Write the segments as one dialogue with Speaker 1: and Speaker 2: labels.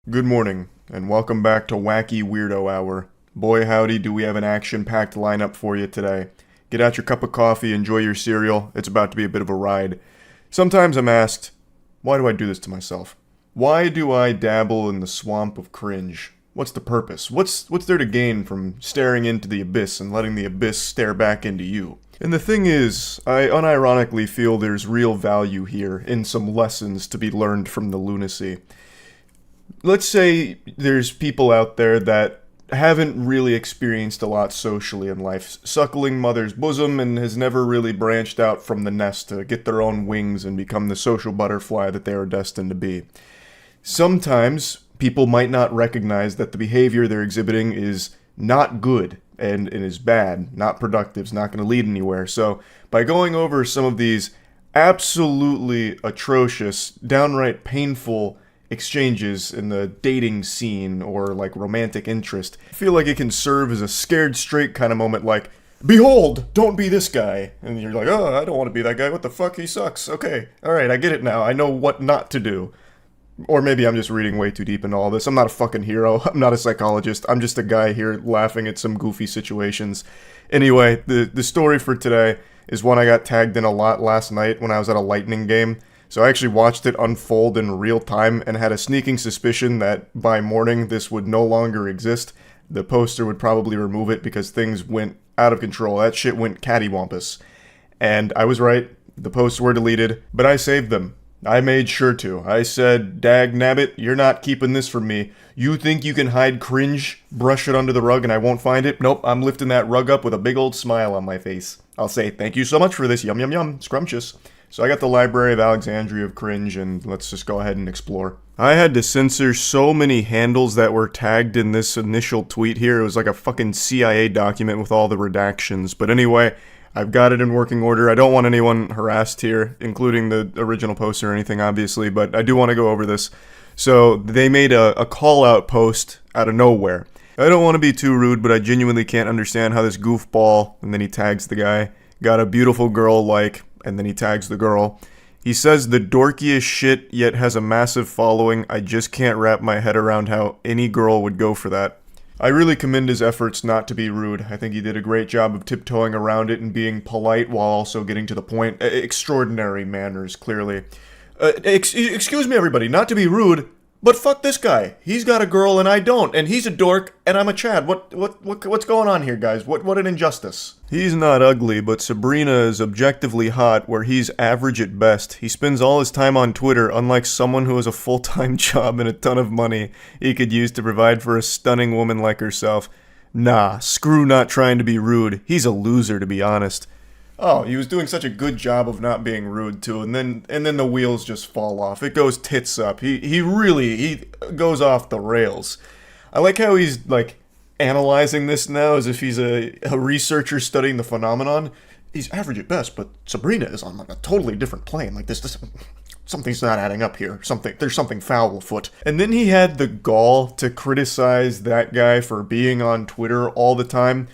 Speaker 1: Good morning, and welcome back to Wacky Weirdo Hour. Boy howdy, do we have an action-packed lineup for you today. Get out your cup of coffee, enjoy your cereal, it's about to be a bit of a ride. Sometimes I'm asked, why do I do this to myself? Why do I dabble in the swamp of cringe? What's the purpose? What's there to gain from staring into the abyss and letting the abyss stare back into you? And the thing is, I unironically feel there's real value here in some lessons to be learned from the lunacy. Let's say there's people out there that haven't really experienced a lot socially in life, suckling mother's bosom, and has never really branched out from the nest to get their own wings and become the social butterfly that they are destined to be. Sometimes people might not recognize that the behavior they're exhibiting is not good and is bad, not productive, is not going to lead anywhere. So by going over some of these absolutely atrocious, downright painful exchanges in the dating scene or like romantic interest, I feel like it can serve as a scared straight kind of moment, like, behold, don't be this guy. And you're like, oh, I don't want to be that guy. What the fuck? He sucks. Okay. All right. I get it now. I know what not to do. Or maybe I'm just reading way too deep into all this. I'm not a fucking hero. I'm not a psychologist. I'm just a guy here laughing at some goofy situations. Anyway, the story for today is one I got tagged in a lot last night when I was at a Lightning game. So I actually watched it unfold in real time and had a sneaking suspicion that by morning this would no longer exist. The poster would probably remove it because things went out of control. That shit went cattywampus. And I was right. The posts were deleted, but I saved them. I made sure to. I said, dag nabbit, you're not keeping this from me. You think you can hide cringe, brush it under the rug, and I won't find it? Nope, I'm lifting that rug up with a big old smile on my face. I'll say, thank you so much for this, yum yum yum, scrumptious. So I got the Library of Alexandria of Cringe, and let's just go ahead and explore. I had to censor so many handles that were tagged in this initial tweet here. It was like a fucking CIA document with all the redactions. But anyway, I've got it in working order. I don't want anyone harassed here, including the original poster or anything, obviously, but I do want to go over this. So they made a call-out post out of nowhere. I don't want to be too rude, but I genuinely can't understand how this goofball, and then he tags the guy, got a beautiful girl like... and then he tags the girl. He says the dorkiest shit, yet has a massive following. I just can't wrap my head around how any girl would go for that. I really commend his efforts not to be rude. I think he did a great job of tiptoeing around it and being polite while also getting to the point. Extraordinary manners, clearly. Excuse me, everybody, not to be rude, but fuck this guy. He's got a girl and I don't, and he's a dork and I'm a Chad. What's going on here, guys? What an injustice. He's not ugly, but Sabrina is objectively hot, where he's average at best. He spends all his time on Twitter, unlike someone who has a full-time job and a ton of money he could use to provide for a stunning woman like herself. Nah, screw not trying to be rude. He's a loser, to be honest. Oh, he was doing such a good job of not being rude too, and then the wheels just fall off. It goes tits up. He really goes off the rails. I like how he's like analyzing this now as if he's a researcher studying the phenomenon. He's average at best, but Sabrina is on like a totally different plane. Like this something's not adding up here. There's something foul afoot. And then he had the gall to criticize that guy for being on Twitter all the time.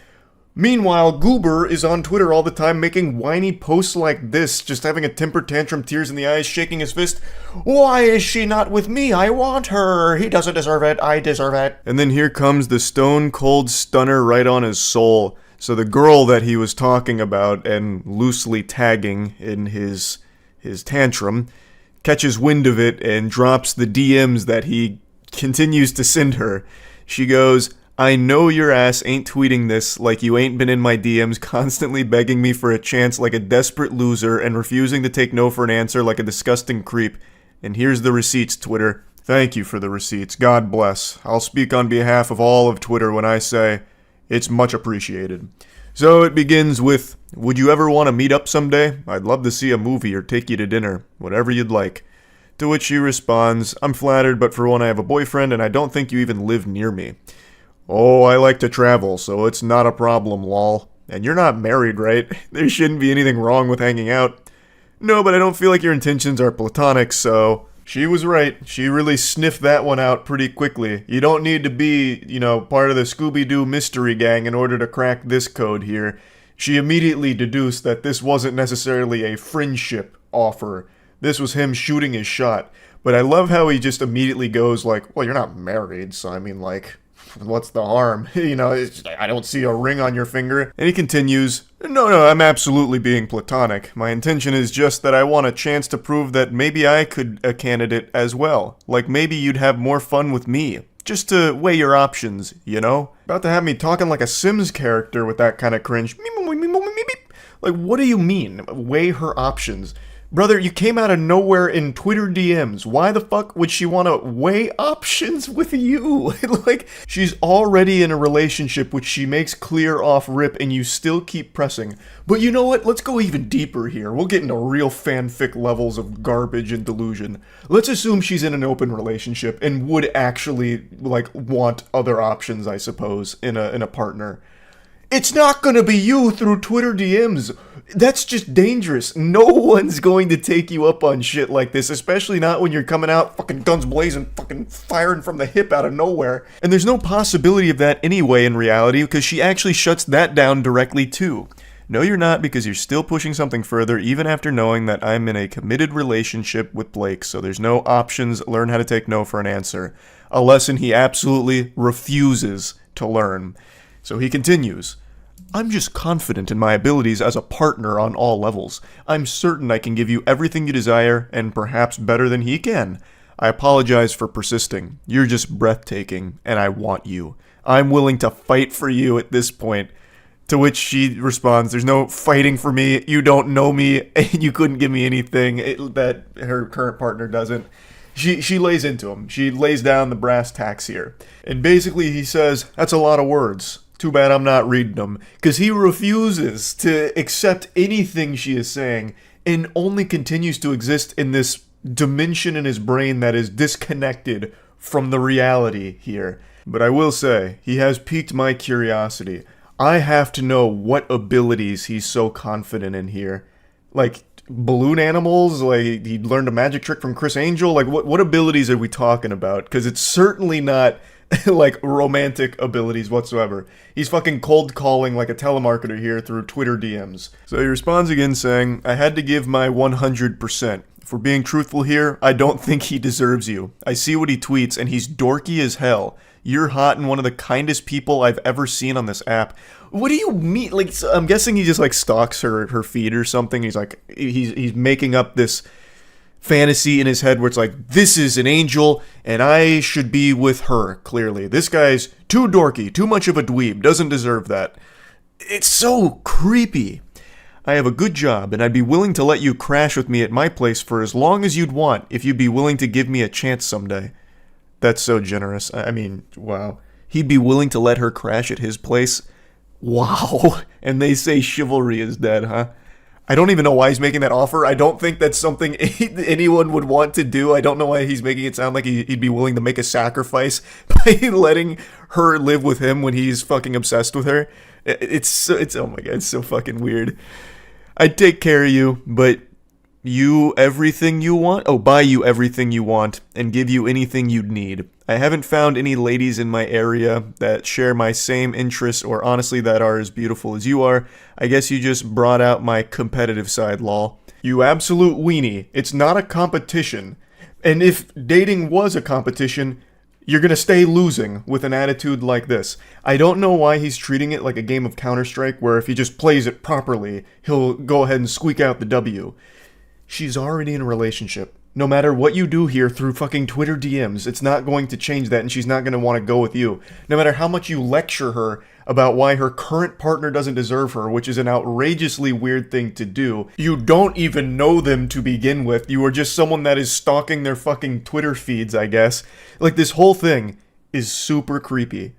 Speaker 1: Meanwhile, Goober is on Twitter all the time making whiny posts like this, just having a temper tantrum, tears in the eyes, shaking his fist. Why is she not with me? I want her. He doesn't deserve it. I deserve it. And then here comes the stone cold stunner right on his soul. So the girl that he was talking about and loosely tagging in his tantrum catches wind of it and drops the DMs that he continues to send her. She goes, I know your ass ain't tweeting this like you ain't been in my DMs constantly begging me for a chance like a desperate loser and refusing to take no for an answer like a disgusting creep. And here's the receipts, Twitter. Thank you for the receipts. God bless. I'll speak on behalf of all of Twitter when I say it's much appreciated. So it begins with, would you ever want to meet up someday? I'd love to see a movie or take you to dinner. Whatever you'd like. To which she responds, I'm flattered, but for one I have a boyfriend and I don't think you even live near me. Oh, I like to travel, so it's not a problem, lol. And you're not married, right? There shouldn't be anything wrong with hanging out. No, but I don't feel like your intentions are platonic, so... She was right. She really sniffed that one out pretty quickly. You don't need to be, part of the Scooby-Doo mystery gang in order to crack this code here. She immediately deduced that this wasn't necessarily a friendship offer. This was him shooting his shot. But I love how he just immediately goes like, well, you're not married, so I mean, like, what's the harm? I don't see a ring on your finger. And he continues, no, I'm absolutely being platonic. My intention is just that I want a chance to prove that maybe I could a candidate as well. Like maybe you'd have more fun with me. Just to weigh your options, you know? About to have me talking like a Sims character with that kind of cringe. Like, what do you mean? Weigh her options. Brother, you came out of nowhere in Twitter DMs. Why the fuck would she want to weigh options with you? Like, she's already in a relationship which she makes clear off rip and you still keep pressing. But you know what? Let's go even deeper here. We'll get into real fanfic levels of garbage and delusion. Let's assume she's in an open relationship and would actually, like, want other options, I suppose, in a partner. It's not gonna be you through Twitter DMs. That's just dangerous. No one's going to take you up on shit like this, especially not when you're coming out fucking guns blazing, fucking firing from the hip out of nowhere. And there's no possibility of that anyway in reality, because she actually shuts that down directly too. No, you're not, because you're still pushing something further even after knowing that I'm in a committed relationship with Blake, so there's no options. Learn how to take no for an answer. A lesson he absolutely refuses to learn. So he continues. I'm just confident in my abilities as a partner on all levels. I'm certain I can give you everything you desire, and perhaps better than he can. I apologize for persisting. You're just breathtaking, and I want you. I'm willing to fight for you at this point. To which she responds, there's no fighting for me, you don't know me, and you couldn't give me anything that her current partner doesn't. She lays into him. She lays down the brass tacks here. And basically he says, that's a lot of words. Too bad I'm not reading them, because he refuses to accept anything she is saying and only continues to exist in this dimension in his brain that is disconnected from the reality here. But I will say, he has piqued my curiosity. I have to know what abilities he's so confident in here. Like, balloon animals? Like, he learned a magic trick from Chris Angel? Like, what abilities are we talking about? Because it's certainly not like romantic abilities whatsoever. He's fucking cold calling like a telemarketer here through Twitter DMs. So he responds again saying, I had to give my 100%. If we're being truthful here, I don't think he deserves you. I see what he tweets and he's dorky as hell. You're hot and one of the kindest people I've ever seen on this app. What do you mean? Like, so I'm guessing he just like stalks her feed or something. He's like, he's making up this fantasy in his head where it's like, this is an angel and I should be with her, clearly. This guy's too dorky, too much of a dweeb, doesn't deserve that. It's so creepy. I have a good job and I'd be willing to let you crash with me at my place for as long as you'd want if you'd be willing to give me a chance someday. That's so generous. I mean, wow. He'd be willing to let her crash at his place? Wow. And they say chivalry is dead, huh? I don't even know why he's making that offer. I don't think that's something anyone would want to do. I don't know why he's making it sound like he'd be willing to make a sacrifice by letting her live with him when he's fucking obsessed with her. It's oh my god, it's so fucking weird. I'd take care of you, but you everything you want? Oh, buy you everything you want and give you anything you'd need. I haven't found any ladies in my area that share my same interests or honestly that are as beautiful as you are. I guess you just brought out my competitive side, lol. You absolute weenie. It's not a competition. And if dating was a competition, you're gonna stay losing with an attitude like this. I don't know why he's treating it like a game of Counter-Strike where if he just plays it properly, he'll go ahead and squeak out the W. She's already in a relationship. No matter what you do here through fucking Twitter DMs, it's not going to change that and she's not going to want to go with you. No matter how much you lecture her about why her current partner doesn't deserve her, which is an outrageously weird thing to do. You don't even know them to begin with. You are just someone that is stalking their fucking Twitter feeds, I guess. Like, this whole thing is super creepy.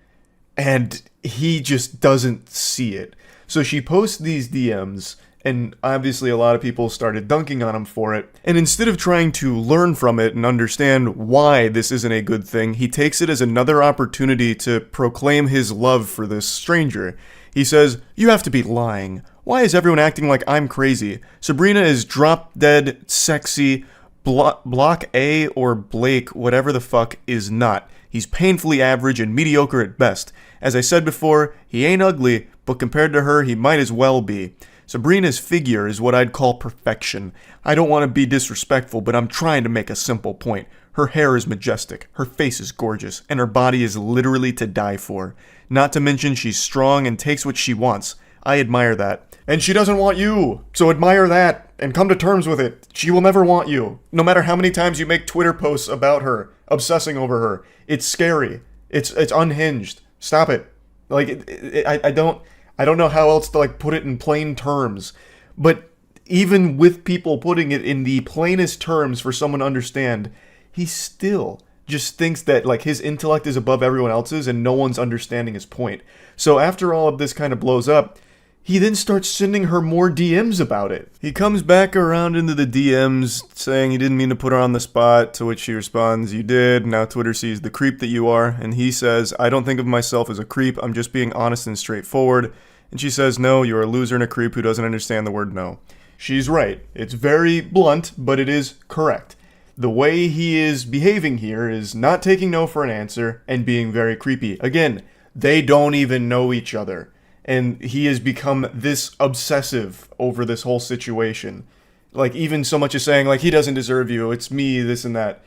Speaker 1: And he just doesn't see it. So she posts these DMs, and obviously a lot of people started dunking on him for it. And instead of trying to learn from it and understand why this isn't a good thing, he takes it as another opportunity to proclaim his love for this stranger. He says, "You have to be lying. Why is everyone acting like I'm crazy? Sabrina is drop-dead, sexy. Block A or Blake, whatever the fuck, is not. He's painfully average and mediocre at best. As I said before, he ain't ugly, but compared to her, he might as well be. Sabrina's figure is what I'd call perfection. I don't want to be disrespectful, but I'm trying to make a simple point. Her hair is majestic, her face is gorgeous, and her body is literally to die for. Not to mention she's strong and takes what she wants. I admire that. And she doesn't want you, so admire that and come to terms with it. She will never want you. No matter how many times you make Twitter posts about her, obsessing over her. It's scary. It's unhinged. Stop it. Like, I don't know how else to like put it in plain terms. But even with people putting it in the plainest terms for someone to understand, he still just thinks that like his intellect is above everyone else's and no one's understanding his point. So after all of this kind of blows up, he then starts sending her more DMs about it. He comes back around into the DMs saying he didn't mean to put her on the spot, to which she responds, "You did. Now Twitter sees the creep that you are." And he says, "I don't think of myself as a creep. I'm just being honest and straightforward." And she says, "No, you're a loser and a creep who doesn't understand the word no." She's right. It's very blunt, but it is correct. The way he is behaving here is not taking no for an answer and being very creepy. Again, they don't even know each other. And he has become this obsessive over this whole situation. Like, even so much as saying, like, he doesn't deserve you, it's me, this and that.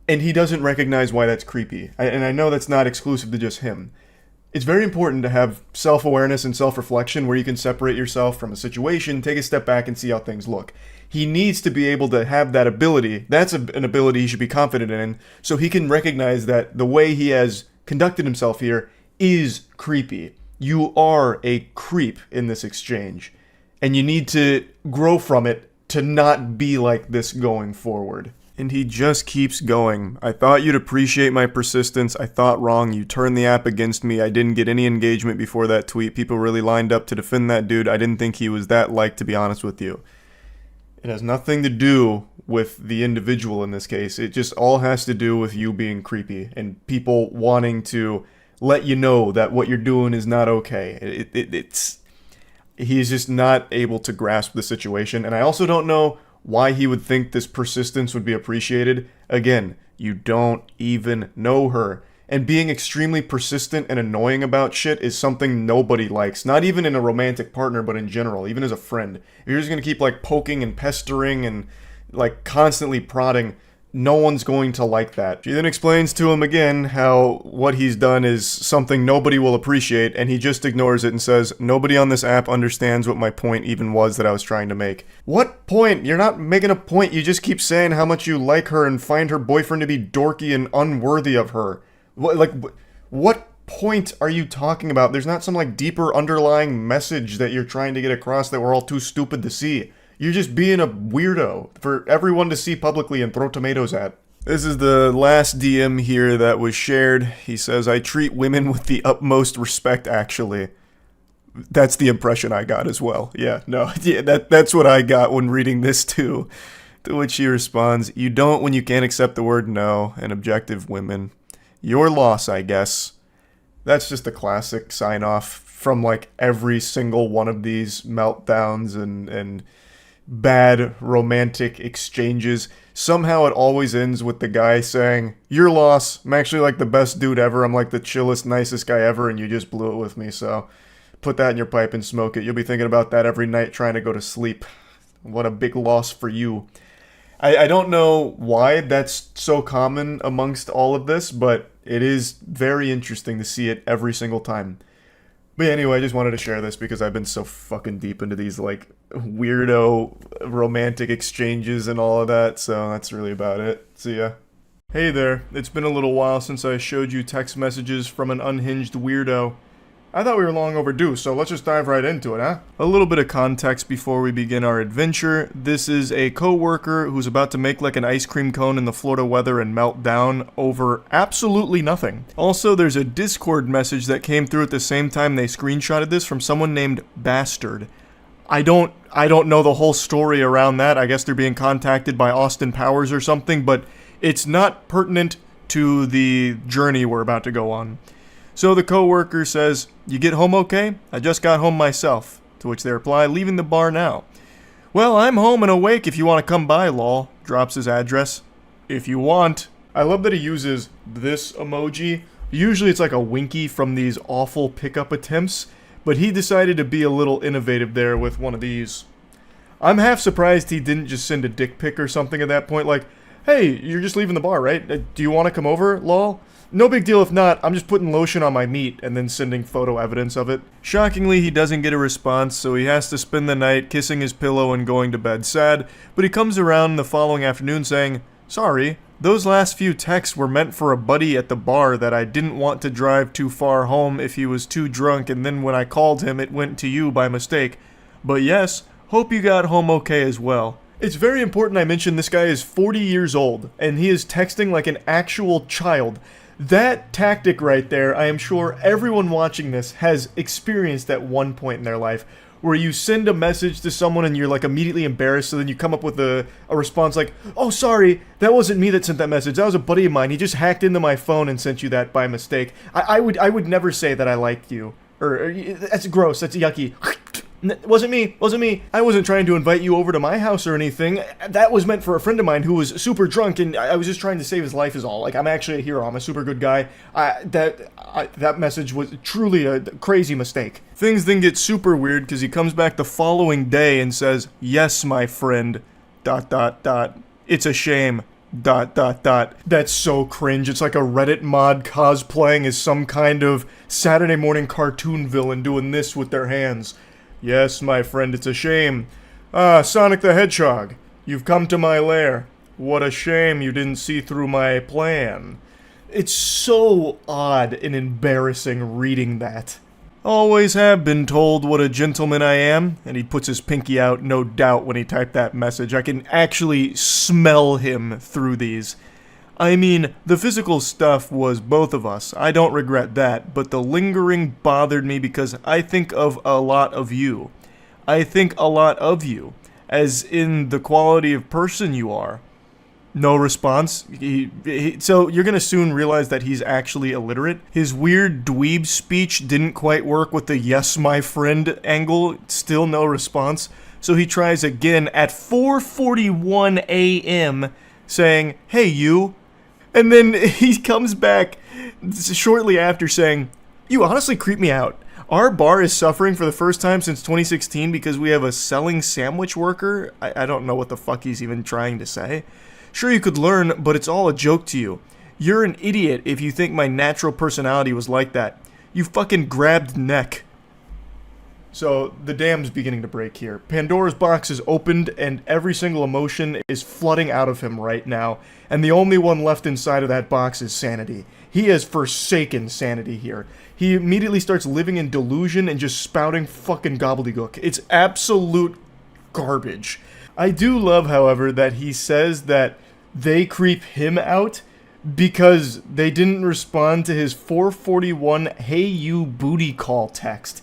Speaker 1: And he doesn't recognize why that's creepy. And I know that's not exclusive to just him. It's very important to have self-awareness and self-reflection where you can separate yourself from a situation, take a step back, and see how things look. He needs to be able to have that ability. That's an ability he should be confident in, so he can recognize that the way he has conducted himself here is creepy. You are a creep in this exchange, and you need to grow from it to not be like this going forward. And he just keeps going. "I thought you'd appreciate my persistence. I thought wrong. You turned the app against me. I didn't get any engagement before that tweet. People really lined up to defend that dude. I didn't think he was that liked, to be honest with you." It has nothing to do with the individual in this case. It just all has to do with you being creepy and people wanting to let you know that what you're doing is not okay. He's just not able to grasp the situation. And I also don't know why he would think this persistence would be appreciated. Again, you don't even know her. And being extremely persistent and annoying about shit is something nobody likes. Not even in a romantic partner, but in general, even as a friend. If you're just gonna keep like poking and pestering and like constantly prodding, no one's going to like that. She then explains to him again how what he's done is something nobody will appreciate, and he just ignores it and says, "Nobody on this app understands what my point even was that I was trying to make." What point? You're not making a point. You just keep saying how much you like her and find her boyfriend to be dorky and unworthy of her. What point are you talking about? There's not some like deeper underlying message that you're trying to get across that we're all too stupid to see. You're just being a weirdo for everyone to see publicly and throw tomatoes at. This is the last DM here that was shared. He says, "I treat women with the utmost respect, actually." That's the impression I got as well. Yeah, that's what I got when reading this too. To which he responds, "You don't when you can't accept the word no and objective women. Your loss, I guess." That's just a classic sign-off from like every single one of these meltdowns and bad romantic exchanges. Somehow it always ends with the guy saying, "Your loss. I'm actually like the best dude ever. I'm like the chillest, nicest guy ever, and you just blew it with me, so put that in your pipe and smoke it. You'll be thinking about that every night trying to go to sleep. What a big loss for you." I don't know why that's so common amongst all of this, but it is very interesting to see it every single time. But anyway, I just wanted to share this because I've been so fucking deep into these like weirdo romantic exchanges and all of that, so that's really about it. See ya. Hey there, it's been a little while since I showed you text messages from an unhinged weirdo. I thought we were long overdue, so let's just dive right into it, huh? A little bit of context before we begin our adventure. This is a co-worker who's about to make like an ice cream cone in the Florida weather and melt down over absolutely nothing. Also, there's a Discord message that came through at the same time they screenshotted this from someone named Bastard. I don't know the whole story around that. I guess they're being contacted by Austin Powers or something, but it's not pertinent to the journey we're about to go on. So the coworker says, "You get home okay? I just got home myself." To which they reply, "Leaving the bar now." "Well, I'm home and awake if you want to come by, lol." Drops his address. "If you want." I love that he uses this emoji. Usually it's like a winky from these awful pickup attempts, but he decided to be a little innovative there with one of these. I'm half surprised he didn't just send a dick pic or something at that point, like, hey, you're just leaving the bar, right? Do you want to come over, lol? No big deal if not, I'm just putting lotion on my meat and then sending photo evidence of it. Shockingly, he doesn't get a response, so he has to spend the night kissing his pillow and going to bed sad, but he comes around the following afternoon saying, sorry, those last few texts were meant for a buddy at the bar that I didn't want to drive too far home if he was too drunk, and then when I called him it went to you by mistake. But yes, hope you got home okay as well. It's very important I mention this guy is 40 years old, and he is texting like an actual child. That tactic right there, I am sure everyone watching this has experienced at one point in their life, where you send a message to someone and you're like immediately embarrassed, so then you come up with a response like, oh sorry, that wasn't me that sent that message, that was a buddy of mine, he just hacked into my phone and sent you that by mistake. I would never say that I liked you. Or that's gross, that's yucky. Wasn't me. I wasn't trying to invite you over to my house or anything. That was meant for a friend of mine who was super drunk, and I was just trying to save his life is all. Like, I'm actually a hero. I'm a super good guy. That message was truly a crazy mistake. Things then get super weird because he comes back the following day and says, yes, my friend, ... It's a shame, ... That's so cringe. It's like a Reddit mod cosplaying as some kind of Saturday morning cartoon villain doing this with their hands. Yes, my friend, it's a shame. Ah, Sonic the Hedgehog, you've come to my lair. What a shame you didn't see through my plan. It's so odd and embarrassing reading that. Always have been told what a gentleman I am, and he puts his pinky out, no doubt, when he typed that message. I can actually smell him through these. I mean, the physical stuff was both of us, I don't regret that, but the lingering bothered me because I think of a lot of you. I think a lot of you, as in the quality of person you are. No response. So you're gonna soon realize that he's actually illiterate. His weird dweeb speech didn't quite work with the yes my friend angle, still no response. So he tries again at 4:41 a.m. saying, hey you. And then he comes back shortly after saying, you honestly creep me out. Our bar is suffering for the first time since 2016 because we have a selling sandwich worker. I don't know what the fuck he's even trying to say. Sure, you could learn, but it's all a joke to you. You're an idiot if you think my natural personality was like that. You fucking grabbed neck. So, the dam's beginning to break here. Pandora's box is opened, and every single emotion is flooding out of him right now, and the only one left inside of that box is sanity. He has forsaken sanity here. He immediately starts living in delusion and just spouting fucking gobbledygook. It's absolute garbage. I do love, however, that he says that they creep him out because they didn't respond to his 441 hey you booty call text.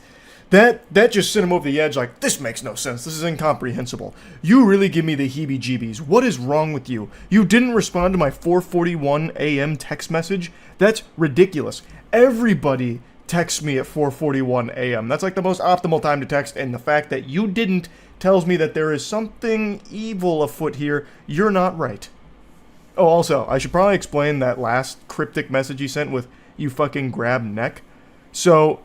Speaker 1: That just sent him over the edge like, this makes no sense, this is incomprehensible. You really give me the heebie-jeebies. What is wrong with you? You didn't respond to my 4:41 a.m. text message? That's ridiculous. Everybody texts me at 4:41 a.m. That's like the most optimal time to text, and the fact that you didn't tells me that there is something evil afoot here. You're not right. Oh, also, I should probably explain that last cryptic message he sent with, you fucking grab neck. So,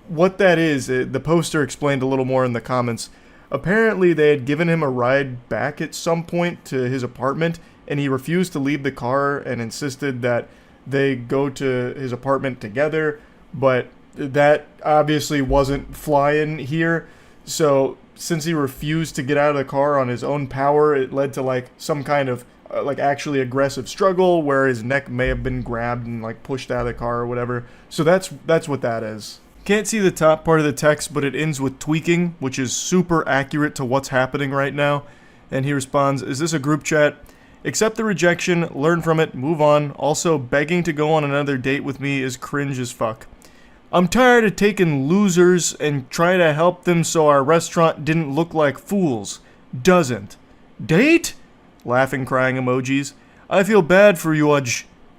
Speaker 1: what that is, the poster explained a little more in the comments. Apparently, they had given him a ride back at some point to his apartment, and he refused to leave the car and insisted that they go to his apartment together, but that obviously wasn't flying here. So, since he refused to get out of the car on his own power, it led to like some kind of like actually aggressive struggle where his neck may have been grabbed and like pushed out of the car or whatever. So that's what that is. Can't see the top part of the text, but it ends with tweaking, which is super accurate to what's happening right now. And he responds, is this a group chat? Accept the rejection, learn from it, move on. Also, begging to go on another date with me is cringe as fuck. I'm tired of taking losers and try to help them so our restaurant didn't look like fools. Doesn't. Date? Laughing, crying emojis. I feel bad for you,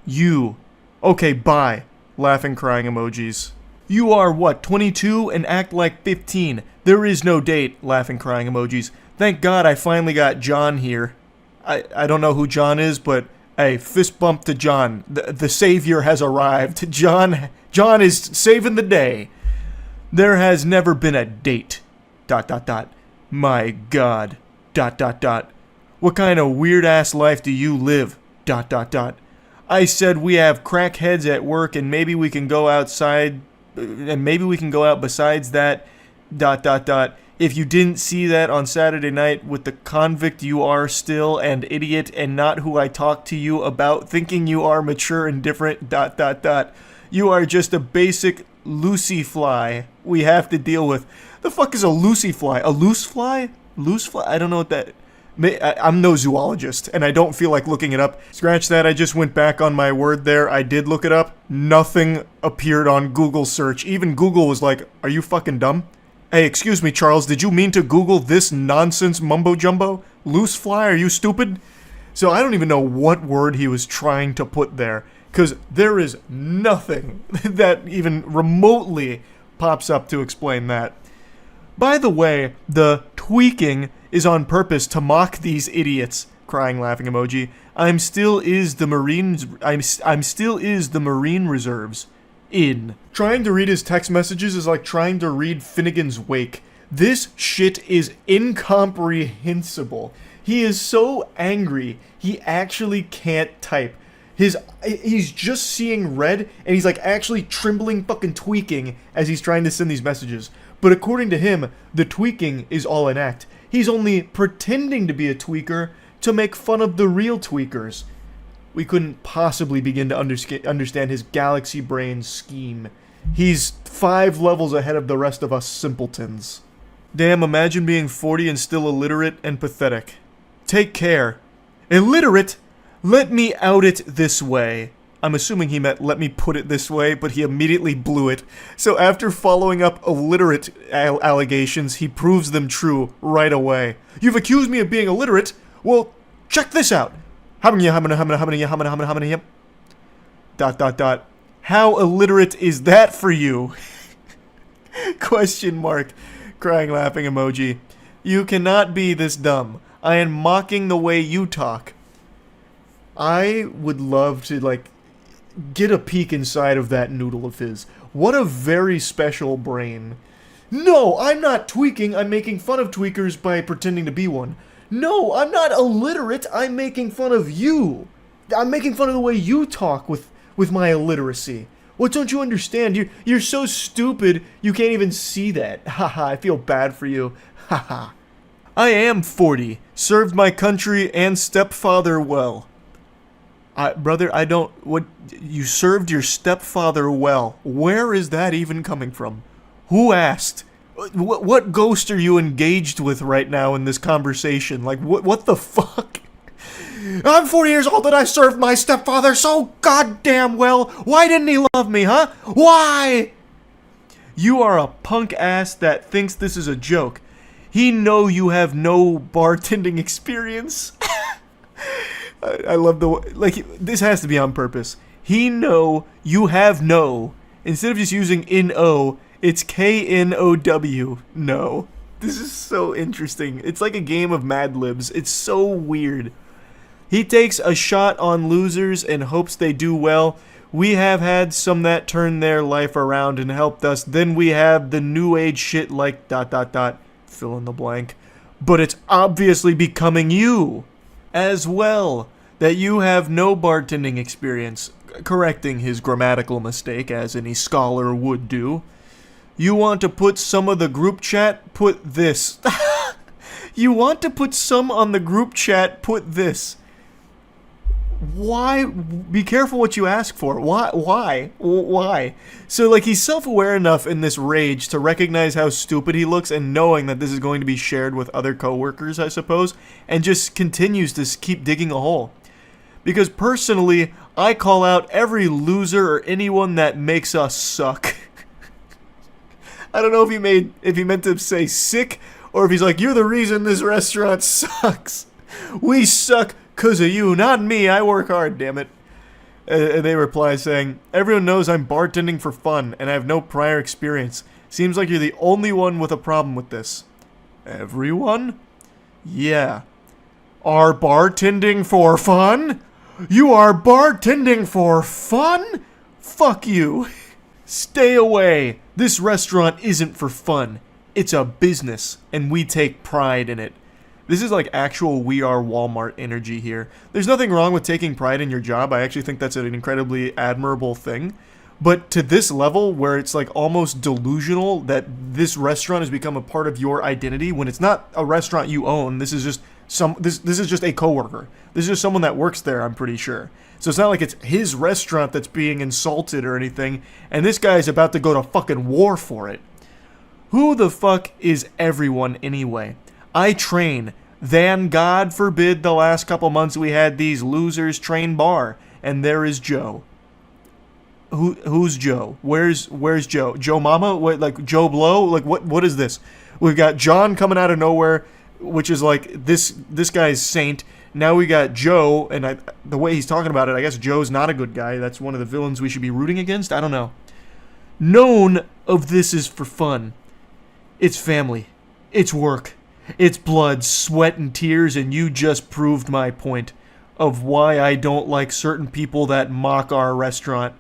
Speaker 1: You. Okay, bye. Laughing, crying emojis. You are, what, 22 and act like 15. There is no date. Laughing, crying emojis. Thank God I finally got John here. I don't know who John is, but hey, fist bump to John. The savior has arrived. John is saving the day. There has never been a date. ... My God. ... What kind of weird-ass life do you live? ... I said we have crackheads at work and maybe we can go outside, and maybe we can go out besides that... If you didn't see that on Saturday night with the convict you are still and idiot and not who I talked to you about thinking you are mature and different... You are just a basic Lucy fly we have to deal with. The fuck is a Lucy fly? A loose fly? Loose fly? I don't know what that... I'm no zoologist, and I don't feel like looking it up. Scratch that, I just went back on my word there. I did look it up. Nothing appeared on Google search. Even Google was like, are you fucking dumb? Hey, excuse me, Charles, did you mean to Google this nonsense mumbo-jumbo? Loose fly, are you stupid? So I don't even know what word he was trying to put there, because there is nothing that even remotely pops up to explain that. By the way, the tweaking is on purpose to mock these idiots. Crying laughing emoji. I'm still is the Marine Reserves. In. Trying to read his text messages is like trying to read Finnegan's Wake. This shit is incomprehensible. He is so angry, he actually can't type. He's just seeing red, and he's like actually trembling fucking tweaking as he's trying to send these messages. But according to him, the tweaking is all an act. He's only pretending to be a tweaker to make fun of the real tweakers. We couldn't possibly begin to understand his galaxy brain scheme. He's 5 levels ahead of the rest of us simpletons. Damn, imagine being 40 and still illiterate and pathetic. Take care. Illiterate? Let me out it this way. I'm assuming he meant let me put it this way, but he immediately blew it. So after following up illiterate allegations, he proves them true right away. You've accused me of being illiterate? Well, check this out. How illiterate is that for you? Question mark. Crying laughing emoji. You cannot be this dumb. I am mocking the way you talk. I would love to, like, get a peek inside of that noodle of his. What a very special brain. No, I'm not tweaking. I'm making fun of tweakers by pretending to be one. No, I'm not illiterate. I'm making fun of you. I'm making fun of the way you talk with my illiteracy. What don't you understand? You're so stupid, you can't even see that. Haha, I feel bad for you. Haha. I am 40. Served my country and stepfather well. Brother, I don't... What? You served your stepfather well. Where is that even coming from? Who asked? What ghost are you engaged with right now in this conversation? Like, what the fuck? I'm 40 years old and I served my stepfather so goddamn well. Why didn't he love me, huh? Why? You are a punk ass that thinks this is a joke. He know you have no bartending experience. I love the... Like, this has to be on purpose. He know you have no. Instead of just using N-O, it's K-N-O-W. No. This is so interesting. It's like a game of Mad Libs. It's so weird. He takes a shot on losers and hopes they do well. We have had some that turned their life around and helped us. Then we have the new age shit like ... Fill in the blank. But it's obviously becoming you as well. That you have no bartending experience, correcting his grammatical mistake as any scholar would do. You want to put some of the group chat? Put this. You want to put some on the group chat? Put this. Why? Be careful what you ask for. Why? So, like, he's self-aware enough in this rage to recognize how stupid he looks and knowing that this is going to be shared with other coworkers, I suppose, and just continues to keep digging a hole. Because personally, I call out every loser or anyone that makes us suck. I don't know if he meant to say sick, or if he's like, you're the reason this restaurant sucks. We suck 'cause of you, not me. I work hard, damn it. They reply saying, everyone knows I'm bartending for fun, and I have no prior experience. Seems like you're the only one with a problem with this. Everyone? Yeah. Are bartending for fun? You are bartending for fun? Fuck you. Stay away.
Speaker 2: This restaurant isn't for fun. It's a business, and we take pride in it. This is like actual We Are Walmart energy here. There's nothing wrong with taking pride in your job. I actually think that's an incredibly admirable thing. But to this level, where it's like almost delusional that this restaurant has become a part of your identity, when it's not a restaurant you own, this is just this is just a coworker. This is just someone that works there, I'm pretty sure. So it's not like it's his restaurant that's being insulted or anything, and this guy is about to go to fucking war for it. Who the fuck is everyone anyway? I train. Then God forbid the last couple months we had these losers train bar, and there is Joe. Who's Joe? Where's Joe? Joe Mama? What, like Joe Blow? Like what is this? We've got John coming out of nowhere, which is like this guy's saint. Now we got Joe, and the way he's talking about it, I guess Joe's not a good guy. That's one of the villains we should be rooting against. I don't know. None of this is for fun. It's family. It's work. It's blood, sweat, and tears, and you just proved my point of why I don't like certain people that mock our restaurant.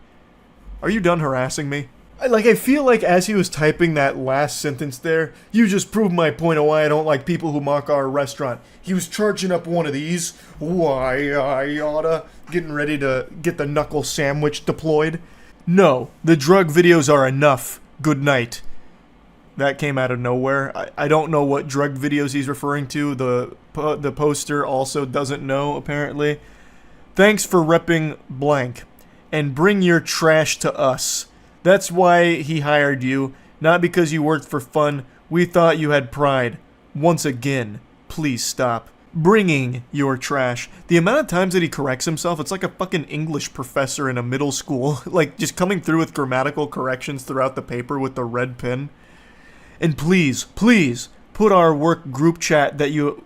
Speaker 2: Are you done harassing me? I feel like as he was typing that last sentence there, you just proved my point of why I don't like people who mock our restaurant. He was charging up one of these. Why I oughta. Getting ready to get the knuckle sandwich deployed. No, the drug videos are enough. Good night. That came out of nowhere. I don't know what drug videos he's referring to. The poster also doesn't know, apparently. Thanks for repping blank. And bring your trash to us. That's why he hired you, not because you worked for fun. We thought you had pride. Once again, please stop bringing your trash. The amount of times that he corrects himself, it's like a fucking English professor in a middle school. Like, just coming through with grammatical corrections throughout the paper with the red pen. And please, please, put our work group chat that you...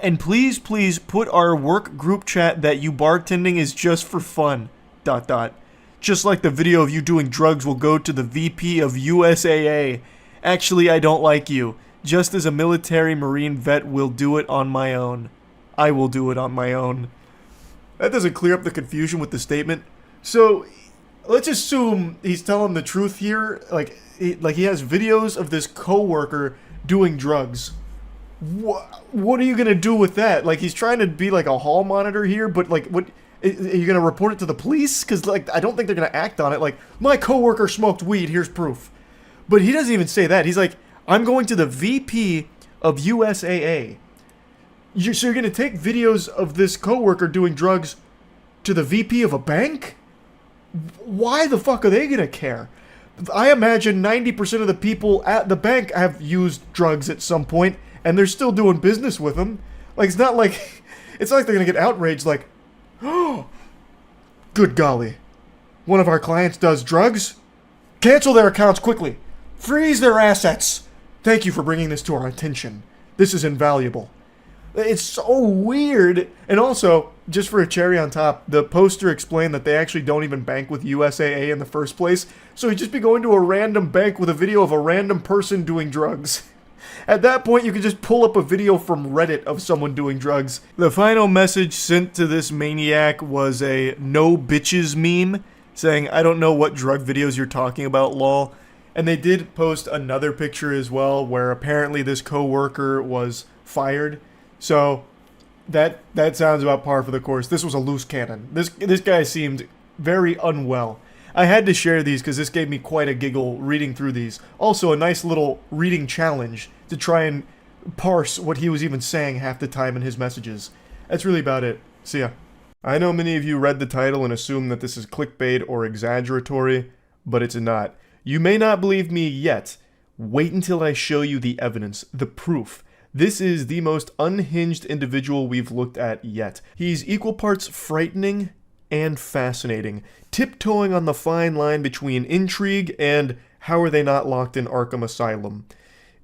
Speaker 2: And please put our work group chat that you bartending is just for fun. ... Just like the video of you doing drugs will go to the VP of USAA. Actually, I don't like you. Just as a military Marine vet will do it on my own. I will do it on my own. That doesn't clear up the confusion with the statement. So, let's assume he's telling the truth here. Like he has videos of this coworker doing drugs. What are you gonna do with that? Like, he's trying to be like a hall monitor here, but like, what... Are you going to report it to the police? Because, like, I don't think they're going to act on it. Like, my coworker smoked weed, here's proof. But he doesn't even say that. He's like, I'm going to the VP of USAA. So you're going to take videos of this coworker doing drugs to the VP of a bank? Why the fuck are they going to care? I imagine 90% of the people at the bank have used drugs at some point, and they're still doing business with them. Like, it's not like they're going to get outraged, like, oh, good golly. One of our clients does drugs? Cancel their accounts quickly. Freeze their assets. Thank you for bringing this to our attention. This is invaluable. It's so weird. And also, just for a cherry on top, the poster explained that they actually don't even bank with USAA in the first place. So he'd just be going to a random bank with a video of a random person doing drugs. At that point, you could just pull up a video from Reddit of someone doing drugs. The final message sent to this maniac was a no bitches meme saying, I don't know what drug videos you're talking about, lol. And they did post another picture as well where apparently this coworker was fired. So that sounds about par for the course. This was a loose cannon. This guy seemed very unwell. I had to share these because this gave me quite a giggle reading through these. Also, a nice little reading challenge to try and parse what he was even saying half the time in his messages. That's really about it. See ya. I know many of you read the title and assume that this is clickbait or exaggeratory, but it's not. You may not believe me yet. Wait until I show you the evidence, the proof. This is the most unhinged individual we've looked at yet. He's equal parts frightening and fascinating, tiptoeing on the fine line between intrigue and how are they not locked in Arkham Asylum.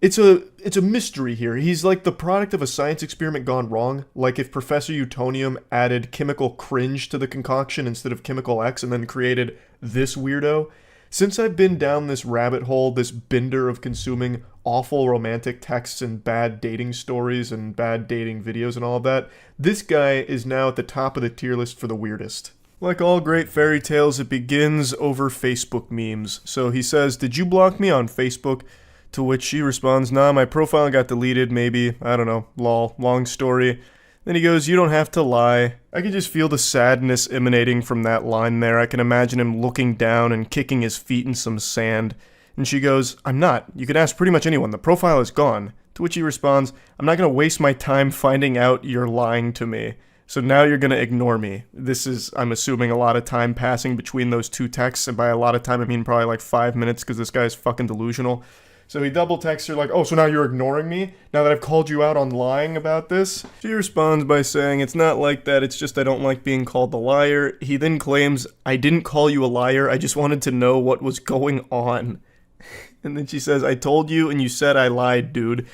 Speaker 2: It's a mystery here. He's like the product of a science experiment gone wrong, like if Professor Utonium added chemical cringe to the concoction instead of chemical X and then created this weirdo. Since I've been down this rabbit hole, this bender of consuming awful romantic texts and bad dating stories and bad dating videos and all of that, this guy is now at the top of the tier list for the weirdest. Like all great fairy tales, it begins over Facebook memes. So he says, "Did you block me on Facebook?" To which she responds, "Nah, my profile got deleted, maybe. I don't know. Lol. Long story." Then he goes, "You don't have to lie." I can just feel the sadness emanating from that line there. I can imagine him looking down and kicking his feet in some sand. And she goes, "I'm not. You can ask pretty much anyone. The profile is gone." To which he responds, "I'm not going to waste my time finding out you're lying to me. So now you're going to ignore me." This is, I'm assuming, a lot of time passing between those two texts. And by a lot of time, I mean probably like 5 minutes because this guy's fucking delusional. So he double texts her like, "Oh, so now you're ignoring me? Now that I've called you out on lying about this?" She responds by saying, "It's not like that, it's just I don't like being called a liar." He then claims, "I didn't call you a liar, I just wanted to know what was going on." And then she says, "I told you and you said I lied, dude."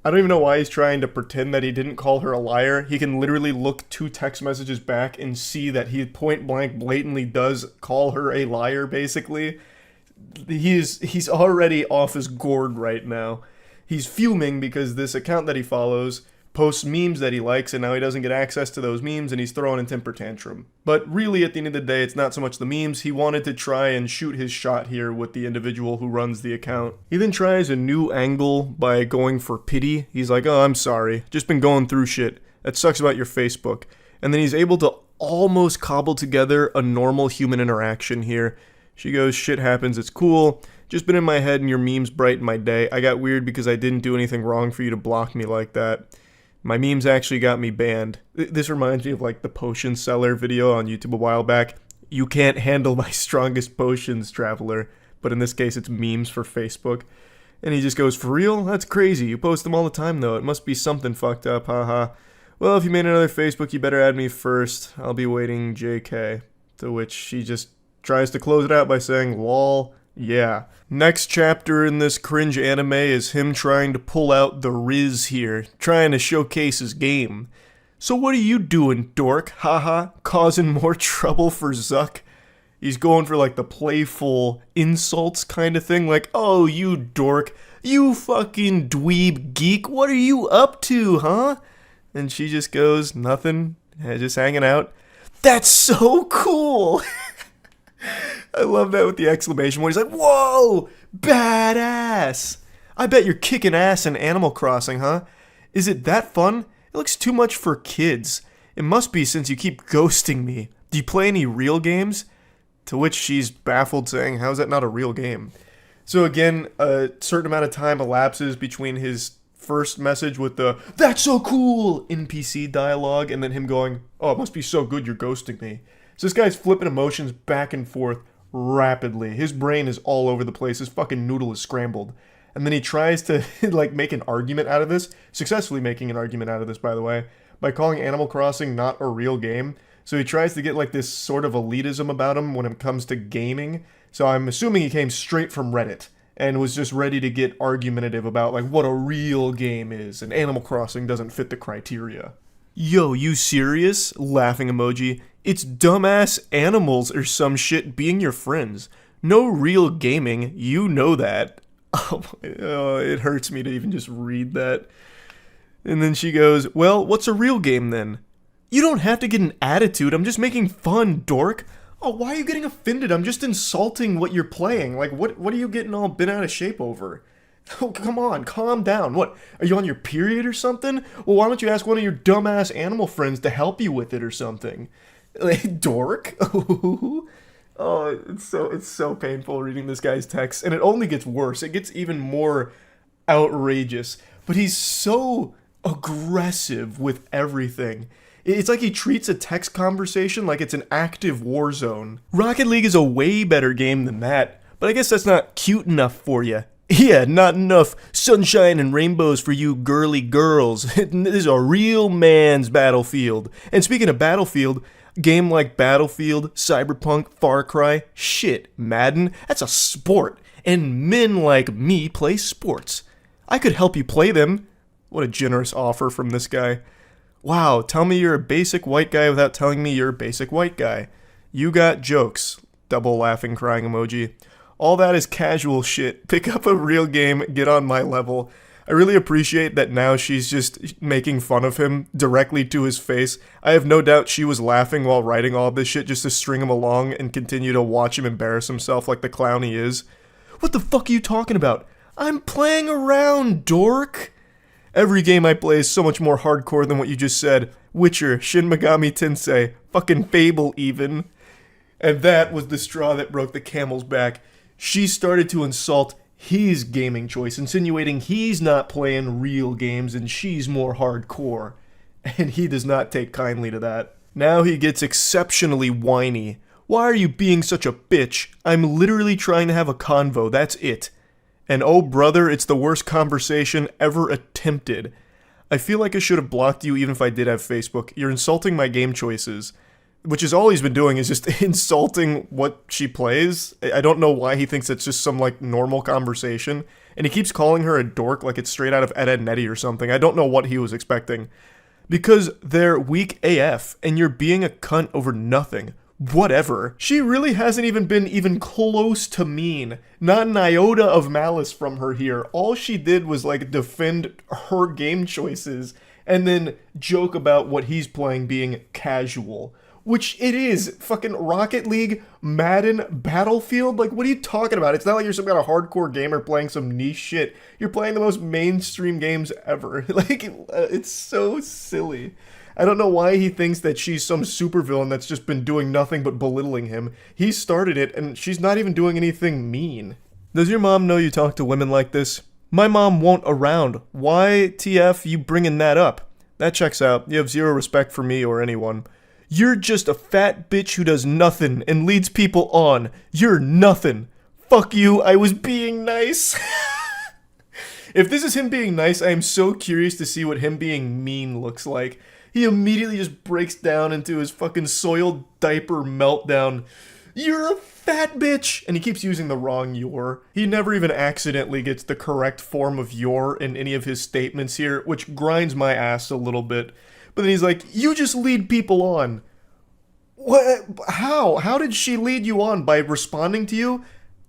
Speaker 2: I don't even know why he's trying to pretend that he didn't call her a liar. He can literally look 2 text messages back and see that he point blank blatantly does call her a liar, basically. He's already off his gourd right now. He's fuming because this account that he follows posts memes that he likes, and now he doesn't get access to those memes, and he's throwing a temper tantrum. But really, at the end of the day, it's not so much the memes. He wanted to try and shoot his shot here with the individual who runs the account. He then tries a new angle by going for pity. He's like, "Oh, I'm sorry. Just been going through shit. That sucks about your Facebook." And then he's able to almost cobble together a normal human interaction here. She goes, "Shit happens, it's cool. Just been in my head and your memes brighten my day. I got weird because I didn't do anything wrong for you to block me like that. My memes actually got me banned." This reminds me of like the potion seller video on YouTube a while back. "You can't handle my strongest potions, traveler." But in this case, it's memes for Facebook. And he just goes, "For real? That's crazy. You post them all the time though. It must be something fucked up, haha. Well, if you made another Facebook, you better add me first. I'll be waiting, JK." To which she just tries to close it out by saying, "Lol, yeah." Next chapter in this cringe anime is him trying to pull out the Riz here, trying to showcase his game. "So what are you doing, dork? Haha, causing more trouble for Zuck?" He's going for like the playful insults kind of thing, like, "Oh, you dork, you fucking dweeb geek, what are you up to, huh?" And she just goes, "Nothing, just hanging out." "That's so cool!" I love that with the exclamation point. He's like, "Whoa, badass! I bet you're kicking ass in Animal Crossing, huh? Is it that fun? It looks too much for kids. It must be since you keep ghosting me. Do you play any real games?" To which she's baffled, saying, "How is that not a real game?" So again, a certain amount of time elapses between his first message with the "That's so cool" NPC dialogue, and then him going, "Oh, it must be so good you're ghosting me." So this guy's flipping emotions back and forth rapidly. His brain is all over the place. His fucking noodle is scrambled. And then he tries to like make an argument out of this, successfully making an argument out of this, by the way, by calling Animal Crossing not a real game. So he tries to get like this sort of elitism about him when it comes to gaming. So I'm assuming he came straight from Reddit and was just ready to get argumentative about like what a real game is, and Animal Crossing doesn't fit the criteria. "Yo, you serious?" Laughing emoji. "It's dumbass animals or some shit being your friends. No real gaming, you know that." Oh, it hurts me to even just read that. And then she goes, "Well, what's a real game then?" "You don't have to get an attitude, I'm just making fun, dork." "Oh, why are you getting offended? I'm just insulting what you're playing. Like, what are you getting all bent out of shape over?" "Oh, come on, calm down. What, are you on your period or something? Well, why don't you ask one of your dumbass animal friends to help you with it or something?" Like, dork. Oh, it's so painful reading this guy's text, and it only gets worse. It gets even more outrageous. But he's so aggressive with everything. It's like he treats a text conversation like it's an active war zone. Rocket League is a way better game than that, but I guess that's not cute enough for you. Yeah, not enough sunshine and rainbows for you girly girls. This is a real man's Battlefield. And speaking of Battlefield, game like Battlefield, Cyberpunk, Far Cry, shit, Madden, that's a sport. And men like me play sports. I could help you play them. What a generous offer from this guy. Wow, tell me you're a basic white guy without telling me you're a basic white guy. You got jokes. Double laughing crying emoji. All that is casual shit. Pick up a real game, get on my level.
Speaker 1: I really appreciate that now she's just making fun of him directly to his face. I have no doubt she was laughing while writing all this shit just to string him along and continue to watch him embarrass himself like the clown he is. What the fuck are you talking about? I'm playing around, dork. Every game I play is so much more hardcore than what you just said. Witcher, Shin Megami Tensei, fucking Fable even. And that was the straw that broke the camel's back. She started to insult his gaming choice, insinuating he's not playing real games and she's more hardcore. And he does not take kindly to that. Now he gets exceptionally whiny. Why are you being such a bitch? I'm literally trying to have a convo, that's it. And oh brother, it's the worst conversation ever attempted. I feel like I should have blocked you even if I did have Facebook. You're insulting my game choices. Which is all he's been doing is just insulting what she plays. I don't know why he thinks it's just some like normal conversation. And he keeps calling her a dork like it's straight out of Ed, Edd n Eddy or something. I don't know what he was expecting. Because they're weak AF and you're being a cunt over nothing. Whatever. She really hasn't even been even close to mean. Not an iota of malice from her here. All she did was like defend her game choices and then joke about what he's playing being casual. Which it is. Fucking Rocket League, Madden, Battlefield. Like, what are you talking about? It's not like you're some kind of hardcore gamer playing some niche shit. You're playing the most mainstream games ever. Like, it's so silly. I don't know why he thinks that she's some supervillain that's just been doing nothing but belittling him. He started it, and she's not even doing anything mean. Does your mom know you talk to women like this? My mom won't around. Why, TF, you bringing that up? That checks out. You have zero respect for me or anyone. You're just a fat bitch who does nothing and leads people on. You're nothing. Fuck you, I was being nice. If this is him being nice, I am so curious to see what him being mean looks like. He immediately just breaks down into his fucking soiled diaper meltdown. You're a fat bitch! And he keeps using the wrong you're. He never even accidentally gets the correct form of you're in any of his statements here, which grinds my ass a little bit. But then he's like, you just lead people on. What? How? How did she lead you on? By responding to you?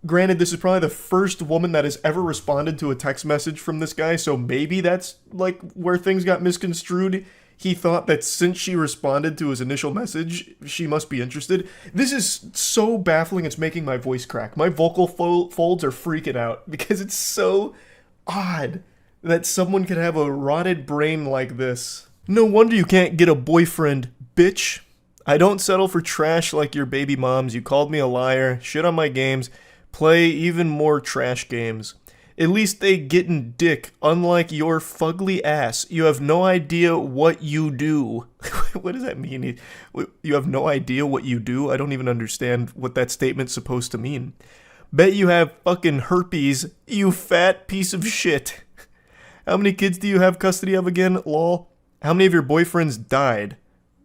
Speaker 1: Granted, this is probably the first woman that has ever responded to a text message from this guy, so maybe that's, like, where things got misconstrued. He thought that since she responded to his initial message, she must be interested. This is so baffling, it's making my voice crack. My vocal folds are freaking out, because it's so odd that someone could have a rotted brain like this. No wonder you can't get a boyfriend, bitch. I don't settle for trash like your baby moms. You called me a liar, shit on my games, play even more trash games. At least they gettin' dick, unlike your fugly ass. You have no idea what you do. What does that mean? You have no idea what you do? I don't even understand what that statement's supposed to mean. Bet you have fucking herpes, you fat piece of shit. How many kids do you have custody of again, lol? How many of your boyfriends died?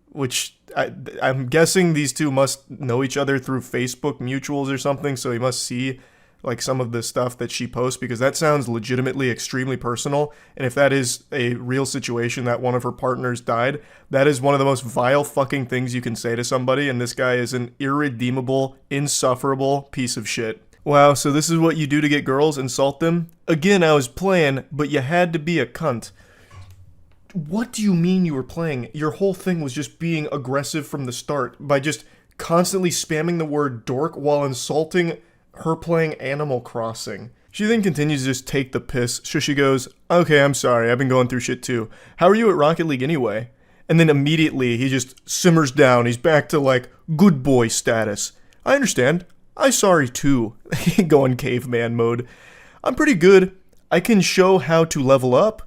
Speaker 1: Which, I'm guessing these two must know each other through Facebook mutuals or something, so he must see, like, some of the stuff that she posts, because that sounds legitimately extremely personal, and if that is a real situation that one of her partners died, that is one of the most vile fucking things you can say to somebody, and this guy is an irredeemable, insufferable piece of shit. Wow, so this is what you do to get girls? Insult them? Again, I was playing, but you had to be a cunt. What do you mean you were playing? Your whole thing was just being aggressive from the start by just constantly spamming the word dork while insulting her playing Animal Crossing. She then continues to just take the piss, so she goes, okay, I'm sorry, I've been going through shit too. How are you at Rocket League anyway? And then immediately he just simmers down, he's back to like good boy status. I understand, I'm sorry too. Going caveman mode. I'm pretty good, I can show how to level up.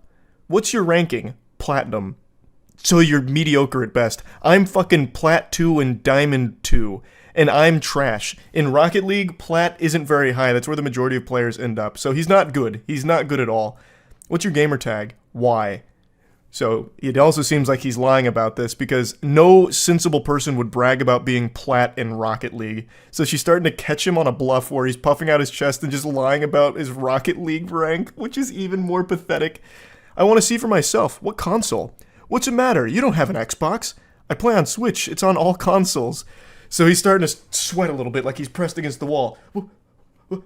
Speaker 1: What's your ranking? Platinum. So you're mediocre at best. I'm fucking Plat 2 and Diamond 2. And I'm trash. In Rocket League, Plat isn't very high. That's where the majority of players end up. So he's not good. He's not good at all. What's your gamer tag? Y. So it also seems like he's lying about this because no sensible person would brag about being Plat in Rocket League. So she's starting to catch him on a bluff where he's puffing out his chest and just lying about his Rocket League rank, which is even more pathetic. I want to see for myself. What console? What's the matter? You don't have an Xbox. I play on Switch. It's on all consoles. So he's starting to sweat a little bit like he's pressed against the wall.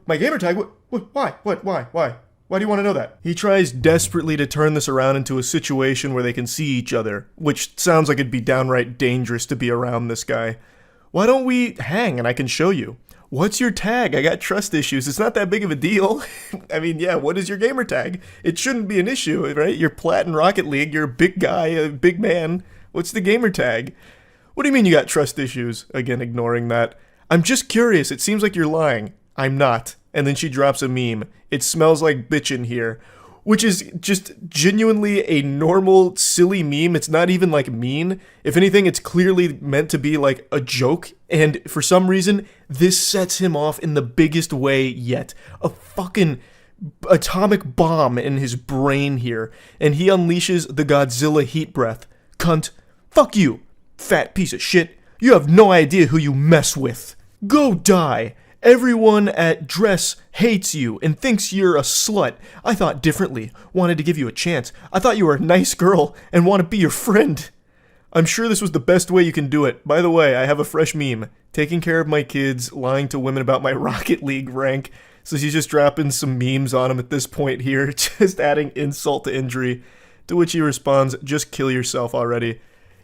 Speaker 1: My gamer tag? Why? Why? Why do you want to know that?
Speaker 2: He tries desperately to turn this around into a situation where they can see each other, which sounds like it'd be downright dangerous to be around this guy. Why don't we hang and I can show you? What's your tag? I got trust issues. It's not that big of a deal. I mean, yeah, what is your gamer tag? It shouldn't be an issue, right? You're plat in Rocket League. You're a big guy, a big man. What's the gamer tag? What do you mean you got trust issues? Again, ignoring that. I'm just curious. It seems like you're lying. I'm not. And then she drops a meme. It smells like bitch in here. Which is just genuinely a normal, silly meme. It's not even like mean. If anything, it's clearly meant to be like a joke. And for some reason, this sets him off in the biggest way yet. A fucking atomic bomb in his brain here. And he unleashes the Godzilla heat breath. Cunt. Fuck you. Fat piece of shit. You have no idea who you mess with. Go die. Everyone at Dress hates you and thinks you're a slut. I thought differently, wanted to give you a chance. I thought you were a nice girl and want to be your friend. I'm sure this was the best way you can do it. By the way, I have a fresh meme. Taking care of my kids, lying to women about my Rocket League rank. So she's just dropping some memes on him at this point here, just adding insult to injury. To which he responds, just kill yourself already.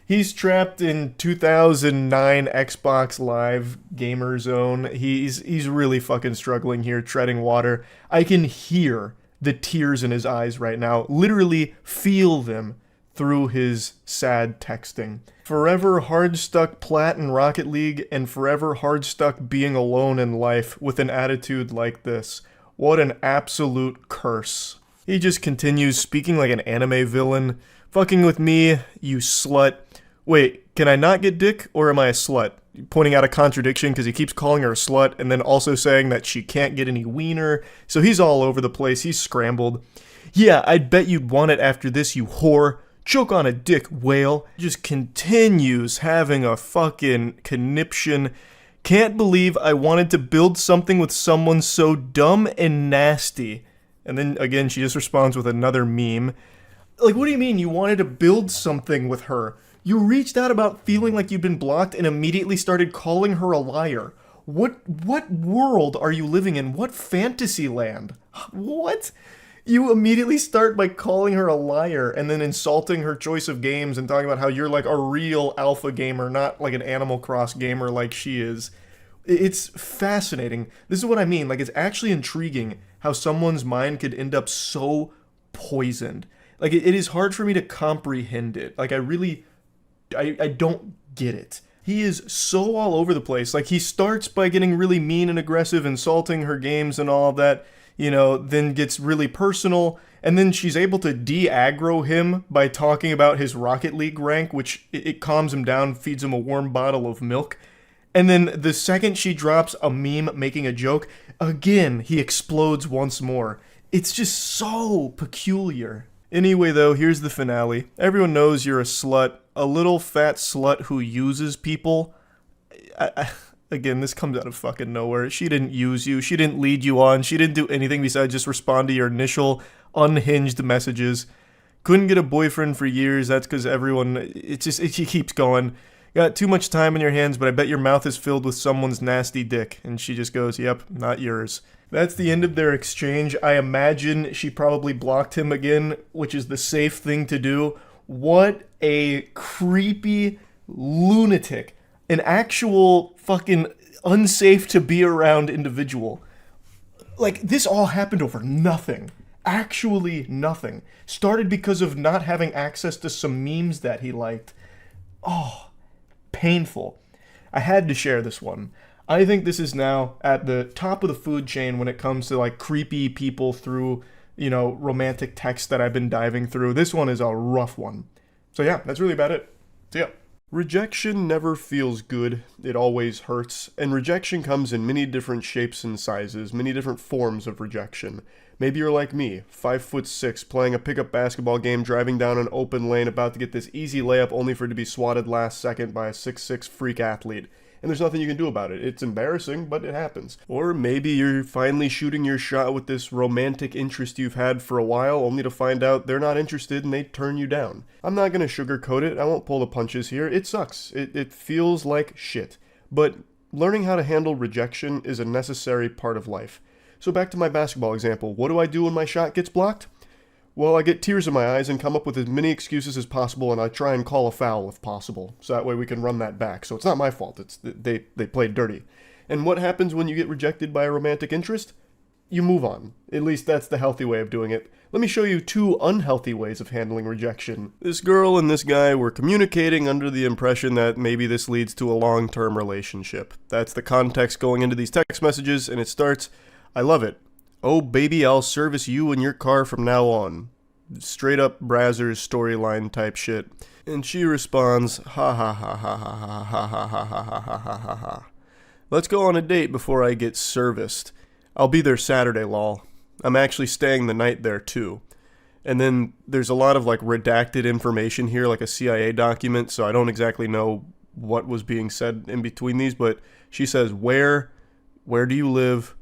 Speaker 2: He's trapped in 2009 Xbox Live Gamer Zone. He's really fucking struggling here, treading water. I can hear the tears in his eyes right now. Literally feel them through his sad texting. Forever hard stuck plat in Rocket League and forever hard stuck being alone in life with an attitude like this. What an absolute curse. He just continues speaking like an anime villain. Fucking with me, you slut. Wait, can I not get dick, or am I a slut? Pointing out a contradiction because he keeps calling her a slut and then also saying that she can't get any wiener. So he's all over the place. He's scrambled. Yeah, I'd bet you'd want it after this, you whore. Choke on a dick, whale. Just continues having a fucking conniption. Can't believe I wanted to build something with someone so dumb and nasty. And then again, she just responds with another meme. Like, what do you mean you wanted to build something with her? You reached out about feeling like you'd been blocked and immediately started calling her a liar. What world are you living in? What fantasy land? What? You immediately start by calling her a liar and then insulting her choice of games and talking about how you're like a real alpha gamer, not like an Animal Cross gamer like she is. It's fascinating. This is what I mean. Like, it's actually intriguing how someone's mind could end up so poisoned. Like, it is hard for me to comprehend it. Like, I don't get it. He is so all over the place. Like, he starts by getting really mean and aggressive, insulting her games and all of that, you know, then gets really personal, and then she's able to de-aggro him by talking about his Rocket League rank, which it calms him down, feeds him a warm bottle of milk. And then the second she drops a meme making a joke, again, he explodes once more. It's just so peculiar. Anyway, though, here's the finale. Everyone knows you're a slut. A little fat slut who uses people. Again, this comes out of fucking nowhere. She didn't use you. She didn't lead you on. She didn't do anything besides just respond to your initial unhinged messages. Couldn't get a boyfriend for years. That's because everyone... It keeps going. Got too much time on your hands, but I bet your mouth is filled with someone's nasty dick. And she just goes, yep, not yours. That's the end of their exchange. I imagine she probably blocked him again, which is the safe thing to do. What a creepy lunatic. An actual fucking unsafe to be around individual. Like, this all happened over nothing. Actually nothing. Started because of not having access to some memes that he liked. Oh, painful. I had to share this one. I think this is now at the top of the food chain when it comes to like creepy people through, you know, romantic texts that I've been diving through. This one is a rough one. So yeah, that's really about it. See ya. Rejection never feels good. It always hurts. And rejection comes in many different shapes and sizes, many different forms of rejection. Maybe you're like me, 5'6", playing a pickup basketball game, driving down an open lane, about to get this easy layup only for it to be swatted last second by a 6'6" freak athlete. And there's nothing you can do about it. It's embarrassing, but it happens. Or maybe you're finally shooting your shot with this romantic interest you've had for a while, only to find out they're not interested and they turn you down. I'm not going to sugarcoat it. I won't pull the punches here. It sucks. It feels like shit. But learning how to handle rejection is a necessary part of life.
Speaker 1: So back to my basketball example. What do I do when my shot gets blocked? Well, I get tears in my eyes and come up with as many excuses as possible, and I try and call a foul if possible. So that way we can run that back. So it's not my fault. It's they played dirty. And what happens when you get rejected by a romantic interest? You move on. At least that's the healthy way of doing it. Let me show you 2 unhealthy ways of handling rejection. This girl and this guy were communicating under the impression that maybe this leads to a long-term relationship. That's the context going into these text messages, and it starts, I love it. Oh baby, I'll service you in your car from now on. Straight up Brazzers storyline type shit. And she responds, ha ha ha ha ha ha ha ha ha ha ha ha ha ha. Let's go on a date before I get serviced. I'll be there Saturday, lol. I'm actually staying the night there too. And then there's a lot of like redacted information here, like a CIA document, so I don't exactly know what was being said in between these, but she says, where do you live?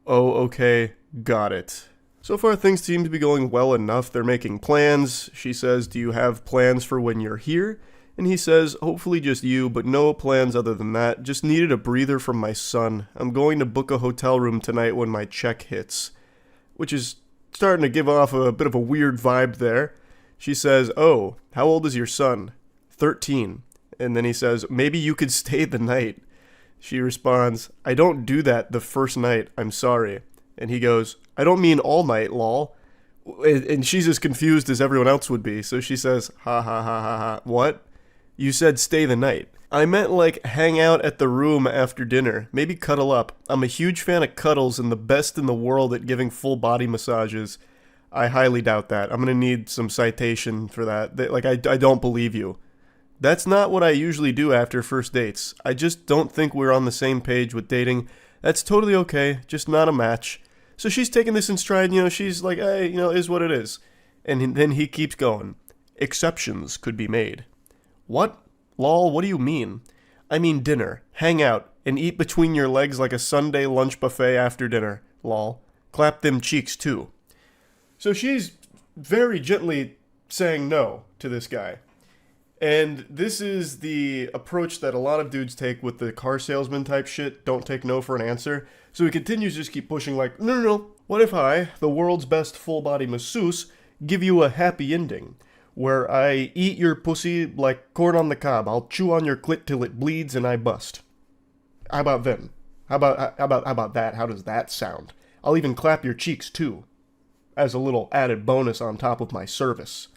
Speaker 1: Oh, okay, got it. So far things seem to be going well enough. They're making plans. She says, do you have plans for when you're here? And he says, hopefully just you, but no plans other than that. Just needed a breather from my son. I'm going to book a hotel room tonight when my check hits. Which is starting to give off a bit of a weird vibe there. She says, oh, how old is your son? 13. And then he says, maybe you could stay the night. She responds, I don't do that the first night, I'm sorry. And he goes, I don't mean all night, lol. And she's as confused as everyone else would be. So she says, ha ha ha ha ha, what? You said stay the night. I meant like hang out at the room after dinner. Maybe cuddle up. I'm a huge fan of cuddles and the best in the world at giving full body massages. I highly doubt that. I'm going to need some citation for that. Like, I don't believe you. That's not what I usually do after first dates. I just don't think we're on the same page with dating. That's totally okay, just not a match. So she's taking this in stride, she's like, hey, is what it is. And then he keeps going. Exceptions could be made. What? Lol, what do you mean? I mean dinner, hang out, and eat between your legs like a Sunday lunch buffet after dinner. Lol. Clap them cheeks too. So she's very gently saying no to this guy. And this is the approach that a lot of dudes take with the car salesman type shit. Don't take no for an answer. So he continues to just keep pushing like, no. What if I, the world's best full body masseuse, give you a happy ending? Where I eat your pussy like corn on the cob. I'll chew on your clit till it bleeds and I bust. How about then? How about that? How does that sound? I'll even clap your cheeks too. As a little added bonus on top of my service.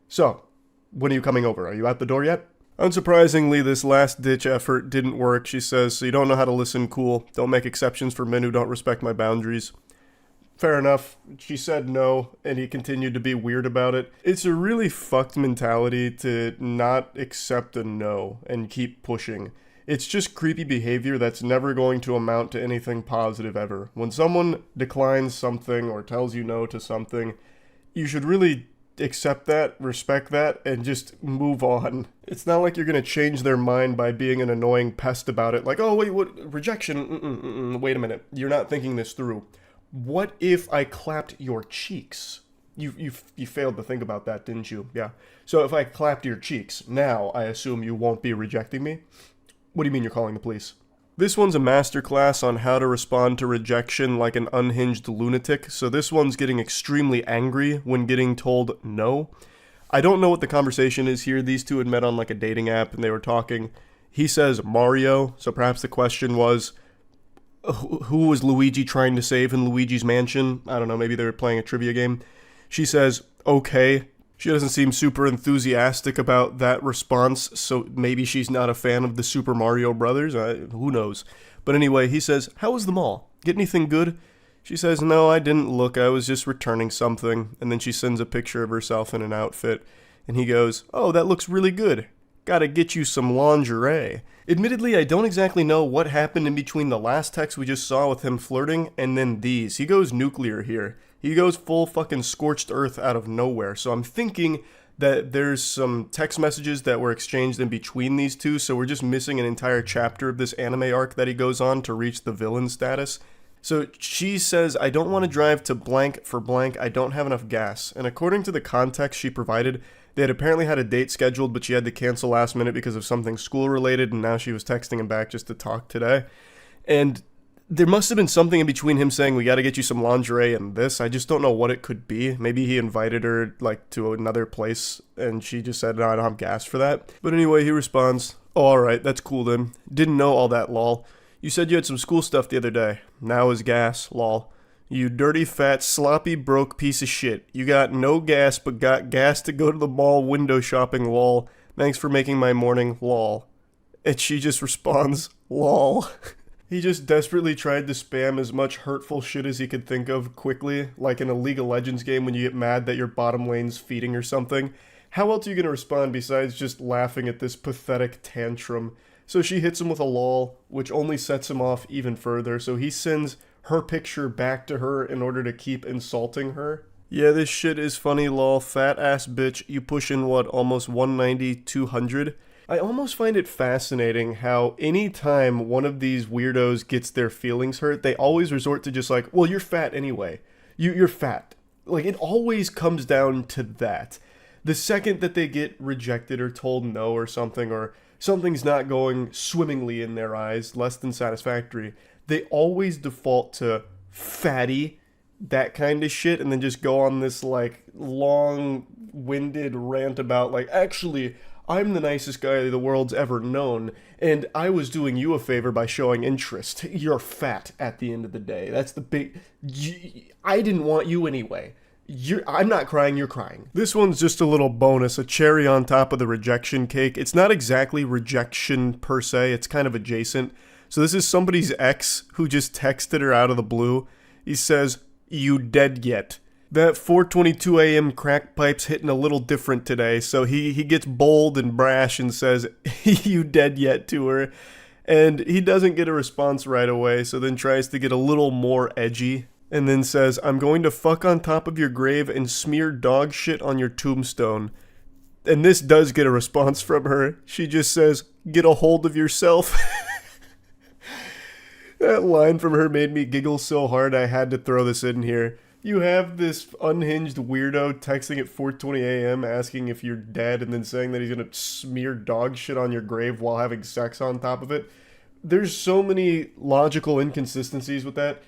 Speaker 1: So, when are you coming over? Are you out the door yet? Unsurprisingly, this last-ditch effort didn't work, she says, so you don't know how to listen, cool. Don't make exceptions for men who don't respect my boundaries. Fair enough. She said no, and he continued to be weird about it. It's a really fucked mentality to not accept a no and keep pushing. It's just creepy behavior that's never going to amount to anything positive ever. When someone declines something or tells you no to something, you should really accept that, respect that, and just move on. It's not like you're going to change their mind by being an annoying pest about it. Like, oh, wait, what? Rejection? Wait a minute. You're not thinking this through. What if I clapped your cheeks? You failed to think about that, didn't you? Yeah. So if I clapped your cheeks, now I assume you won't be rejecting me? What do you mean you're calling the police? This one's a masterclass on how to respond to rejection like an unhinged lunatic, so this one's getting extremely angry when getting told no. I don't know what the conversation is here. These two had met on like a dating app and they were talking. He says Mario, so perhaps the question was, who was Luigi trying to save in Luigi's Mansion? I don't know, maybe they were playing a trivia game. She says, okay. She doesn't seem super enthusiastic about that response, so maybe she's not a fan of the Super Mario Brothers. Who knows? But anyway, he says, how was the mall? Get anything good? She says, no, I didn't look. I was just returning something. And then she sends a picture of herself in an outfit. And he goes, oh, that looks really good. Gotta get you some lingerie. Admittedly, I don't exactly know what happened in between the last text we just saw with him flirting and then these. He goes nuclear here. He goes full fucking scorched earth out of nowhere. So I'm thinking that there's some text messages that were exchanged in between these two, so we're just missing an entire chapter of this anime arc that he goes on to reach the villain status. So she says, I don't want to drive to blank for blank, I don't have enough gas. And according to the context she provided, they had apparently had a date scheduled, but she had to cancel last minute because of something school related, and now she was texting him back just to talk today. And
Speaker 3: There must have been something in between him saying, we gotta get you some lingerie and this. I just don't know what it could be. Maybe he invited her, like, to another place, and she just said, no, I don't have gas for that. But anyway, he responds, oh, alright, that's cool then. Didn't know all that, lol. You said you had some school stuff the other day. Now is gas, lol. You dirty, fat, sloppy, broke piece of shit. You got no gas, but got gas to go to the mall window shopping, lol. Thanks for making my morning, lol. And she just responds, lol. He just desperately tried to spam as much hurtful shit as he could think of quickly, like in a League of Legends game when you get mad that your bottom lane's feeding or something. How else are you going to respond besides just laughing at this pathetic tantrum? So she hits him with a lol, which only sets him off even further, so he sends her picture back to her in order to keep insulting her. Yeah, this shit is funny, lol. Fat ass bitch, you pushing what, almost 190, 200? I almost find it fascinating how anytime one of these weirdos gets their feelings hurt, they always resort to just like, well, you're fat anyway. You're fat. Like, it always comes down to that. The second that they get rejected or told no or something's not going swimmingly in their eyes, less than satisfactory, they always default to fatty, that kind of shit, and then just go on this, like, long-winded rant about, like, actually, I'm the nicest guy the world's ever known, and I was doing you a favor by showing interest. You're fat at the end of the day. That's the big... I didn't want you anyway. I'm not crying, you're crying. This one's just a little bonus, a cherry on top of the rejection cake. It's not exactly rejection per se, it's kind of adjacent. So this is somebody's ex who just texted her out of the blue. He says, you dead yet? That 4:22 a.m. crack pipe's hitting a little different today, so he gets bold and brash and says, you dead yet to her. And he doesn't get a response right away, so then tries to get a little more edgy. And then says, I'm going to fuck on top of your grave and smear dog shit on your tombstone. And this does get a response from her. She just says, get a hold of yourself. That line from her made me giggle so hard I had to throw this in here. You have this unhinged weirdo texting at 4:20 a.m. asking if you're dead and then saying that he's going to smear dog shit on your grave while having sex on top of it. There's so many logical inconsistencies with that.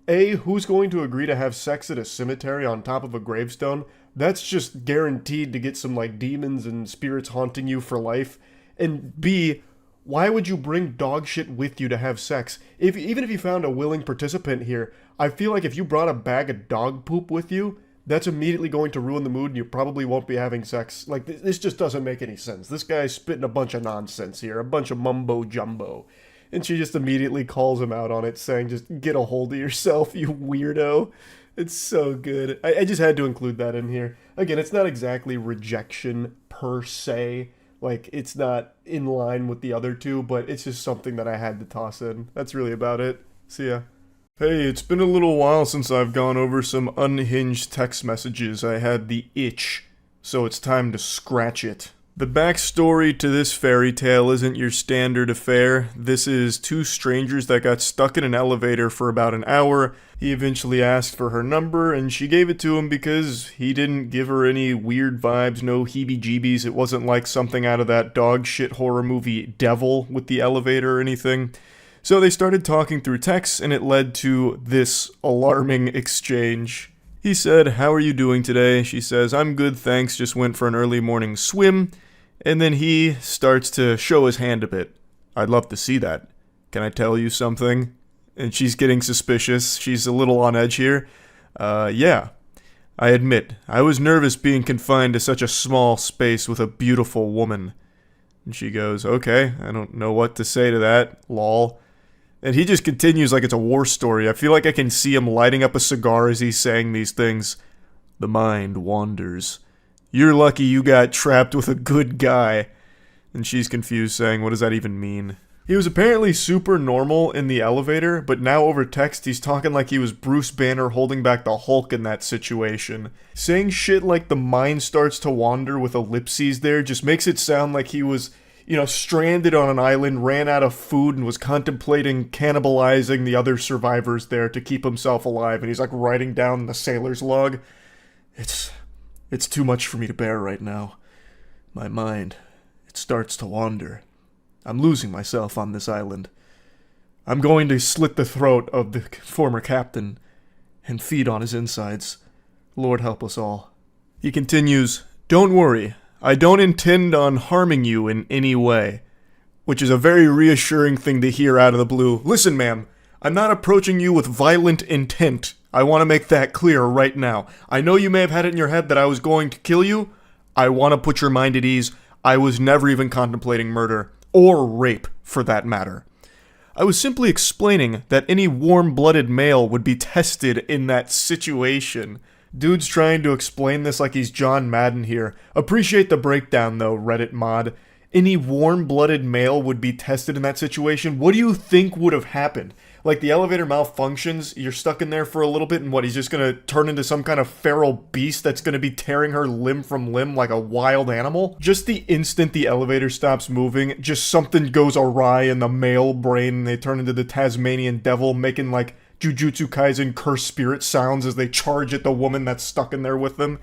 Speaker 3: A, who's going to agree to have sex at a cemetery on top of a gravestone? That's just guaranteed to get some, like, demons and spirits haunting you for life. And B, why would you bring dog shit with you to have sex? Even if you found a willing participant here, I feel like if you brought a bag of dog poop with you, that's immediately going to ruin the mood and you probably won't be having sex. Like, this just doesn't make any sense. This guy's spitting a bunch of nonsense here, a bunch of mumbo-jumbo. And she just immediately calls him out on it, saying, just get a hold of yourself, you weirdo. It's so good. I just had to include that in here. Again, it's not exactly rejection per se. Like, it's not in line with the other two, but it's just something that I had to toss in. That's really about it. See ya. Hey, it's been a little while since I've gone over some unhinged text messages. I had the itch, so it's time to scratch it. The backstory to this fairy tale isn't your standard affair. This is two strangers that got stuck in an elevator for about an hour. He eventually asked for her number, and she gave it to him because he didn't give her any weird vibes, no heebie-jeebies. It wasn't like something out of that dog shit horror movie Devil with the elevator or anything. So they started talking through text, and it led to this alarming exchange. He said, how are you doing today? She says, I'm good, thanks, just went for an early morning swim. And then he starts to show his hand a bit. I'd love to see that. Can I tell you something? And she's getting suspicious. She's a little on edge here. Yeah. I admit, I was nervous being confined to such a small space with a beautiful woman. And she goes, okay, I don't know what to say to that, lol. And he just continues like it's a war story. I feel like I can see him lighting up a cigar as he's saying these things. The mind wanders. You're lucky you got trapped with a good guy. And she's confused, saying, what does that even mean? He was apparently super normal in the elevator, but now over text he's talking like he was Bruce Banner holding back the Hulk in that situation. Saying shit like the mind starts to wander with ellipses there just makes it sound like he was, stranded on an island, ran out of food, and was contemplating cannibalizing the other survivors there to keep himself alive. And he's like writing down the sailor's log. It's too much for me to bear right now. My mind, it starts to wander. I'm losing myself on this island.
Speaker 2: I'm going to slit the throat of the former captain and feed on his insides. Lord help us all. He continues, don't worry, I don't intend on harming you in any way. Which is a very reassuring thing to hear out of the blue. Listen, ma'am, I'm not approaching you with violent intent. I want to make that clear right now. I know you may have had it in your head that I was going to kill you. I want to put your mind at ease. I was never even contemplating murder, or rape, for that matter. I was simply explaining that any warm-blooded male would be tested in that situation. Dude's trying to explain this like he's John Madden here. Appreciate the breakdown though, Reddit mod. Any warm-blooded male would be tested in that situation. What do you think would have happened? Like, the elevator malfunctions, you're stuck in there for a little bit, and what, he's just gonna turn into some kind of feral beast that's gonna be tearing her limb from limb like a wild animal? Just the instant the elevator stops moving, just something goes awry in the male brain, and they turn into the Tasmanian devil, making, like, Jujutsu Kaisen cursed spirit sounds as they charge at the woman that's stuck in there with them.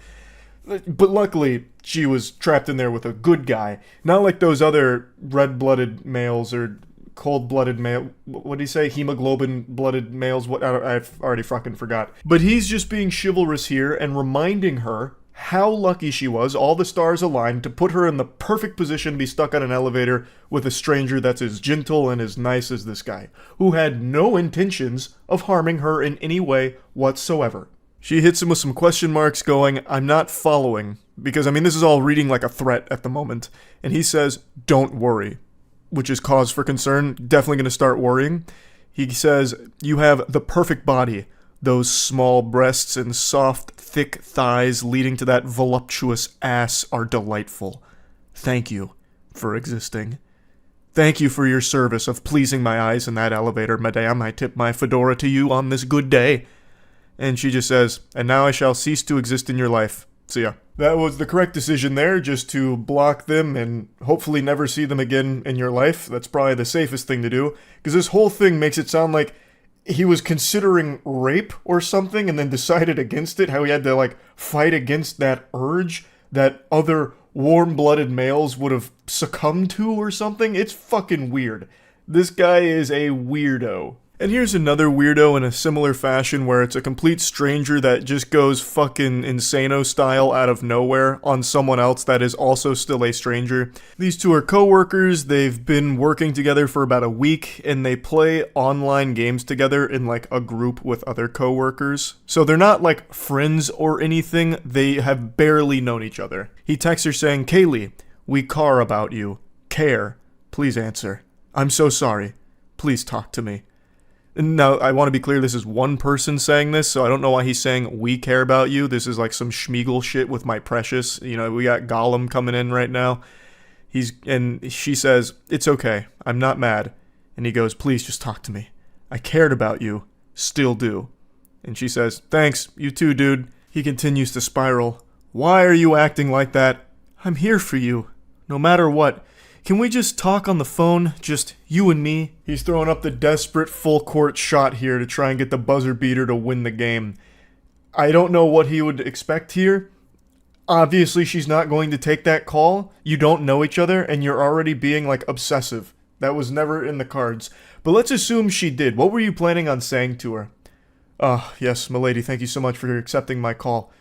Speaker 2: But luckily, she was trapped in there with a good guy. Not like those other red-blooded males or cold-blooded male. What did he say? Hemoglobin-blooded males? What? I've already fucking forgot. But he's just being chivalrous here and reminding her how lucky she was, all the stars aligned, to put her in the perfect position to be stuck on an elevator with a stranger that's as gentle and as nice as this guy, who had no intentions of harming her in any way whatsoever. She hits him with some question marks going, I'm not following, because, I mean, this is all reading like a threat at the moment. And he says, don't worry, which is cause for concern, definitely going to start worrying. He says, you have the perfect body, those small breasts and soft, thick thighs leading to that voluptuous ass are delightful. Thank you for existing. Thank you for your service of pleasing my eyes in that elevator, madame. I tip my fedora to you on this good day. And she just says, and now I shall cease to exist in your life. See ya. That was the correct decision there, just to block them and hopefully never see them again in your life. That's probably the safest thing to do, because this whole thing makes it sound like he was considering rape or something and then decided against it, how he had to, like, fight against that urge that other warm-blooded males would have succumbed to or something. It's fucking weird. This guy is a weirdo. And here's another weirdo in a similar fashion where it's a complete stranger that just goes fucking insano style out of nowhere on someone else that is also still a stranger. These two are co-workers, they've been working together for about a week, and they play online games together in like a group with other co-workers. So they're not like friends or anything, they have barely known each other. He texts her saying, Kaylee, we care about you. Care. Please answer. I'm so sorry. Please talk to me. Now, I want to be clear, this is one person saying this, so I don't know why he's saying, we care about you. This is like some Schmeagle shit with my precious. You know, we got Gollum coming in right now. And she says, it's okay, I'm not mad. And he goes, please just talk to me. I cared about you. Still do. And she says, thanks, you too, dude. He continues to spiral. Why are you acting like that? I'm here for you. No matter what. Can we just talk on the phone? Just you and me? He's throwing up the desperate full court shot here to try and get the buzzer beater to win the game. I don't know what he would expect here. Obviously, she's not going to take that call. You don't know each other, and you're already being, like, obsessive. That was never in the cards. But let's assume she did. What were you planning on saying to her? Yes, milady, thank you so much for accepting my call.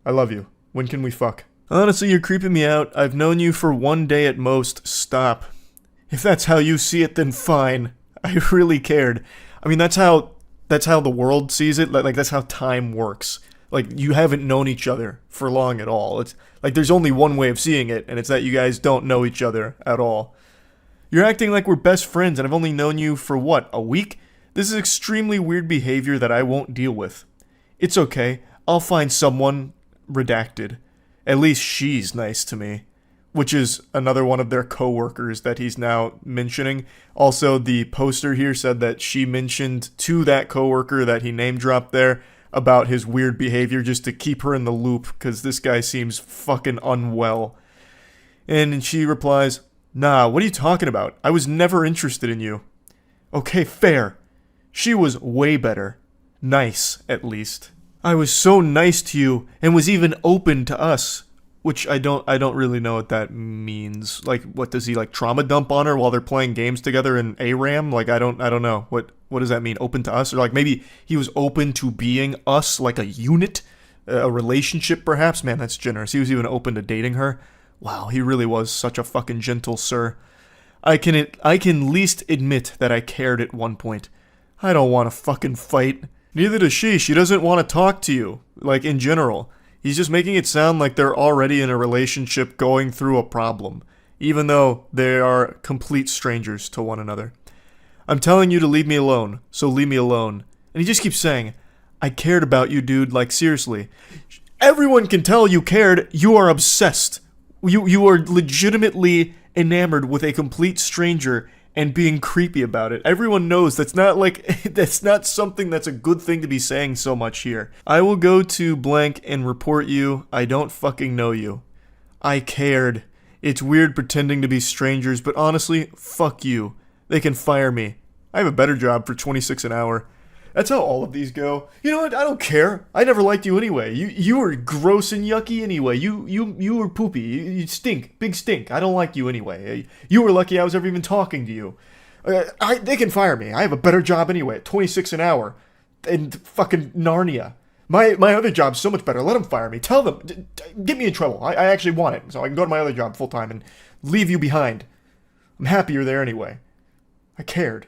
Speaker 2: I love you. When can we fuck? Honestly, you're creeping me out. I've known you for 1 day at most. Stop. If that's how you see it, then fine. I really cared. I mean, that's how the world sees it. Like that's how time works. Like, you haven't known each other for long at all. It's like there's only one way of seeing it, and it's that you guys don't know each other at all. You're acting like we're best friends, and I've only known you for what, a week? This is extremely weird behavior that I won't deal with. It's okay. I'll find someone redacted. At least she's nice to me. Which is another one of their co-workers that he's now mentioning. Also, the poster here said that she mentioned to that co-worker that he name-dropped there about his weird behavior just to keep her in the loop, because this guy seems fucking unwell. And she replies, nah, what are you talking about? I was never interested in you. Okay, fair. She was way better. Nice, at least. I was so nice to you, and was even open to us. which I don't really know what that means. Like, what does he like trauma dump on her while they're playing games together in ARAM? Like, I don't know. What does that mean? Open to us? Or like maybe he was open to being us, like a unit, a relationship perhaps? Man, that's generous. He was even open to dating her. Wow, he really was such a fucking gentle sir. I can least admit that I cared at one point. I don't want to fucking fight. Neither does she. She doesn't want to talk to you, like in general. He's just making it sound like they're already in a relationship going through a problem, even though they are complete strangers to one another. I'm telling you to leave me alone, so leave me alone. And he just keeps saying, I cared about you, dude, like seriously. Everyone can tell you cared. You are obsessed. You are legitimately enamored with a complete stranger and being creepy about it. Everyone knows that's not something that's a good thing to be saying so much here. I will go to blank and report you. I don't fucking know you. I cared. It's weird pretending to be strangers, but honestly, fuck you. They can fire me. I have a better job for $26 an hour. That's how all of these go. You know what? I don't care. I never liked you anyway. You were gross and yucky anyway. You were poopy. You stink. Big stink. I don't like you anyway. You were lucky I was ever even talking to you. They can fire me. I have a better job anyway at $26 an hour in fucking Narnia. My other job's so much better. Let them fire me. Tell them. Get me in trouble. I actually want it, so I can go to my other job full time and leave you behind. I'm happier there anyway. I cared.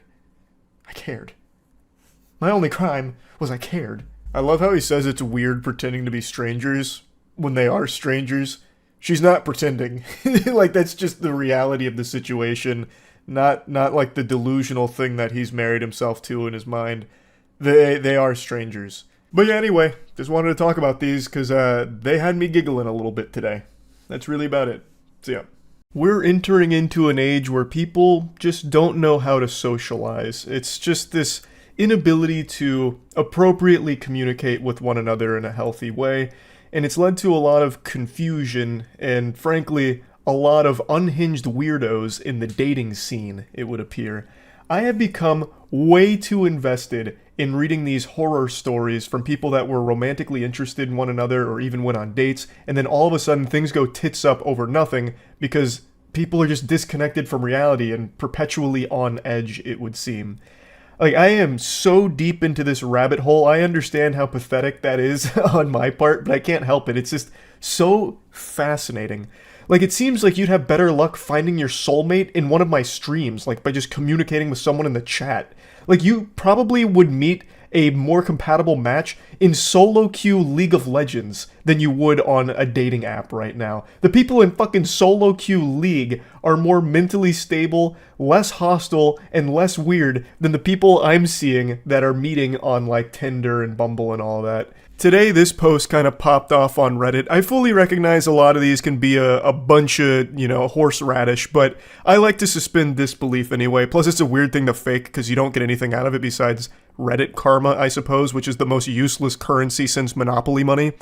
Speaker 2: My only crime was I cared. I love how he says it's weird pretending to be strangers when they are strangers. She's not pretending. Like, that's just the reality of the situation. Not like the delusional thing that he's married himself to in his mind. They are strangers. But yeah, anyway, just wanted to talk about these because they had me giggling a little bit today. That's really about it. So yeah. We're entering into an age where people just don't know how to socialize. It's just this inability to appropriately communicate with one another in a healthy way, and it's led to a lot of confusion and, frankly, a lot of unhinged weirdos in the dating scene, it would appear. I have become way too invested in reading these horror stories from people that were romantically interested in one another or even went on dates, and then all of a sudden things go tits up over nothing because people are just disconnected from reality and perpetually on edge, it would seem. Like, I am so deep into this rabbit hole. I understand how pathetic that is on my part, but I can't help it. It's just so fascinating. Like, it seems like you'd have better luck finding your soulmate in one of my streams, like by just communicating with someone in the chat. Like, you probably would meet a more compatible match in solo queue League of Legends than you would on a dating app right now. The people in fucking solo queue League are more mentally stable, less hostile, and less weird than the people I'm seeing that are meeting on like Tinder and Bumble and all that. Today, this post kind of popped off on Reddit. I fully recognize a lot of these can be a bunch of, horseradish, but I like to suspend disbelief anyway. Plus, it's a weird thing to fake because you don't get anything out of it besides Reddit karma, I suppose, which is the most useless currency since Monopoly money.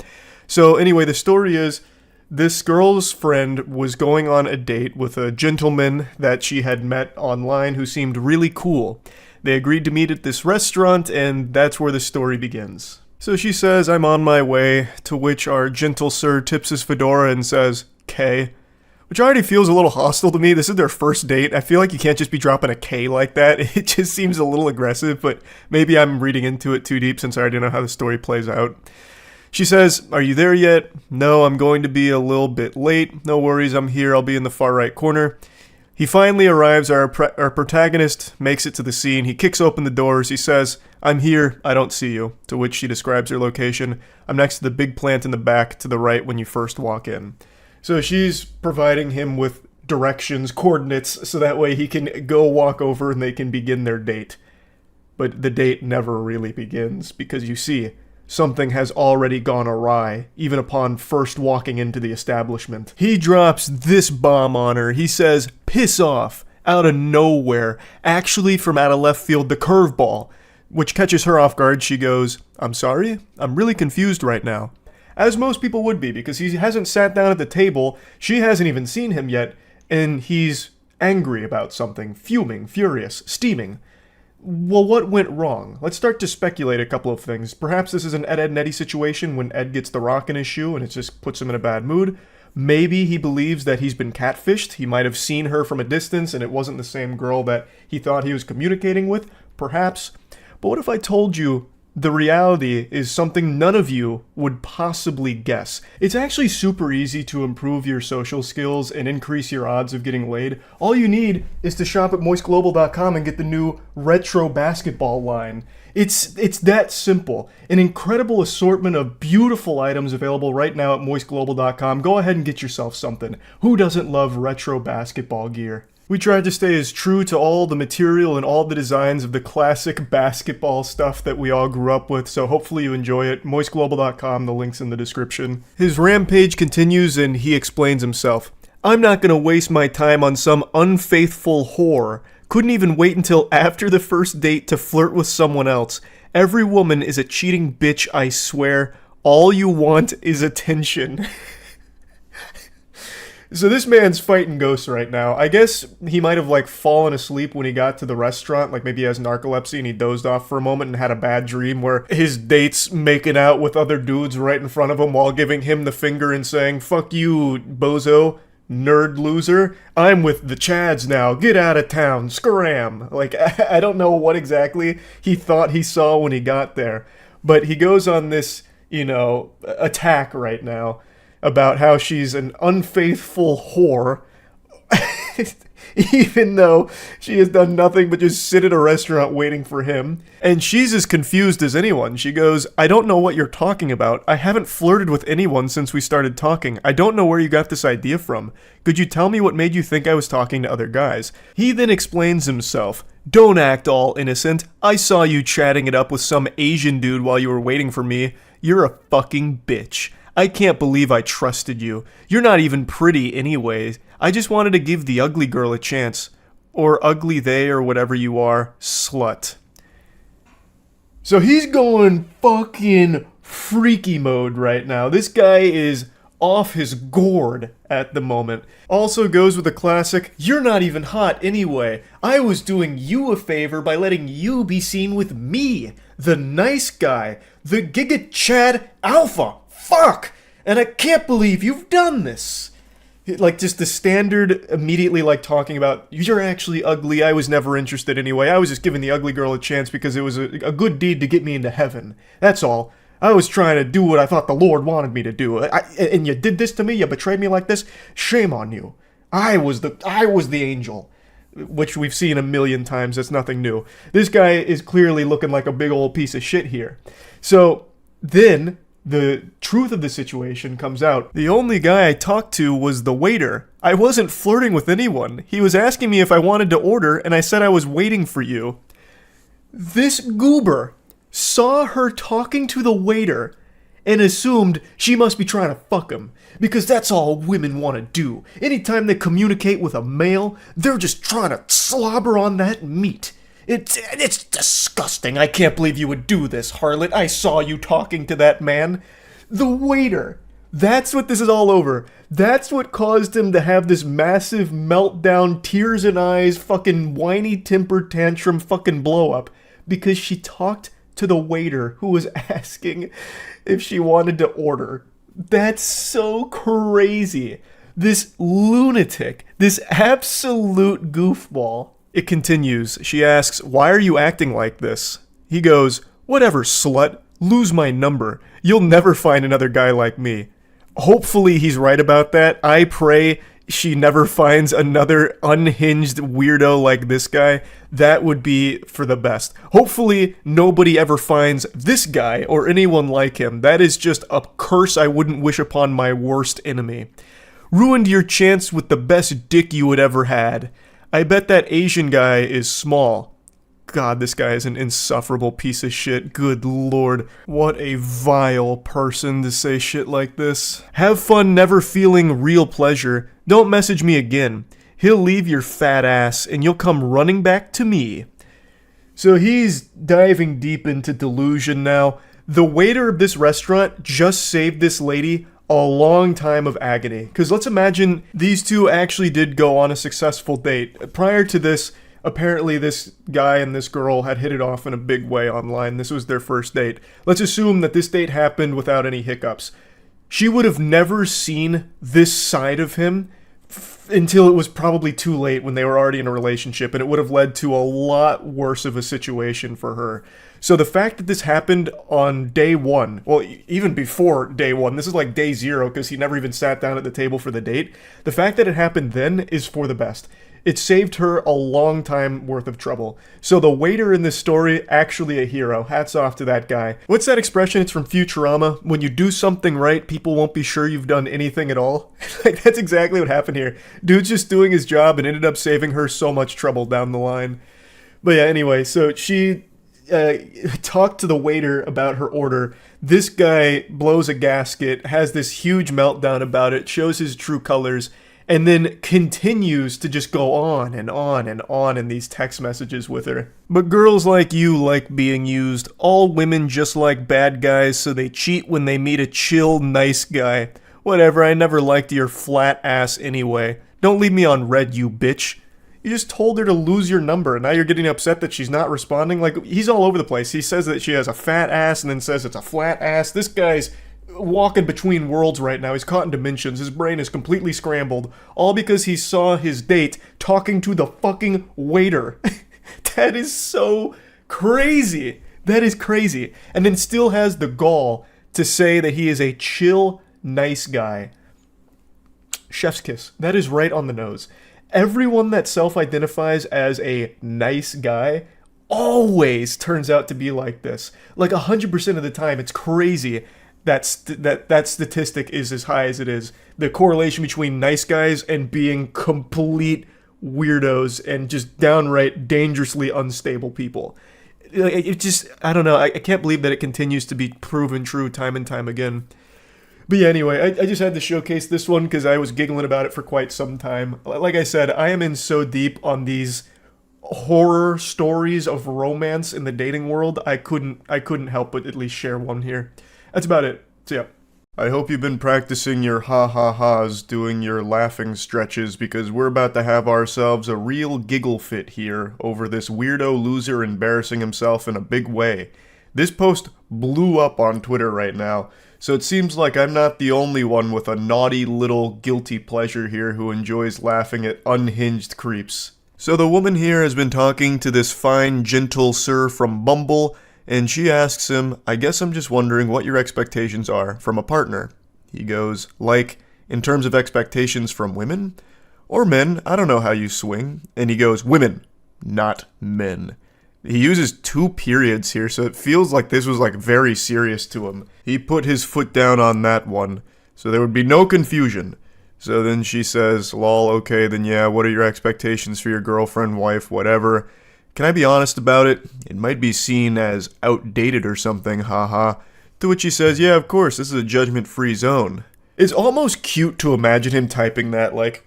Speaker 2: So anyway, the story is this girl's friend was going on a date with a gentleman that she had met online who seemed really cool. They agreed to meet at this restaurant, and that's where the story begins. So she says, I'm on my way, to which our gentle sir tips his fedora and says, K, which already feels a little hostile to me. This is their first date. I feel like you can't just be dropping a K like that. It just seems a little aggressive, but maybe I'm reading into it too deep since I already know how the story plays out. She says, are you there yet? No, I'm going to be a little bit late. No worries, I'm here. I'll be in the far right corner. He finally arrives. Our protagonist makes it to the scene. He kicks open the doors. He says, I'm here. I don't see you. To which she describes her location. I'm next to the big plant in the back to the right when you first walk in. So she's providing him with directions, coordinates, so that way he can go walk over and they can begin their date. But the date never really begins because you see, something has already gone awry, even upon first walking into the establishment. He drops this bomb on her. He says, piss off, out of nowhere. Actually, from out of left field, the curveball, which catches her off guard. She goes, I'm sorry? I'm really confused right now. As most people would be, because he hasn't sat down at the table, she hasn't even seen him yet, and he's angry about something, fuming, furious, steaming. Well, what went wrong? Let's start to speculate a couple of things. Perhaps this is an Ed, Edd, and Eddy situation when Ed gets the rock in his shoe and it just puts him in a bad mood. Maybe he believes that he's been catfished. He might have seen her from a distance and it wasn't the same girl that he thought he was communicating with, perhaps. But what if I told you the reality is something none of you would possibly guess? It's actually super easy to improve your social skills and increase your odds of getting laid. All you need is to shop at moistglobal.com and get the new retro basketball line. It's that simple. An incredible assortment of beautiful items available right now at moistglobal.com. Go ahead and get yourself something. Who doesn't love retro basketball gear? We tried to stay as true to all the material and all the designs of the classic basketball stuff that we all grew up with, so hopefully you enjoy it. moistglobal.com, the link's in the description. His rampage continues and he explains himself. I'm not gonna waste my time on some unfaithful whore. Couldn't even wait until after the first date to flirt with someone else. Every woman is a cheating bitch, I swear. All you want is attention. So this man's fighting ghosts right now. I guess he might have like fallen asleep when he got to the restaurant. Like maybe he has narcolepsy and he dozed off for a moment and had a bad dream where his date's making out with other dudes right in front of him while giving him the finger and saying, "Fuck you, bozo, nerd loser. I'm with the Chads now. Get out of town. Scram." Like, I don't know what exactly he thought he saw when he got there. But he goes on this, attack right now about how she's an unfaithful whore, even though she has done nothing but just sit at a restaurant waiting for him. And she's as confused as anyone. She goes, "I don't know what you're talking about. I haven't flirted with anyone since we started talking. I don't know where you got this idea from. Could you tell me what made you think I was talking to other guys?" He then explains himself. "Don't act all innocent. I saw you chatting it up with some Asian dude while you were waiting for me. You're a fucking bitch. I can't believe I trusted you. You're not even pretty anyways. I just wanted to give the ugly girl a chance. Or ugly they or whatever you are, slut." So he's going fucking freaky mode right now. This guy is off his gourd at the moment. Also goes with the classic, "You're not even hot anyway. I was doing you a favor by letting you be seen with me, the nice guy, the Giga Chad Alpha. Fuck! And I can't believe you've done this." Like, just the standard, immediately, like, talking about, "You're actually ugly, I was never interested anyway, I was just giving the ugly girl a chance because it was a good deed to get me into heaven. That's all. I was trying to do what I thought the Lord wanted me to do. And you did this to me, you betrayed me like this? Shame on you. I was the angel." Which we've seen a million times, that's nothing new. This guy is clearly looking like a big old piece of shit here. So, then the truth of the situation comes out. "The only guy I talked to was the waiter. I wasn't flirting with anyone. He was asking me if I wanted to order, and I said I was waiting for you." This goober saw her talking to the waiter and assumed she must be trying to fuck him, because that's all women want to do. Anytime they communicate with a male, they're just trying to slobber on that meat. It's disgusting. I can't believe you would do this, harlot. I saw you talking to that man. The waiter. That's what this is all over. That's what caused him to have this massive meltdown, tears in eyes, fucking whiny temper tantrum fucking blow up. Because she talked to the waiter who was asking if she wanted to order. That's so crazy. This lunatic. This absolute goofball. It continues. She asks, "Why are you acting like this?" He goes, "Whatever, slut. Lose my number. You'll never find another guy like me." Hopefully he's right about that. I pray she never finds another unhinged weirdo like this guy. That would be for the best. Hopefully nobody ever finds this guy or anyone like him. That is just a curse I wouldn't wish upon my worst enemy. Ruined your chance with the best dick you had ever had. I bet that Asian guy is small. God, this guy is an insufferable piece of shit. Good lord. What a vile person to say shit like this. Have fun never feeling real pleasure. Don't message me again. He'll leave your fat ass and you'll come running back to me. So he's diving deep into delusion now. The waiter of this restaurant just saved this lady a long time of agony. Because let's imagine these two actually did go on a successful date. Prior to this, apparently this guy and this girl had hit it off in a big way online. This was their first date. Let's assume that this date happened without any hiccups. She would have never seen this side of him until it was probably too late when they were already in a relationship, and it would have led to a lot worse of a situation for her. So the fact that this happened on day one, well, even before day one, this is like day zero because he never even sat down at the table for the date. The fact that it happened then is for the best. It saved her a long time worth of trouble. So the waiter in this story, actually a hero. Hats off to that guy. What's that expression? It's from Futurama. When you do something right, people won't be sure you've done anything at all. Like, that's exactly what happened here. Dude's just doing his job and ended up saving her so much trouble down the line. But yeah, anyway, so she talked to the waiter about her order. This guy blows a gasket, has this huge meltdown about it, shows his true colors, and then continues to just go on and on and on in these text messages with her. But girls like you like being used. All women just like bad guys, so they cheat when they meet a chill, nice guy. Whatever, I never liked your flat ass anyway. Don't leave me on red, you bitch. You just told her to lose your number, and now you're getting upset that she's not responding? Like, he's all over the place. He says that she has a fat ass and then says it's a flat ass. This guy's walking between worlds right now. He's caught in dimensions. His brain is completely scrambled, all because he saw his date talking to the fucking waiter. That is so crazy. That is crazy. And then still has the gall to say that he is a chill, nice guy. Chef's kiss. That is right on the nose. Everyone that self-identifies as a nice guy always turns out to be like this. Like 100% of the time. It's crazy that statistic is as high as it is. The correlation between nice guys and being complete weirdos and just downright dangerously unstable people. It just, I don't know, I can't believe that it continues to be proven true time and time again. But yeah, anyway, I just had to showcase this one because I was giggling about it for quite some time. Like I said, I am in so deep on these horror stories of romance in the dating world, I couldn't help but at least share one here. That's about it. So yeah.
Speaker 1: I hope you've been practicing your ha-ha-has, doing your laughing stretches, because we're about to have ourselves a real giggle fit here over this weirdo loser embarrassing himself in a big way. This post blew up on Twitter right now, so it seems like I'm not the only one with a naughty little guilty pleasure here who enjoys laughing at unhinged creeps. So the woman here has been talking to this fine, gentle sir from Bumble, and she asks him, I guess I'm just wondering what your expectations are from a partner. He goes, like, in terms of expectations from women? Or men, I don't know how you swing. And he goes, women, not men. He uses 2 periods here, so it feels like this was like very serious to him. He put his foot down on that one, so there would be no confusion. So then she says, lol, okay, then yeah, what are your expectations for your girlfriend, wife, whatever? Can I be honest about it? It might be seen as outdated or something, haha. To which he says, yeah, of course, this is a judgment-free zone. It's almost cute to imagine him typing that, like,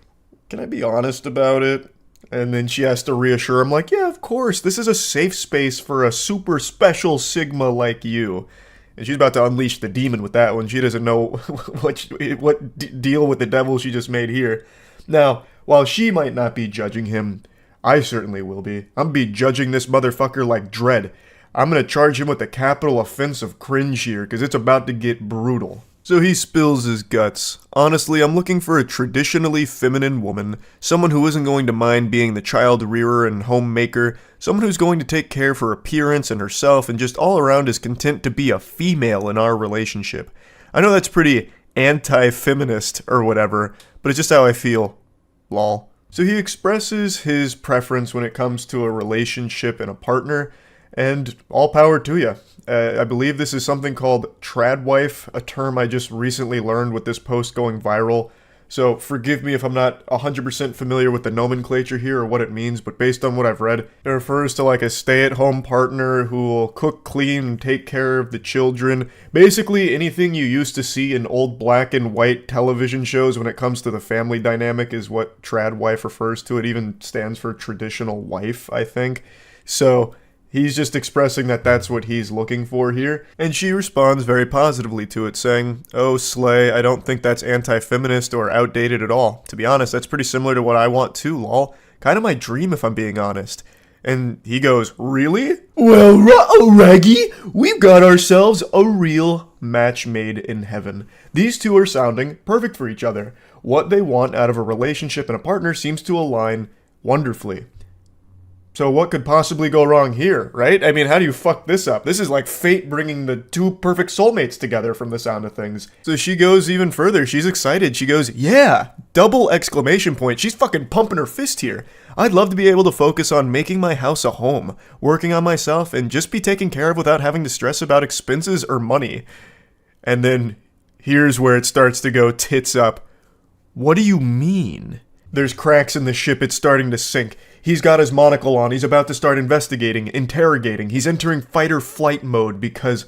Speaker 1: can I be honest about it? And then she has to reassure him, like, yeah, of course, this is a safe space for a super special Sigma like you. And she's about to unleash the demon with that one. She doesn't know what deal with the devil she just made here. Now, while she might not be judging him, I certainly will be. I'm gonna be judging this motherfucker like Dredd. I'm gonna charge him with the capital offense of cringe here, because it's about to get brutal. So he spills his guts. Honestly, I'm looking for a traditionally feminine woman, someone who isn't going to mind being the child rearer and homemaker, someone who's going to take care of her appearance and herself and just all around is content to be a female in our relationship. I know that's pretty anti-feminist or whatever, but it's just how I feel. Lol. So he expresses his preference when it comes to a relationship and a partner, and all power to you. I believe this is something called tradwife, a term I just recently learned with this post going viral. So forgive me if I'm not 100% familiar with the nomenclature here or what it means, but based on what I've read, it refers to like a stay-at-home partner who will cook, clean, and take care of the children. Basically anything you used to see in old black and white television shows when it comes to the family dynamic is what tradwife refers to. It even stands for traditional wife, I think. So he's just expressing that that's what he's looking for here, and she responds very positively to it, saying, oh, slay, I don't think that's anti-feminist or outdated at all. To be honest, that's pretty similar to what I want too, lol. Kind of my dream if I'm being honest. And he goes, really?
Speaker 3: Well, Raggy, we've got ourselves a real match made in heaven. These two are sounding perfect for each other. What they want out of a relationship and a partner seems to align wonderfully. So what could possibly go wrong here, right? I mean, how do you fuck this up? This is like fate bringing the two perfect soulmates together from the sound of things.
Speaker 1: So she goes even further. She's excited. She goes, yeah, double exclamation point. She's fucking pumping her fist here. I'd love to be able to focus on making my house a home, working on myself, and just be taken care of without having to stress about expenses or money. And then here's where it starts to go tits up. What do you mean? There's cracks in the ship. It's starting to sink. He's got his monocle on. He's about to start investigating, interrogating. He's entering fight-or-flight mode because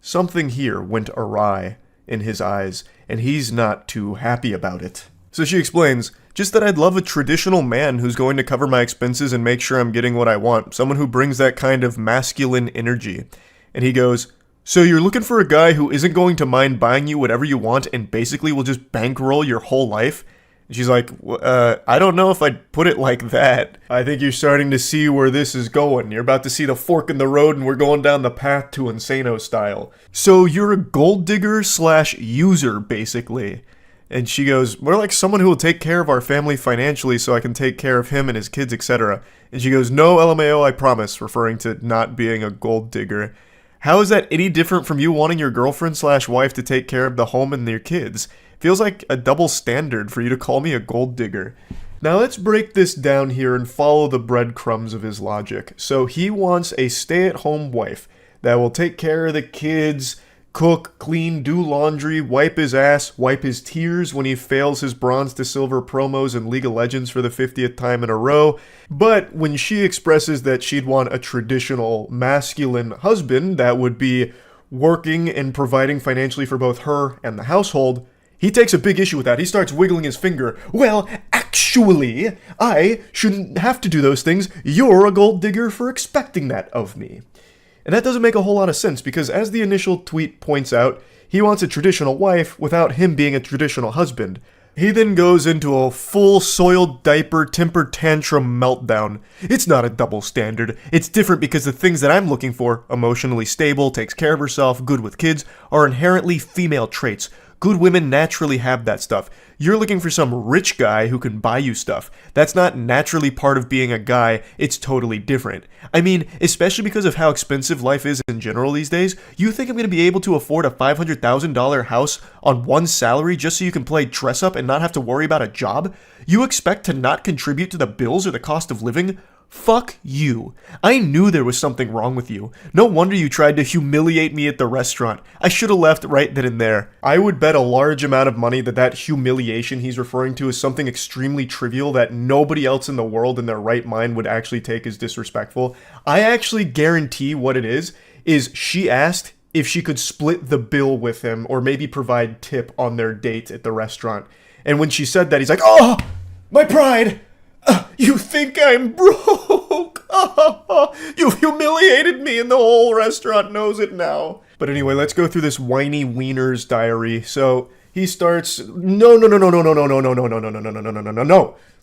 Speaker 1: something here went awry in his eyes, and he's not too happy about it. So she explains, just that I'd love a traditional man who's going to cover my expenses and make sure I'm getting what I want. Someone who brings that kind of masculine energy. And he goes, so you're looking for a guy who isn't going to mind buying you whatever you want and basically will just bankroll your whole life? She's like, I don't know if I'd put it like that. I think you're starting to see where this is going. You're about to see the fork in the road and we're going down the path to Insano style. So you're a gold digger / user, basically. And she goes, we're like someone who will take care of our family financially so I can take care of him and his kids, etc. And she goes, no, LMAO, I promise, referring to not being a gold digger. How is that any different from you wanting your girlfriend / wife to take care of the home and their kids? Feels like a double standard for you to call me a gold digger. Now let's break this down here and follow the breadcrumbs of his logic. So he wants a stay-at-home wife that will take care of the kids, cook, clean, do laundry, wipe his ass, wipe his tears when he fails his bronze to silver promos in League of Legends for the 50th time in a row. But when she expresses that she'd want a traditional masculine husband that would be working and providing financially for both her and the household, he takes a big issue with that. He starts wiggling his finger. Well, actually, I shouldn't have to do those things. You're a gold digger for expecting that of me. And that doesn't make a whole lot of sense because as the initial tweet points out, he wants a traditional wife without him being a traditional husband. He then goes into a full soiled diaper temper tantrum meltdown. It's not a double standard. It's different because the things that I'm looking for, emotionally stable, takes care of herself, good with kids, are inherently female traits. Good women naturally have that stuff. You're looking for some rich guy who can buy you stuff. That's not naturally part of being a guy, it's totally different. I mean, especially because of how expensive life is in general these days, you think I'm going to be able to afford a $500,000 house on one salary just so you can play dress up and not have to worry about a job? You expect to not contribute to the bills or the cost of living? Fuck you. I knew there was something wrong with you. No wonder you tried to humiliate me at the restaurant. I should have left right then and there. I would bet a large amount of money that that humiliation he's referring to is something extremely trivial that nobody else in the world in their right mind would actually take as disrespectful. I actually guarantee what it is she asked if she could split the bill with him or maybe provide tip on their date at the restaurant. And when she said that, he's like, oh, my pride! You think I'm broke? You've humiliated me and the whole restaurant knows it now. But anyway, let's go through this whiny wiener's diary. So he starts, no.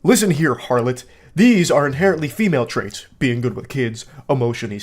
Speaker 1: Listen here, harlot. These are inherently female traits. Being good with kids, emotionally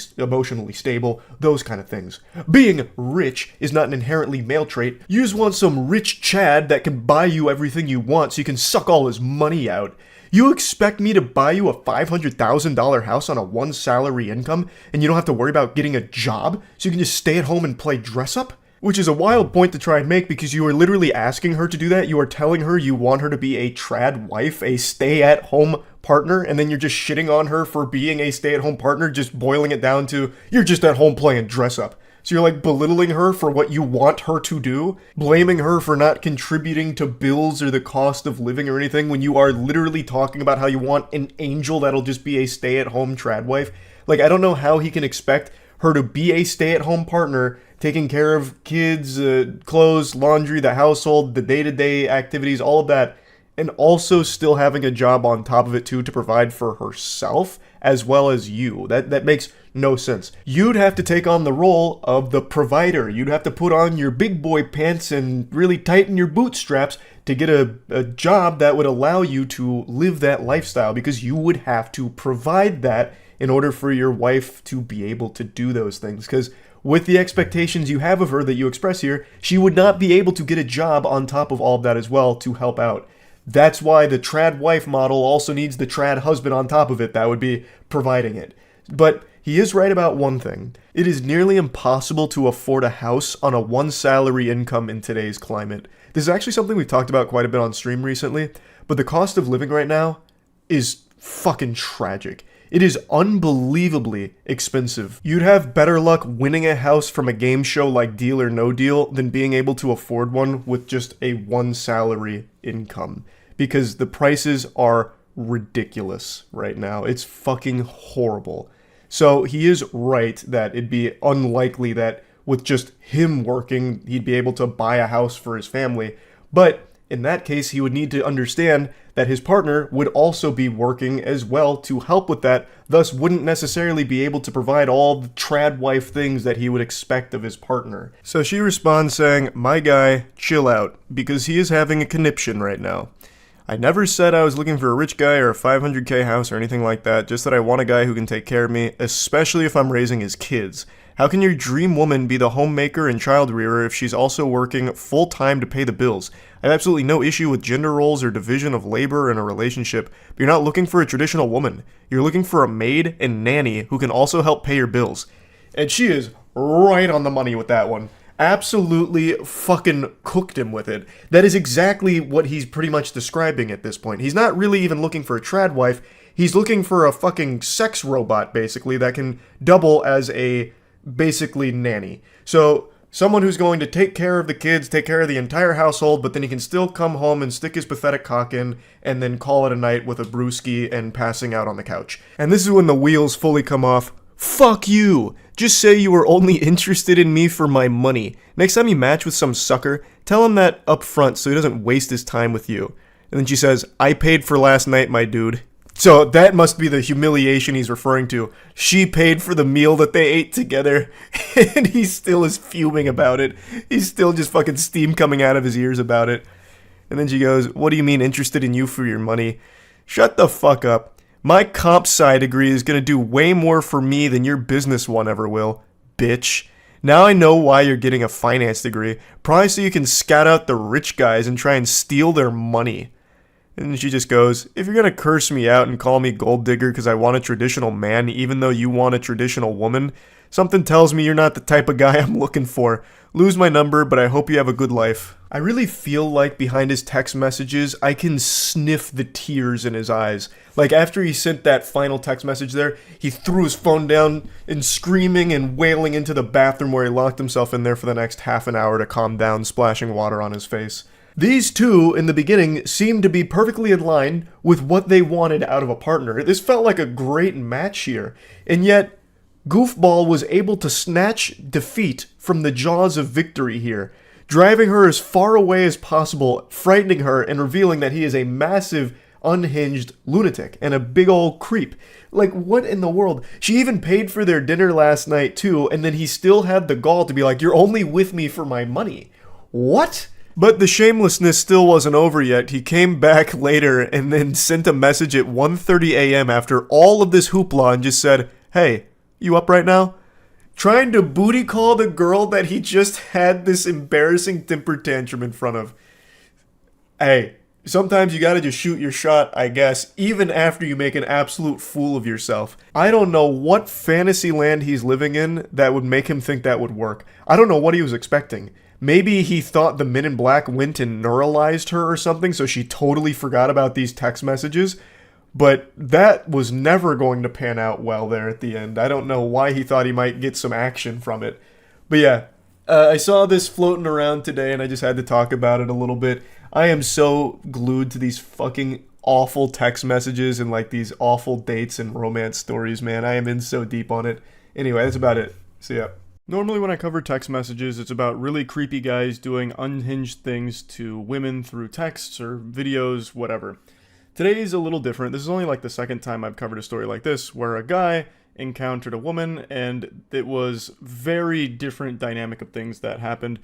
Speaker 1: stable, those kind of things. Being rich is not an inherently male trait. You just want some rich Chad that can buy you everything you want so you can suck all his money out. You expect me to buy you a $500,000 house on a one salary income and you don't have to worry about getting a job so you can just stay at home and play dress up? Which is a wild point to try and make because you are literally asking her to do that. You are telling her you want her to be a trad wife, a stay-at-home partner, and then you're just shitting on her for being a stay-at-home partner, just boiling it down to you're just at home playing dress up. So you're like belittling her for what you want her to do, blaming her for not contributing to bills or the cost of living or anything when you are literally talking about how you want an angel that'll just be a stay-at-home trad wife. Like, I don't know how he can expect her to be a stay-at-home partner, taking care of kids, clothes, laundry, the household, the day-to-day activities, all of that, and also still having a job on top of it too to provide for herself as well as you. That makes no sense. You'd have to take on the role of the provider. You'd have to put on your big boy pants and really tighten your bootstraps to get a job that would allow you to live that lifestyle because you would have to provide that in order for your wife to be able to do those things. Because with the expectations you have of her that you express here, she would not be able to get a job on top of all of that as well to help out. That's why the trad wife model also needs the trad husband on top of it that would be providing it. But he is right about one thing. It is nearly impossible to afford a house on a one salary income in today's climate. This is actually something we've talked about quite a bit on stream recently, but the cost of living right now is fucking tragic. It is unbelievably expensive. You'd have better luck winning a house from a game show like Deal or No Deal than being able to afford one with just a one salary income. Because the prices are ridiculous right now. It's fucking horrible. So he is right that it'd be unlikely that with just him working, he'd be able to buy a house for his family. But in that case, he would need to understand that his partner would also be working as well to help with that, thus wouldn't necessarily be able to provide all the trad wife things that he would expect of his partner. So she responds saying, "My guy, chill out, because he is having a conniption right now. I never said I was looking for a rich guy or a 500k house or anything like that, just that I want a guy who can take care of me, especially if I'm raising his kids. How can your dream woman be the homemaker and child rearer if she's also working full-time to pay the bills? I have absolutely no issue with gender roles or division of labor in a relationship, but you're not looking for a traditional woman. You're looking for a maid and nanny who can also help pay your bills." And she is right on the money with that one. Absolutely fucking cooked him with it. That is exactly what he's pretty much describing at this point. He's not really even looking for a trad wife. He's looking for a fucking sex robot, basically, that can double as a, basically, nanny. So, someone who's going to take care of the kids, take care of the entire household, but then he can still come home and stick his pathetic cock in, and then call it a night with a brewski and passing out on the couch. And this is when the wheels fully come off. Fuck you! Just say you were only interested in me for my money. Next time you match with some sucker, tell him that up front so he doesn't waste his time with you. And then she says, "I paid for last night, my dude." So that must be the humiliation he's referring to. She paid for the meal that they ate together, and he still is fuming about it. He's still just fucking steam coming out of his ears about it. And then she goes, "What do you mean interested in you for your money? Shut the fuck up. My comp sci degree is gonna do way more for me than your business one ever will, bitch. Now I know why you're getting a finance degree. Probably so you can scout out the rich guys and try and steal their money." And then she just goes, "If you're gonna curse me out and call me gold digger because I want a traditional man even though you want a traditional woman, something tells me you're not the type of guy I'm looking for. Lose my number, but I hope you have a good life." I really feel like behind his text messages, I can sniff the tears in his eyes. Like after he sent that final text message there, he threw his phone down and screaming and wailing into the bathroom where he locked himself in there for the next half an hour to calm down, splashing water on his face. These two, in the beginning, seemed to be perfectly in line with what they wanted out of a partner. This felt like a great match here. And yet, Goofball was able to snatch defeat from the jaws of victory here, driving her as far away as possible, frightening her, and revealing that he is a massive, unhinged lunatic and a big old creep. Like, what in the world? She even paid for their dinner last night, too, and then he still had the gall to be like, "You're only with me for my money." What? But the shamelessness still wasn't over yet. He came back later and then sent a message at 1:30 a.m. after all of this hoopla and just said, "Hey, you up right now?" Trying to booty call the girl that he just had this embarrassing temper tantrum in front of. Hey, sometimes you gotta just shoot your shot, I guess, even after you make an absolute fool of yourself. I don't know what fantasy land he's living in that would make him think that would work. I don't know what he was expecting. Maybe he thought the Men in Black went and neuralized her or something, so she totally forgot about these text messages. But that was never going to pan out well there at the end. I don't know why he thought he might get some action from it. But yeah, I saw this floating around today and I just had to talk about it a little bit. I am so glued to these fucking awful text messages and like these awful dates and romance stories, man. I am in so deep on it. Anyway, that's about it. See ya. Normally when I cover text messages, it's about really creepy guys doing unhinged things to women through texts or videos, whatever. Today is a little different. This is only like the second time I've covered a story like this, where a guy encountered a woman, and it was very different dynamic of things that happened.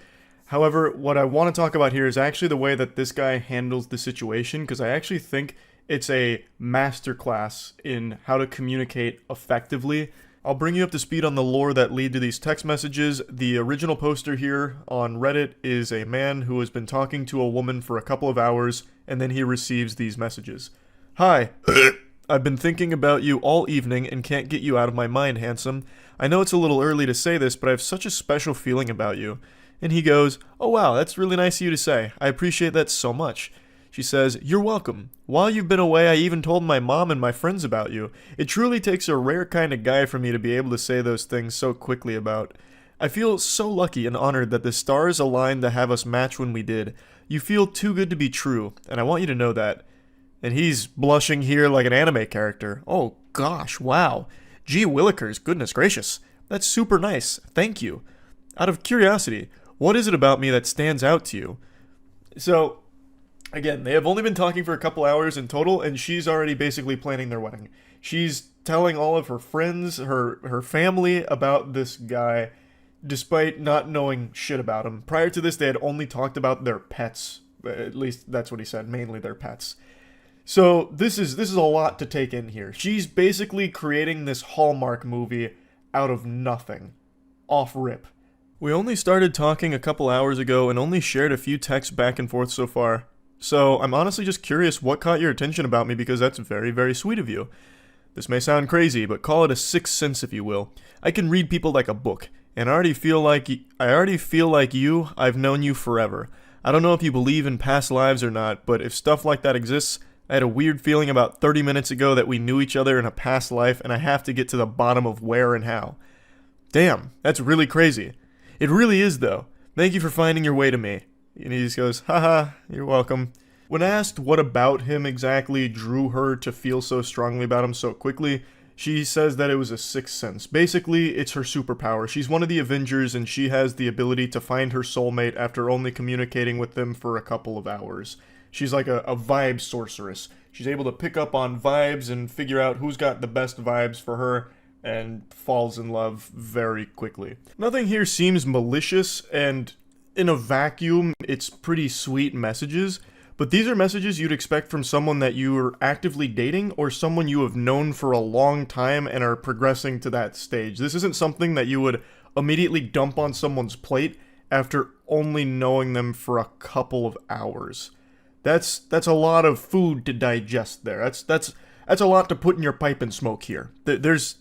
Speaker 1: However, what I want to talk about here is actually the way that this guy handles the situation, because I actually think
Speaker 2: It's a masterclass in how to communicate effectively. I'll bring you up to speed on the lore that lead to these text messages. The original poster here on Reddit is a man who has been talking to a woman for a couple of hours, and then he receives these messages. Hi. I've been thinking about you all evening and can't get you out of my mind, handsome. I know it's a little early to say this, but I have such a special feeling about you. And he goes, oh wow, that's really nice of you to say. I appreciate that so much. She says, you're welcome. While you've been away, I even told my mom and my friends about you. It truly takes a rare kind of guy for me to be able to say those things so quickly about. I feel so lucky and honored that the stars aligned to have us match when we did. You feel too good to be true, and I want you to know that. And he's blushing here like an anime character. Oh gosh, wow. Gee willikers, goodness gracious. That's super nice. Thank you. Out of curiosity, what is it about me that stands out to you? So, again, they have only been talking for a couple hours in total, and she's already basically planning their wedding. She's telling all of her friends, her family about this guy, despite not knowing shit about him. Prior to this, they had only talked about their pets. At least that's what he said, mainly their pets. So this is a lot to take in here. She's basically creating this Hallmark movie out of nothing. Off rip. We only started talking a couple hours ago and only shared a few texts back and forth so far. So I'm honestly just curious what caught your attention about me, because that's very, very sweet of you. This may sound crazy, but call it a sixth sense if you will. I can read people like a book, and I already feel like you, I've known you forever. I don't know if you believe in past lives or not, but if stuff like that exists, I had a weird feeling about 30 minutes ago that we knew each other in a past life, and I have to get to the bottom of where and how. Damn, that's really crazy. It really is, though. Thank you for finding your way to me. And he just goes, haha, you're welcome. When asked what about him exactly drew her to feel so strongly about him so quickly, she says that it was a sixth sense. Basically, it's her superpower. She's one of the Avengers, and she has the ability to find her soulmate after only communicating with them for a couple of hours. She's like a vibe sorceress. She's able to pick up on vibes and figure out who's got the best vibes for her, and falls in love very quickly. Nothing here seems malicious, and in a vacuum, it's pretty sweet messages, but these are messages you'd expect from someone that you are actively dating or someone you have known for a long time and are progressing to that stage. This isn't something that you would immediately dump on someone's plate after only knowing them for a couple of hours. That's a lot of food to digest there. That's a lot to put in your pipe and smoke here. There's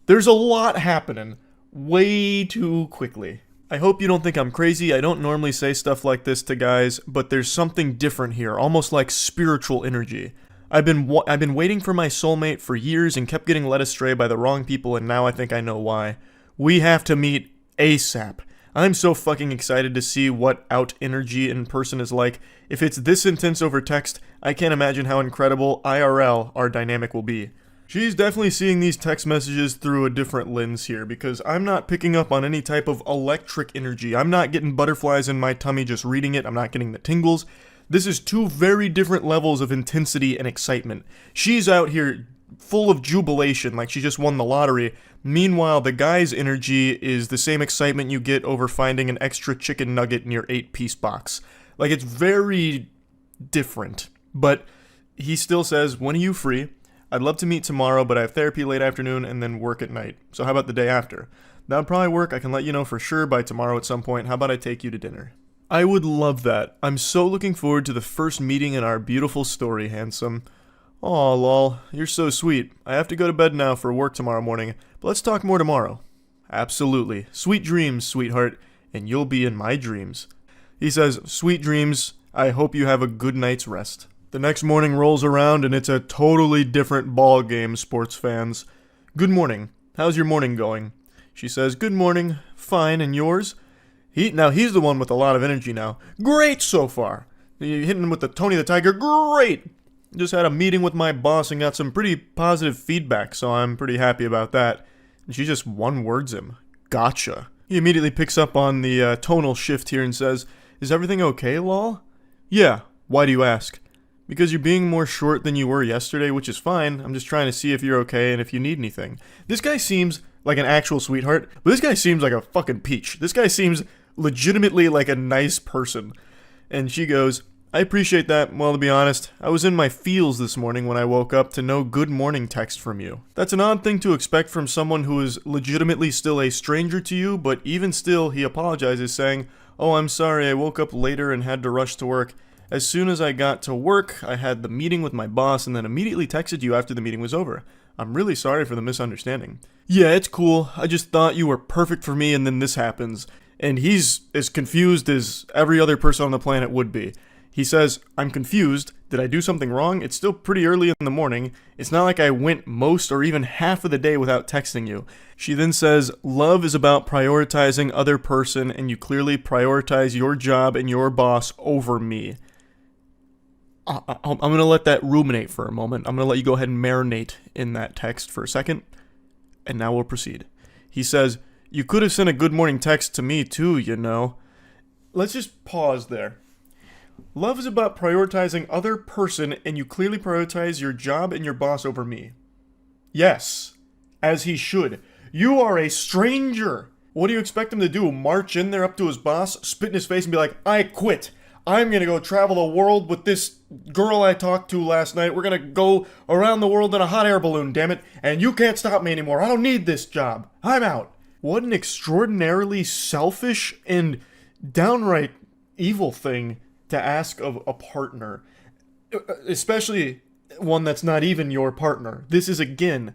Speaker 2: a lot happening way too quickly. I hope you don't think I'm crazy. I don't normally say stuff like this to guys, but there's something different here, almost like spiritual energy. I've been waiting for my soulmate for years and kept getting led astray by the wrong people, and now I think I know why. We have to meet ASAP. I'm so fucking excited to see what out energy in person is like. If it's this intense over text, I can't imagine how incredible IRL our dynamic will be. She's definitely seeing these text messages through a different lens here, because I'm not picking up on any type of electric energy. I'm not getting butterflies in my tummy just reading it. I'm not getting the tingles. This is two very different levels of intensity and excitement. She's out here full of jubilation, like she just won the lottery. Meanwhile, the guy's energy is the same excitement you get over finding an extra chicken nugget in your 8-piece box. Like, it's very different. But he still says, when are you free? I'd love to meet tomorrow, but I have therapy late afternoon and then work at night. So how about the day after? That would probably work. I can let you know for sure by tomorrow at some point. How about I take you to dinner? I would love that. I'm so looking forward to the first meeting in our beautiful story, handsome. Aw, lol. You're so sweet. I have to go to bed now for work tomorrow morning, but let's talk more tomorrow. Absolutely. Sweet dreams, sweetheart, and you'll be in my dreams. He says, sweet dreams. I hope you have a good night's rest. The next morning rolls around and it's a totally different ball game, sports fans. Good morning. How's your morning going? She says, good morning. Fine, and yours? He's the one with a lot of energy now. Great so far. You're hitting him with the Tony the Tiger. Great. Just had a meeting with my boss and got some pretty positive feedback, so I'm pretty happy about that. And she just one-words him. Gotcha. He immediately picks up on the tonal shift here and says, is everything okay, lol? Yeah. Why do you ask? Because you're being more short than you were yesterday, which is fine. I'm just trying to see if you're okay and if you need anything. This guy seems like an actual sweetheart, but this guy seems like a fucking peach. This guy seems legitimately like a nice person. And she goes, I appreciate that. Well, to be honest, I was in my feels this morning when I woke up to no good morning text from you. That's an odd thing to expect from someone who is legitimately still a stranger to you, but even still, he apologizes, saying, "Oh, I'm sorry, I woke up later and had to rush to work. As soon as I got to work, I had the meeting with my boss and then immediately texted you after the meeting was over. I'm really sorry for the misunderstanding." Yeah, it's cool. I just thought you were perfect for me and then this happens. And he's as confused as every other person on the planet would be. He says, "I'm confused. Did I do something wrong? It's still pretty early in the morning. It's not like I went most or even half of the day without texting you." She then says, "Love is about prioritizing other person and you clearly prioritize your job and your boss over me." I'm going to let that ruminate for a moment. I'm going to let you go ahead and marinate in that text for a second. And now we'll proceed. He says, "You could have sent a good morning text to me too, you know." Let's just pause there. Love is about prioritizing other person and you clearly prioritize your job and your boss over me. Yes, as he should. You are a stranger. What do you expect him to do? March in there up to his boss, spit in his face and be like, "I quit. I'm going to go travel the world with this girl I talked to last night. We're going to go around the world in a hot air balloon, damn it. And you can't stop me anymore. I don't need this job. I'm out." What an extraordinarily selfish and downright evil thing to ask of a partner. Especially one that's not even your partner. This is, again,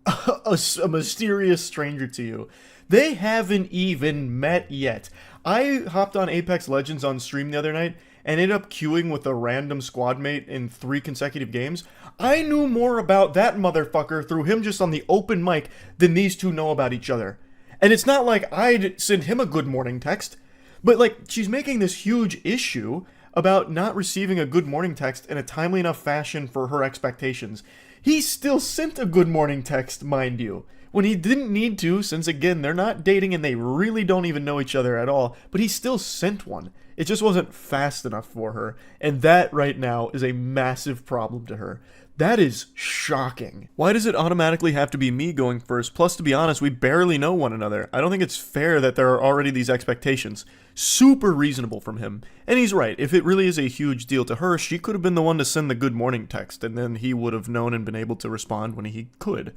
Speaker 2: a mysterious stranger to you. They haven't even met yet. I hopped on Apex Legends on stream the other night and ended up queuing with a random squad mate in 3 consecutive games. I knew more about that motherfucker through him just on the open mic than these two know about each other. And it's not like I'd send him a good morning text, but like she's making this huge issue about not receiving a good morning text in a timely enough fashion for her expectations. He still sent a good morning text, mind you, when he didn't need to, since again, they're not dating and they really don't even know each other at all, but he still sent one. It just wasn't fast enough for her, and that right now is a massive problem to her. That is shocking. Why does it automatically have to be me going first? Plus, to be honest, we barely know one another. I don't think it's fair that there are already these expectations. Super reasonable from him. And he's right. If it really is a huge deal to her, she could have been the one to send the good morning text, and then he would have known and been able to respond when he could.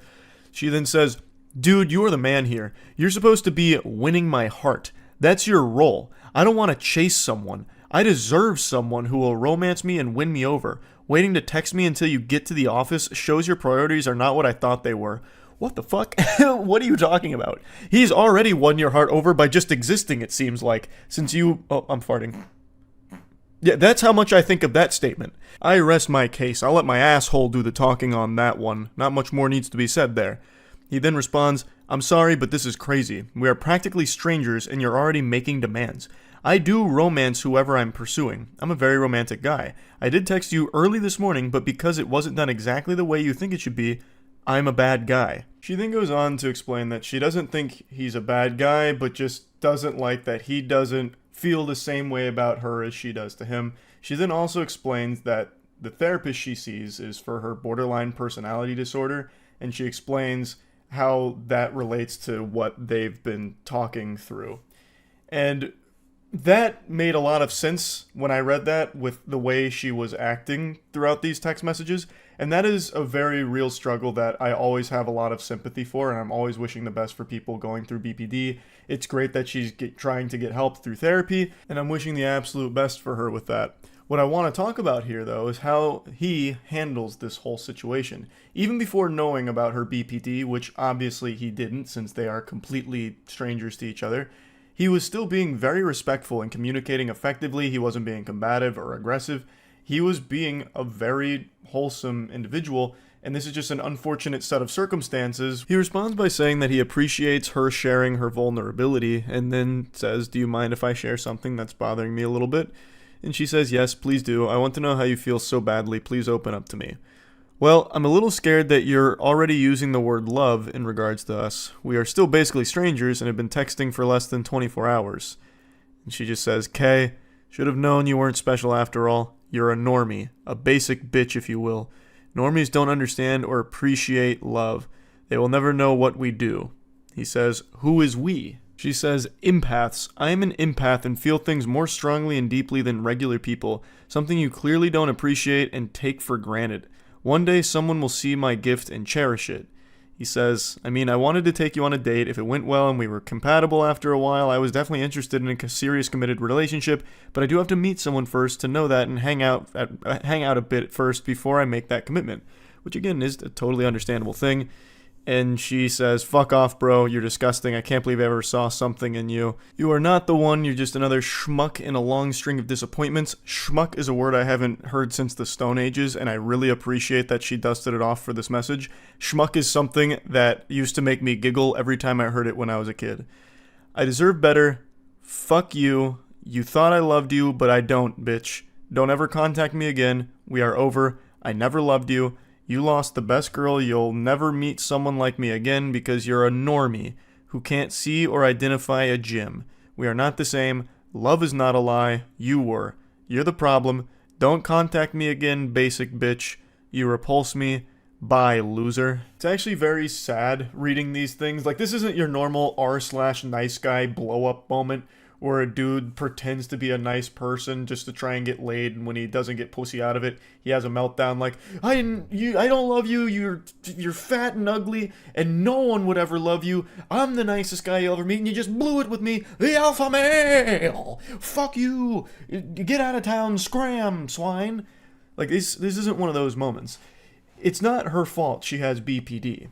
Speaker 2: She then says, "Dude, you are the man here. You're supposed to be winning my heart. That's your role. I don't want to chase someone. I deserve someone who will romance me and win me over. Waiting to text me until you get to the office shows your priorities are not what I thought they were." What the fuck? What are you talking about? He's already won your heart over by just existing, it seems like, since you... Oh, I'm farting. Yeah, that's how much I think of that statement. I rest my case. I'll let my asshole do the talking on that one. Not much more needs to be said there. He then responds, "I'm sorry, but this is crazy. We are practically strangers and you're already making demands. I do romance whoever I'm pursuing. I'm a very romantic guy. I did text you early this morning, but because it wasn't done exactly the way you think it should be, I'm a bad guy." She then goes on to explain that she doesn't think he's a bad guy, but just doesn't like that he doesn't feel the same way about her as she does to him. She then also explains that the therapist she sees is for her borderline personality disorder, and she explains how that relates to what they've been talking through. And that made a lot of sense when I read that with the way she was acting throughout these text messages. And that is a very real struggle that I always have a lot of sympathy for, and I'm always wishing the best for people going through BPD. It's great that she's trying to get help through therapy, and I'm wishing the absolute best for her with that. What I want to talk about here, though, is how he handles this whole situation. Even before knowing about her BPD, which obviously he didn't since they are completely strangers to each other, he was still being very respectful and communicating effectively. He wasn't being combative or aggressive. He was being a very wholesome individual, and this is just an unfortunate set of circumstances. He responds by saying that he appreciates her sharing her vulnerability, and then says, "Do you mind if I share something that's bothering me a little bit?" And she says, "Yes, please do. I want to know how you feel so badly. Please open up to me." "Well, I'm a little scared that you're already using the word love in regards to us. We are still basically strangers and have been texting for less than 24 hours. And she just says, "Kay, should have known you weren't special after all. You're a normie, a basic bitch if you will. Normies don't understand or appreciate love. They will never know what we do." He says, "Who is we?" She says, empaths. I am an empath and feel things more strongly and deeply than regular people, something you clearly don't appreciate and take for granted. One day someone will see my gift and cherish it. He says, I mean, I wanted to take you on a date. If it went well and we were compatible after a while, I was definitely interested in a serious committed relationship, but I do have to meet someone first to know that and hang out a bit first before I make that commitment, which again is a totally understandable thing. And she says, fuck off, bro, you're disgusting. I can't believe I ever saw something in you. You are not the one, you're just another schmuck in a long string of disappointments. Schmuck is a word I haven't heard since the Stone Ages, and I really appreciate that she dusted it off for this message. Schmuck is something that used to make me giggle every time I heard it when I was a kid. I deserve better. Fuck you. You thought I loved you, but I don't, bitch. Don't ever contact me again. We are over. I never loved you. You lost the best girl. You'll never meet someone like me again because you're a normie who can't see or identify a gym. We are not the same. Love is not a lie. You were. You're the problem. Don't contact me again, basic bitch. You repulse me. Bye, loser. It's actually very sad reading these things. Like, this isn't your normal r/nice guy blow up moment where a dude pretends to be a nice person just to try and get laid, and when he doesn't get pussy out of it, he has a meltdown like, I don't love you, you're fat and ugly, and no one would ever love you. I'm the nicest guy you'll ever meet, and you just blew it with me, the alpha male. Fuck you. Get out of town, scram, swine. Like, this isn't one of those moments. It's not her fault she has BPD.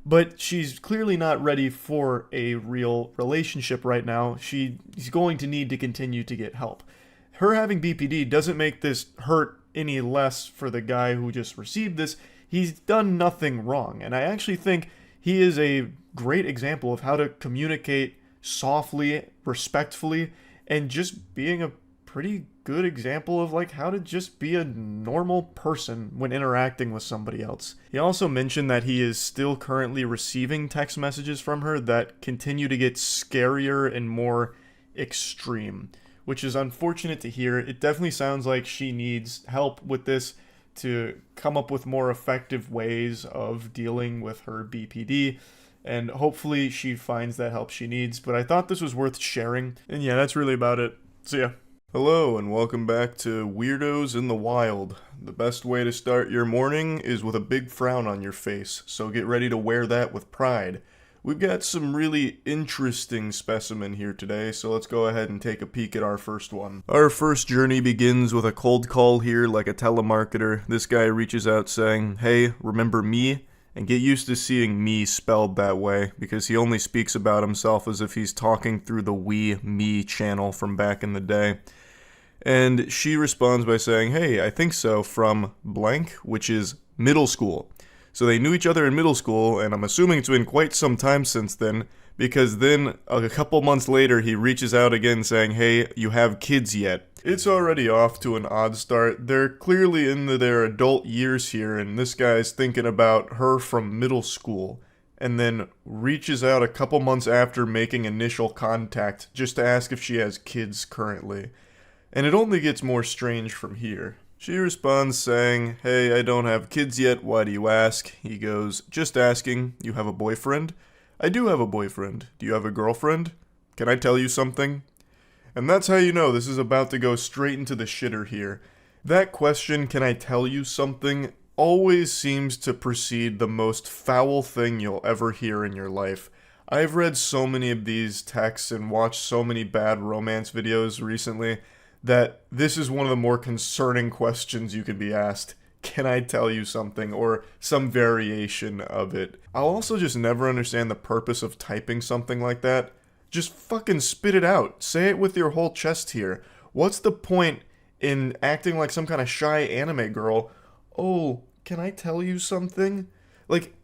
Speaker 2: But she's clearly not ready for a real relationship right now. She's going to need to continue to get help. Her having BPD doesn't make this hurt any less for the guy who just received this. He's done nothing wrong. And I actually think he is a great example of how to communicate softly, respectfully, and just being a pretty good example of like how to just be a normal person when interacting with somebody else. He also mentioned that he is still currently receiving text messages from her that continue to get scarier and more extreme, which is unfortunate to hear. It definitely sounds like she needs help with this to come up with more effective ways of dealing with her BPD, and hopefully she finds that help she needs. But I thought this was worth sharing, and yeah, that's really about it. See ya.
Speaker 1: Hello and welcome back to Weirdos in the Wild. The best way to start your morning is with a big frown on your face, so get ready to wear that with pride. We've got some really interesting specimen here today, so let's go ahead and take a peek at our first one. Our first journey begins with a cold call here like a telemarketer. This guy reaches out saying, hey, remember me? And get used to seeing me spelled that way, because he only speaks about himself as if he's talking through the We Me channel from back in the day. And she responds by saying, hey, I think so, from blank, which is middle school. So they knew each other in middle school, and I'm assuming it's been quite some time since then, because then a couple months later he reaches out again saying, hey, you have kids yet? It's already off to an odd start. They're clearly into their adult years here, and this guy's thinking about her from middle school, and then reaches out a couple months after making initial contact just to ask if she has kids currently. And it only gets more strange from here. She responds saying, hey, I don't have kids yet, why do you ask? He goes, just asking, you have a boyfriend? I do have a boyfriend. Do you have a girlfriend? Can I tell you something? And that's how you know this is about to go straight into the shitter here. That question, can I tell you something, always seems to precede the most foul thing you'll ever hear in your life. I've read so many of these texts and watched so many bad romance videos recently that this is one of the more concerning questions you can be asked. Can I tell you something? Or some variation of it. I'll also just never understand the purpose of typing something like that. Just fucking spit it out. Say it with your whole chest here. What's the point in acting like some kind of shy anime girl? Oh, can I tell you something? Like,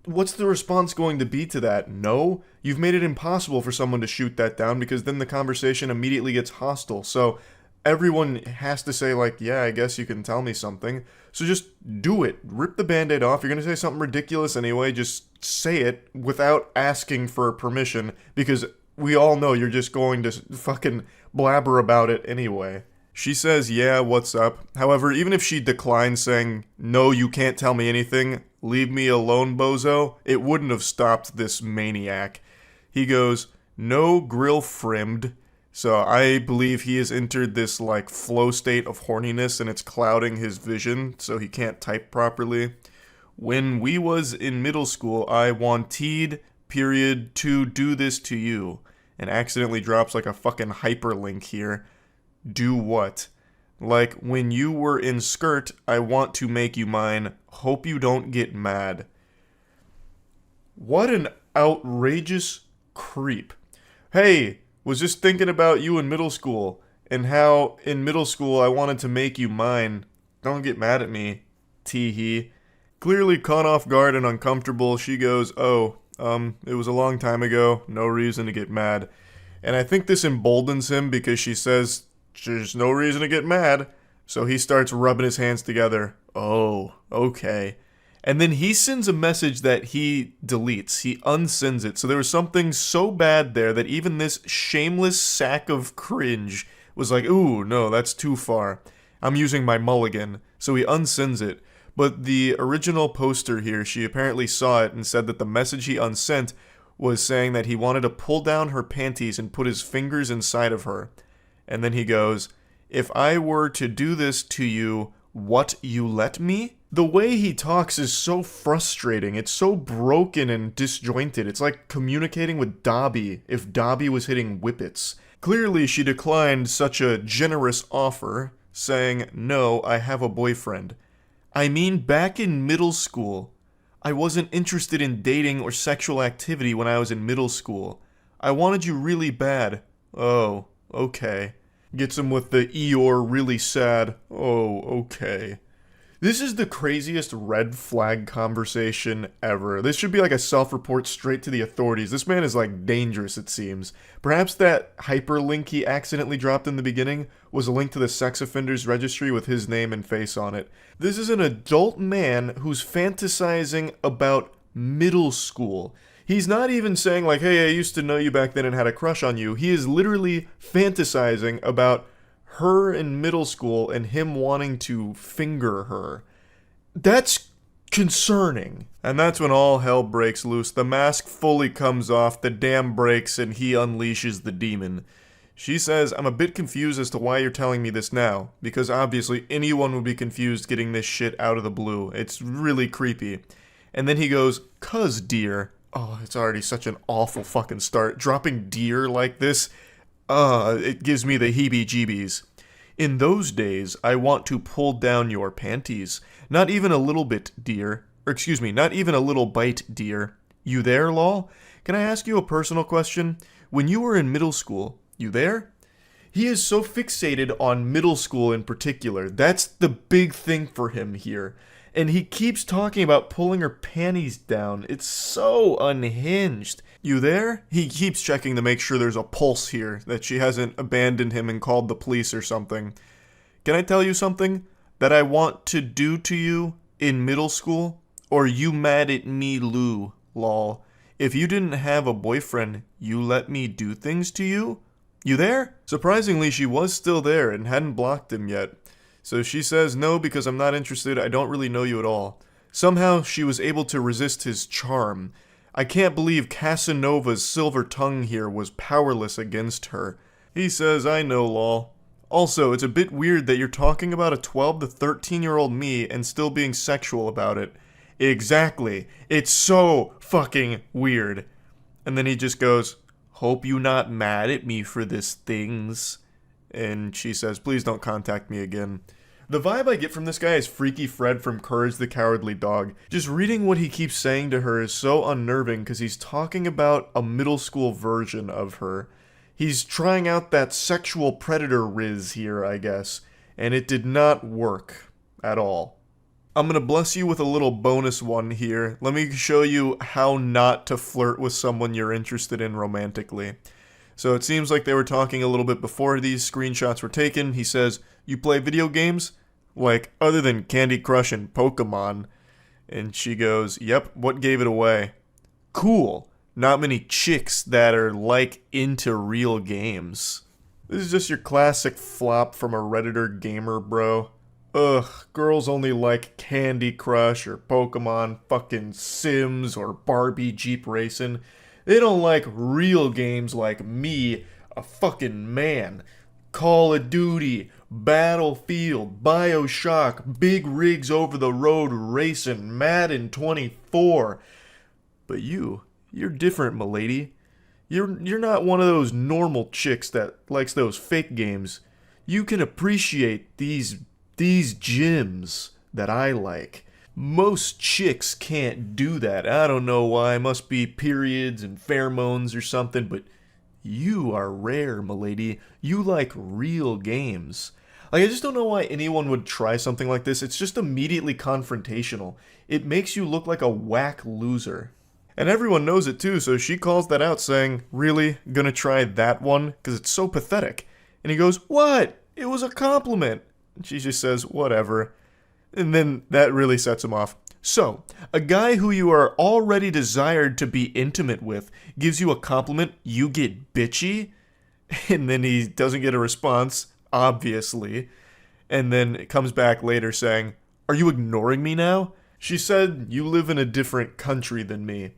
Speaker 1: what's the response going to be to that? No? You've made it impossible for someone to shoot that down because then the conversation immediately gets hostile. So everyone has to say like, yeah, I guess you can tell me something. So just do it. Rip the band-aid off. You're going to say something ridiculous anyway. Just say it without asking for permission because we all know you're just going to fucking blabber about it anyway. She says, yeah, what's up? However, even if she declines saying, no, you can't tell me anything, leave me alone, bozo, it wouldn't have stopped this maniac. He goes, no grill frimmed. So I believe he has entered this like flow state of horniness and it's clouding his vision so he can't type properly. When we was in middle school, I wanted period to do this to you. And accidentally drops like a fucking hyperlink here. Do what? Like, when you were in skirt, I want to make you mine. Hope you don't get mad. What an outrageous creep. Hey, was just thinking about you in middle school, and how in middle school I wanted to make you mine. Don't get mad at me, tee-hee. Clearly caught off guard and uncomfortable, she goes, it was a long time ago, no reason to get mad. And I think this emboldens him because she says, there's no reason to get mad. So he starts rubbing his hands together. Oh, okay. And then he sends a message that he deletes. He unsends it. So there was something so bad there that even this shameless sack of cringe was like, ooh, no, that's too far. I'm using my mulligan. So he unsends it. But the original poster here, she apparently saw it and said that the message he unsent was saying that he wanted to pull down her panties and put his fingers inside of her. And then he goes, if I were to do this to you, what, you let me? The way he talks is so frustrating. It's so broken and disjointed. It's like communicating with Dobby if Dobby was hitting whippets. Clearly, she declined such a generous offer, saying, no, I have a boyfriend. I mean, back in middle school. I wasn't interested in dating or sexual activity when I was in middle school. I wanted you really bad. Oh, okay. Gets him with the Eeyore really sad. Oh, okay. This is the craziest red flag conversation ever. This should be like a self-report straight to the authorities. This man is like dangerous, it seems. Perhaps that hyperlink he accidentally dropped in the beginning was a link to the sex offenders registry with his name and face on it. This is an adult man who's fantasizing about middle school. He's not even saying like, hey, I used to know you back then and had a crush on you. He is literally fantasizing about her in middle school and him wanting to finger her. That's concerning. And that's when all hell breaks loose. The mask fully comes off, the dam breaks, and he unleashes the demon. She says, I'm a bit confused as to why you're telling me this now, because obviously anyone would be confused getting this shit out of the blue. It's really creepy. And then he goes, 'cause dear. Oh, it's already such an awful fucking start. Dropping dear like this, it gives me the heebie-jeebies. In those days, I want to pull down your panties. Not even a little bit, dear. Or excuse me, not even a little bite, dear. You there, lol? Can I ask you a personal question? When you were in middle school, you there? He is so fixated on middle school in particular. That's the big thing for him here. And he keeps talking about pulling her panties down. It's so unhinged. You there? He keeps checking to make sure there's a pulse here, that she hasn't abandoned him and called the police or something. Can I tell you something that I want to do to you in middle school? Or you mad at me, Lou, lol. If you didn't have a boyfriend, you let me do things to you? You there? Surprisingly, she was still there and hadn't blocked him yet. So she says, no, because I'm not interested, I don't really know you at all. Somehow, she was able to resist his charm. I can't believe Casanova's silver tongue here was powerless against her. He says, I know, lol. Also, it's a bit weird that you're talking about a 12 to 13-year-old me and still being sexual about it. Exactly. It's so fucking weird. And then he just goes, hope you not mad at me for this things. And she says, please don't contact me again. The vibe I get from this guy is Freaky Fred from Courage the Cowardly Dog. Just reading what he keeps saying to her is so unnerving because he's talking about a middle school version of her. He's trying out that sexual predator riz here, I guess, and it did not work at all. I'm gonna bless you with a little bonus one here. Let me show you how not to flirt with someone you're interested in romantically. So it seems like they were talking a little bit before these screenshots were taken. He says, you play video games? Like, other than Candy Crush and Pokemon. And she goes, yep, what gave it away? Cool. Not many chicks that are, like, into real games. This is just your classic flop from a Redditor gamer, bro. Ugh, girls only like Candy Crush or Pokemon, fucking Sims or Barbie Jeep Racing.
Speaker 2: They don't like real games like me, a fucking man. Call of Duty, Battlefield, BioShock, big rigs over the road racing, Madden 24. But you're different, m'lady. You're not one of those normal chicks that likes those fake games. You can appreciate these gems that I like. Most chicks can't do that. I don't know why. It must be periods and pheromones or something, but you are rare, m'lady. You like real games. Like, I just don't know why anyone would try something like this. It's just immediately confrontational. It makes you look like a whack loser. And everyone knows it too, so she calls that out saying, "Really? Gonna try that one? Because it's so pathetic." And he goes, "What? It was a compliment." And she just says, "Whatever." And then that really sets him off. So, a guy who you are already desired to be intimate with gives you a compliment, you get bitchy? And then he doesn't get a response, obviously. And then it comes back later saying, "Are you ignoring me now?" She said, "You live in a different country than me."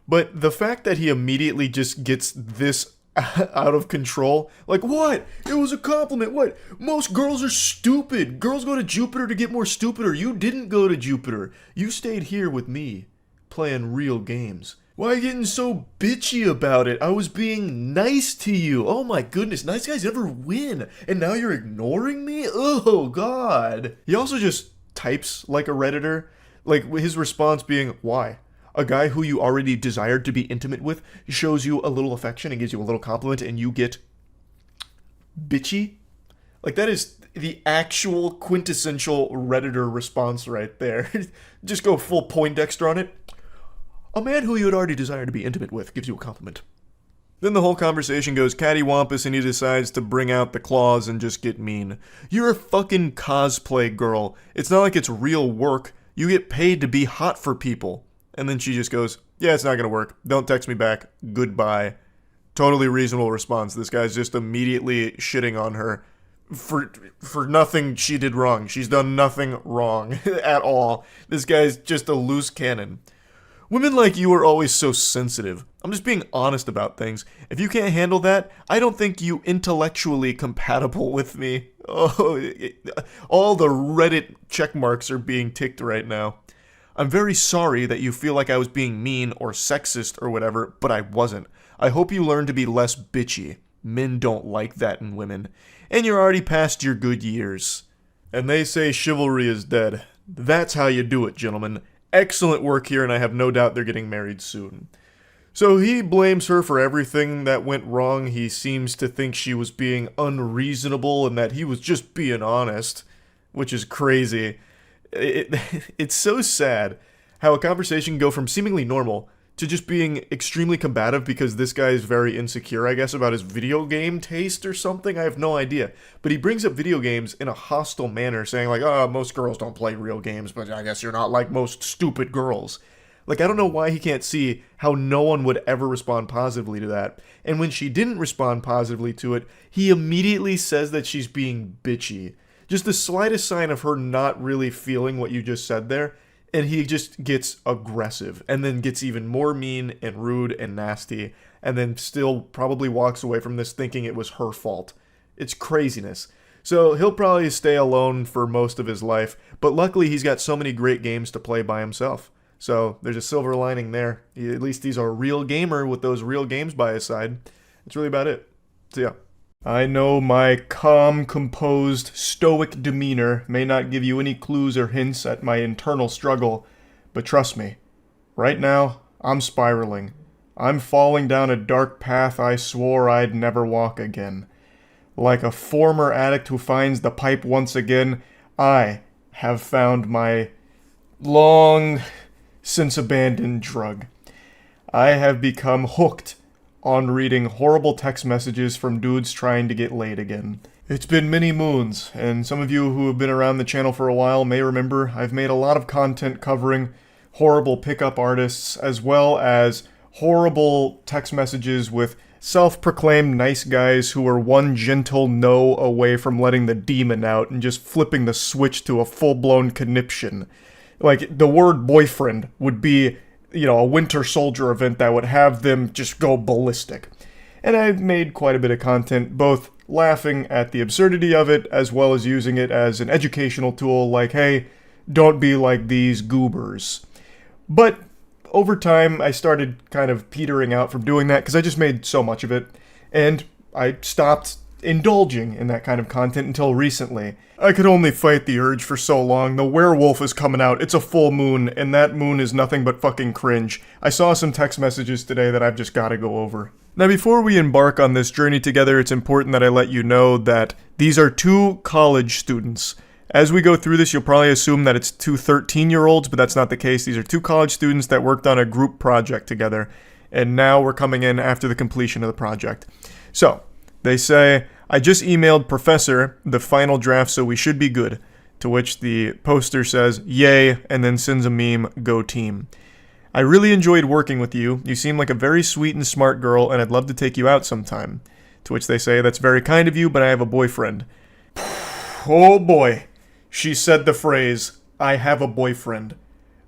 Speaker 2: But the fact that he immediately just gets this out of control, like, what? It was a compliment. What? Most girls are stupid. Girls go to Jupiter to get more stupider. You didn't go to Jupiter. You stayed here with me, playing real games. Why are you getting so bitchy about it? I was being nice to you. Oh my goodness, nice guys never win. And now you're ignoring me? Oh God. He also just types like a Redditor. Like, his response being, "Why? A guy who you already desired to be intimate with shows you a little affection and gives you a little compliment and you get bitchy?" Like, that is the actual quintessential Redditor response right there. Just go full Poindexter on it. A man who you had already desired to be intimate with gives you a compliment. Then the whole conversation goes cattywampus and he decides to bring out the claws and just get mean. You're a fucking cosplay girl. It's not like it's real work. You get paid to be hot for people. And then she just goes, "Yeah, it's not gonna work. Don't text me back. Goodbye." Totally reasonable response. This guy's just immediately shitting on her for nothing she did wrong. She's done nothing wrong at all. This guy's just a loose cannon. Women like you are always so sensitive. I'm just being honest about things. If you can't handle that, I don't think you intellectually compatible with me. Oh, all the Reddit check marks are being ticked right now. I'm very sorry that you feel like I was being mean or sexist or whatever, but I wasn't. I hope you learn to be less bitchy. Men don't like that in women. And you're already past your good years. And they say chivalry is dead. That's how you do it, gentlemen. Excellent work here, and I have no doubt they're getting married soon. So he blames her for everything that went wrong. He seems to think she was being unreasonable and that he was just being honest, which is crazy. It's so sad how a conversation can go from seemingly normal to just being extremely combative because this guy is very insecure, I guess, about his video game taste or something. I have no idea. But he brings up video games in a hostile manner, saying like, "Oh, most girls don't play real games, but I guess you're not like most stupid girls." Like, I don't know why he can't see how no one would ever respond positively to that. And when she didn't respond positively to it, he immediately says that she's being bitchy. Just the slightest sign of her not really feeling what you just said there, and he just gets aggressive, and then gets even more mean and rude and nasty, and then still probably walks away from this thinking it was her fault. It's craziness. So he'll probably stay alone for most of his life, but luckily he's got so many great games to play by himself. So there's a silver lining there. At least he's a real gamer with those real games by his side. That's really about it. So yeah. I know my calm, composed, stoic demeanor may not give you any clues or hints at my internal struggle, but trust me, right now, I'm spiraling. I'm falling down a dark path I swore I'd never walk again. Like a former addict who finds the pipe once again, I have found my long since abandoned drug. I have become hooked on reading horrible text messages from dudes trying to get laid again. It's been many moons, and some of you who have been around the channel for a while may remember I've made a lot of content covering horrible pickup artists, as well as horrible text messages with self-proclaimed nice guys who are one gentle no away from letting the demon out and just flipping the switch to a full-blown conniption. Like, the word boyfriend would be
Speaker 1: a Winter Soldier event that would have them just go ballistic. And I've made quite a bit of content, both laughing at the absurdity of it, as well as using it as an educational tool, like, hey, don't be like these goobers. But over time, I started kind of petering out from doing that, because I just made so much of it, and I stopped indulging in that kind of content until recently. I could only fight the urge for so long. The werewolf is coming out. It's a full moon, and that moon is nothing but fucking cringe. I saw some text messages today that I've just gotta go over. Now, before we embark on this journey together, it's important that I let you know that these are 2 college students. As we go through this, you'll probably assume that it's 2 13-year-olds, but that's not the case. These are 2 college students that worked on a group project together, and now we're coming in after the completion of the project. So, they say, I just emailed Professor the final draft, so we should be good. To which the poster says, yay, and then sends a meme, go team. I really enjoyed working with you. You seem like a very sweet and smart girl, and I'd love to take you out sometime. To which they say, that's very kind of you, but I have a boyfriend. Oh boy. She said the phrase, I have a boyfriend.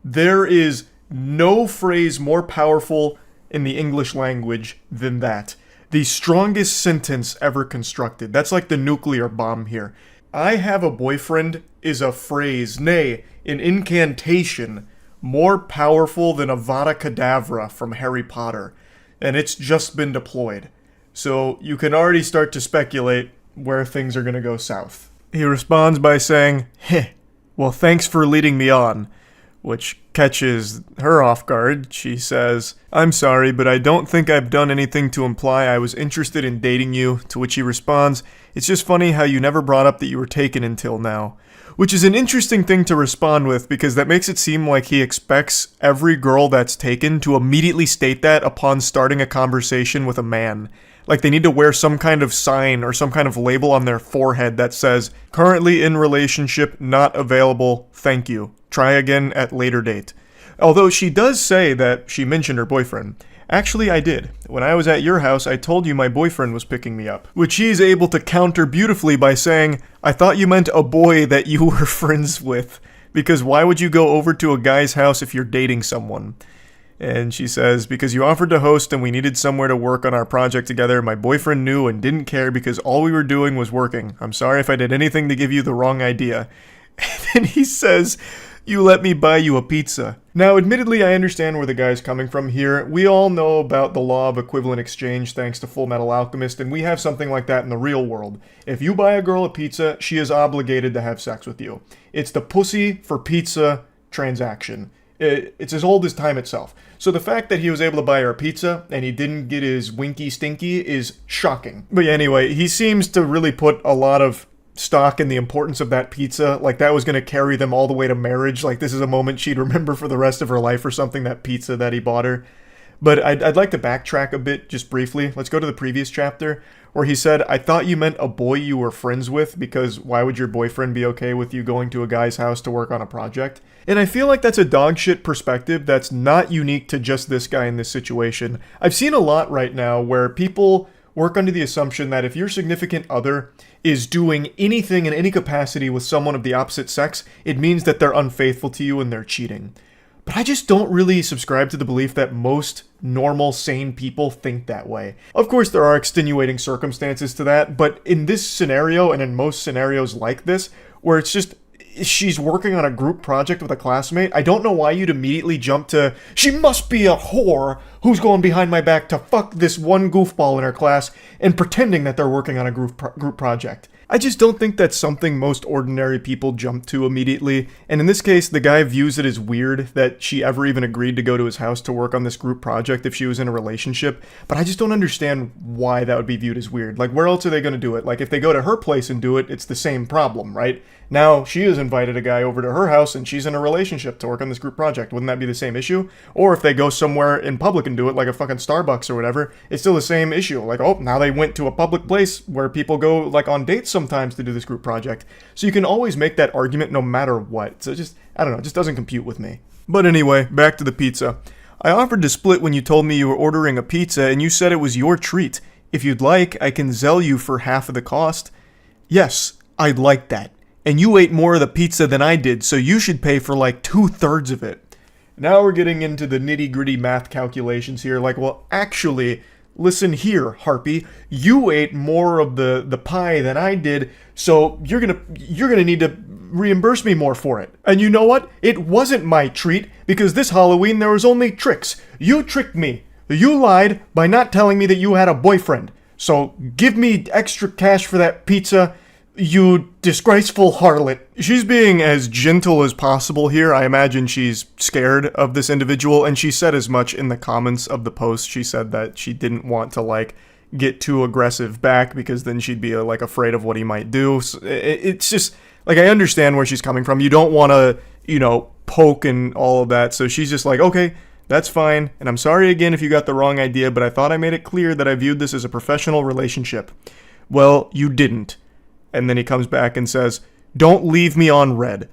Speaker 1: There is no phrase more powerful in the English language than that. The strongest sentence ever constructed. That's like the nuclear bomb here. I have a boyfriend is a phrase, nay, an incantation, more powerful than Avada Kedavra from Harry Potter. And it's just been deployed. So you can already start to speculate where things are going to go south. He responds by saying, heh, well, thanks for leading me on. Which catches her off guard. She says, I'm sorry, but I don't think I've done anything to imply I was interested in dating you, to which he responds, it's just funny how you never brought up that you were taken until now. Which is an interesting thing to respond with, because that makes it seem like he expects every girl that's taken to immediately state that upon starting a conversation with a man. Like they need to wear some kind of sign or some kind of label on their forehead that says, currently in relationship, not available, thank you. Try again at later date. Although she does say that she mentioned her boyfriend. Actually, I did. When I was at your house, I told you my boyfriend was picking me up. Which he's able to counter beautifully by saying, I thought you meant a boy that you were friends with. Because why would you go over to a guy's house if you're dating someone? And she says, because you offered to host and we needed somewhere to work on our project together, my boyfriend knew and didn't care because all we were doing was working. I'm sorry if I did anything to give you the wrong idea. And then he says, you let me buy you a pizza. Now, admittedly, I understand where the guy's coming from here. We all know about the law of equivalent exchange thanks to Full Metal Alchemist, and we have something like that in the real world. If you buy a girl a pizza, she is obligated to have sex with you. It's the pussy for pizza transaction. It's as old as time itself. So the fact that he was able to buy her a pizza and he didn't get his winky stinky is shocking. But yeah, anyway, he seems to really put a lot of stock in the importance of that pizza, like that was going to carry them all the way to marriage, like this is a moment she'd remember for the rest of her life or something, that pizza that he bought her. But I'd like to backtrack a bit just briefly. Let's go to the previous chapter where he said, I thought you meant a boy you were friends with, because why would your boyfriend be okay with you going to a guy's house to work on a project? And I feel like that's a dogshit perspective that's not unique to just this guy in this situation. I've seen a lot right now where people work under the assumption that if your significant other is doing anything in any capacity with someone of the opposite sex, it means that they're unfaithful to you and they're cheating. But I just don't really subscribe to the belief that most normal, sane people think that way. Of course, there are extenuating circumstances to that, but in this scenario, and in most scenarios like this, where it's just she's working on a group project with a classmate, I don't know why you'd immediately jump to, she must be a whore who's going behind my back to fuck this one goofball in her class and pretending that they're working on a group project. I just don't think that's something most ordinary people jump to immediately, and in this case, the guy views it as weird that she ever even agreed to go to his house to work on this group project if she was in a relationship, but I just don't understand why that would be viewed as weird. Like, where else are they going to do it? Like, if they go to her place and do it, it's the same problem, right? Now, she has invited a guy over to her house and she's in a relationship to work on this group project. Wouldn't that be the same issue? Or if they go somewhere in public and do it, like a fucking Starbucks or whatever, it's still the same issue. Like, oh, now they went to a public place where people go, like, on dates sometimes to do this group project. So you can always make that argument no matter what. So just, I don't know, it just doesn't compute with me. But anyway, back to the pizza. I offered to split when you told me you were ordering a pizza and you said it was your treat. If you'd like, I can Zelle you for half of the cost. Yes, I'd like that. And you ate more of the pizza than I did, so you should pay for like 2/3 of it. Now we're getting into the nitty-gritty math calculations here. Like, well, actually, listen here, Harpy. You ate more of the pie than I did, so you're gonna need to reimburse me more for it. And you know what? It wasn't my treat, because this Halloween there was only tricks. You tricked me. You lied by not telling me that you had a boyfriend. So give me extra cash for that pizza, you disgraceful harlot. She's being as gentle as possible here. I imagine she's scared of this individual, and she said as much in the comments of the post. She said that she didn't want to, like, get too aggressive back, because then she'd be, like, afraid of what he might do. So it's just, like, I understand where she's coming from. You don't want to, poke and all of that. So she's just like, okay, that's fine, and I'm sorry again if you got the wrong idea, but I thought I made it clear that I viewed this as a professional relationship. Well, you didn't. And then he comes back and says, don't leave me on red.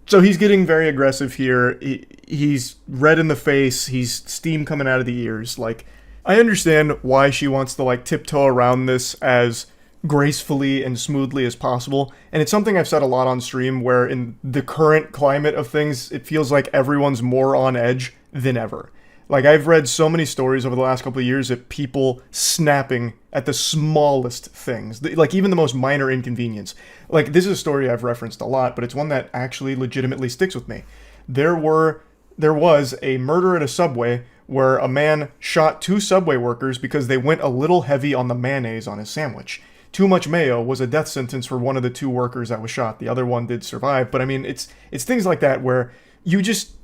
Speaker 1: So he's getting very aggressive here. He's red in the face. He's steam coming out of the ears. Like, I understand why she wants to, like, tiptoe around this as gracefully and smoothly as possible. And it's something I've said a lot on stream, where in the current climate of things, it feels like everyone's more on edge than ever. Like, I've read so many stories over the last couple of years of people snapping at the smallest things, like even the most minor inconvenience. Like, this is a story I've referenced a lot, but it's one that actually legitimately sticks with me. There was a murder at a Subway where a man shot 2 Subway workers because they went a little heavy on the mayonnaise on his sandwich. Too much mayo was a death sentence for one of the 2 workers that was shot. The other one did survive, but I mean, it's things like that where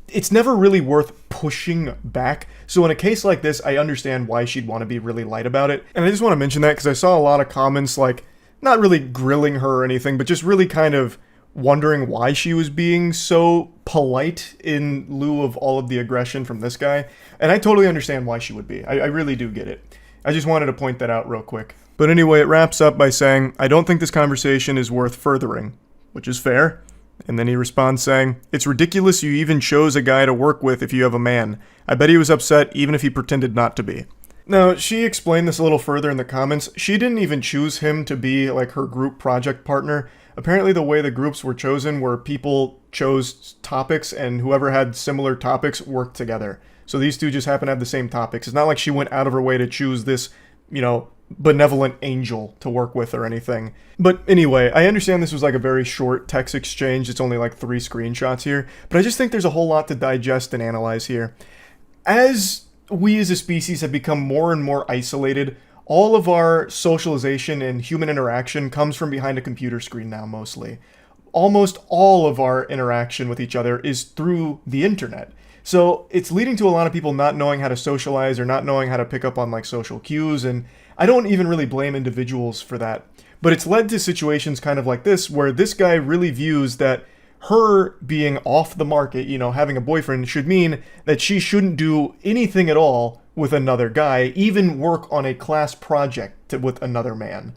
Speaker 1: it's never really worth pushing back. So in a case like this, I understand why she'd want to be really light about it. And I just want to mention that because I saw a lot of comments, like, not really grilling her or anything, but just really kind of wondering why she was being so polite in lieu of all of the aggression from this guy. And I totally understand why she would be. I really do get it. I just wanted to point that out real quick. But anyway, it wraps up by saying, I don't think this conversation is worth furthering, which is fair. And then he responds saying, it's ridiculous you even chose a guy to work with if you have a man. I bet he was upset even if he pretended not to be. Now, she explained this a little further in the comments. She didn't even choose him to be, like, her group project partner. Apparently the way the groups were chosen were people chose topics, and whoever had similar topics worked together. So these 2 just happen to have the same topics. It's not like she went out of her way to choose this, benevolent angel to work with or anything. But anyway, I understand this was like a very short text exchange. It's only like 3 screenshots here, but I just think there's a whole lot to digest and analyze here. As we as a species have become more and more isolated, all of our socialization and human interaction comes from behind a computer screen now, mostly. Almost all of our interaction with each other is through the internet. So it's leading to a lot of people not knowing how to socialize or not knowing how to pick up on, like, social cues, and I don't even really blame individuals for that. But it's led to situations kind of like this, where this guy really views that her being off the market, having a boyfriend, should mean that she shouldn't do anything at all with another guy, even work on a class project with another man.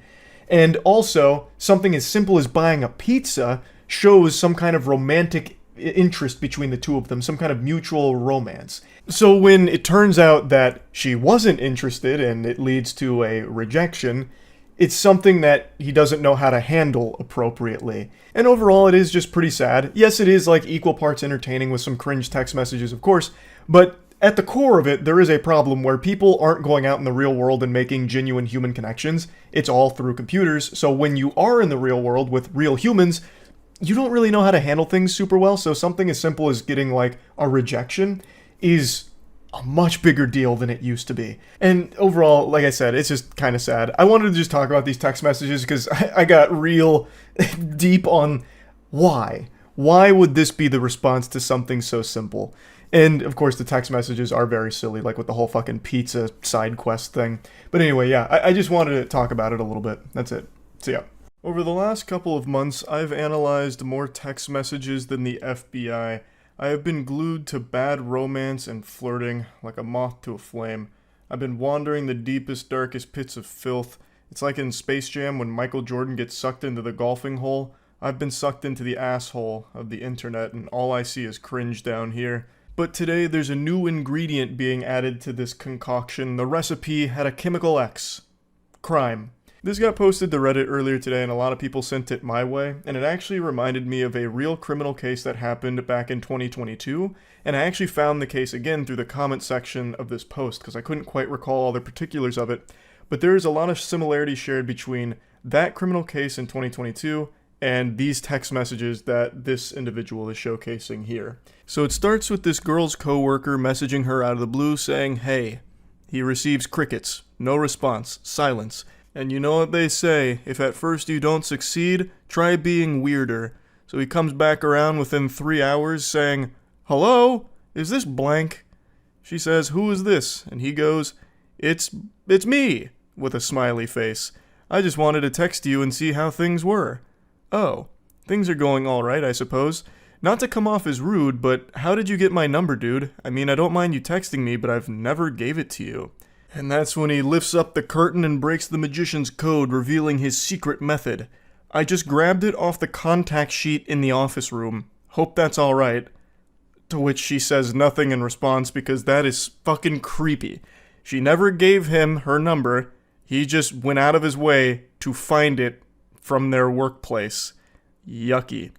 Speaker 1: And also, something as simple as buying a pizza shows some kind of romantic interest between the 2 of them, some kind of mutual romance. So when it turns out that she wasn't interested and it leads to a rejection, it's something that he doesn't know how to handle appropriately. And overall, it is just pretty sad. Yes, it is, like, equal parts entertaining with some cringe text messages, of course, but at the core of it, there is a problem where people aren't going out in the real world and making genuine human connections. It's all through computers. So when you are in the real world with real humans, you don't really know how to handle things super well. So something as simple as getting, like, a rejection is a much bigger deal than it used to be. And overall, like I said, it's just kind of sad. I wanted to just talk about these text messages because I got real deep on why. Why would this be the response to something so simple? And of course, the text messages are very silly, like with the whole fucking pizza side quest thing. But anyway, yeah, I just wanted to talk about it a little bit. That's it. See ya. Over the last couple of months, I've analyzed more text messages than the FBI. I have been glued to bad romance and flirting like a moth to a flame. I've been wandering the deepest, darkest pits of filth. It's like in Space Jam when Michael Jordan gets sucked into the golfing hole. I've been sucked into the asshole of the internet, and all I see is cringe down here. But today, there's a new ingredient being added to this concoction. The recipe had a chemical X. Crime. This got posted to Reddit earlier today, and a lot of people sent it my way, and it actually reminded me of a real criminal case that happened back in 2022, and I actually found the case again through the comment section of this post, because I couldn't quite recall all the particulars of it, but there is a lot of similarities shared between that criminal case in 2022 and these text messages that this individual is showcasing here. So it starts with this girl's coworker messaging her out of the blue saying, "Hey." He receives crickets, no response, silence. And you know what they say, if at first you don't succeed, try being weirder. So he comes back around within 3 hours saying, "Hello? Is this blank?" She says, "Who is this?" And he goes, It's me," with a smiley face. "I just wanted to text you and see how things were." "Oh, things are going alright, I suppose. Not to come off as rude, but how did you get my number, dude? I mean, I don't mind you texting me, but I've never gave it to you." And that's when he lifts up the curtain and breaks the magician's code, revealing his secret method. "I just grabbed it off the contact sheet in the office room. Hope that's alright." To which she says nothing in response because that is fucking creepy. She never gave him her number. He just went out of his way to find it from their workplace. Yucky.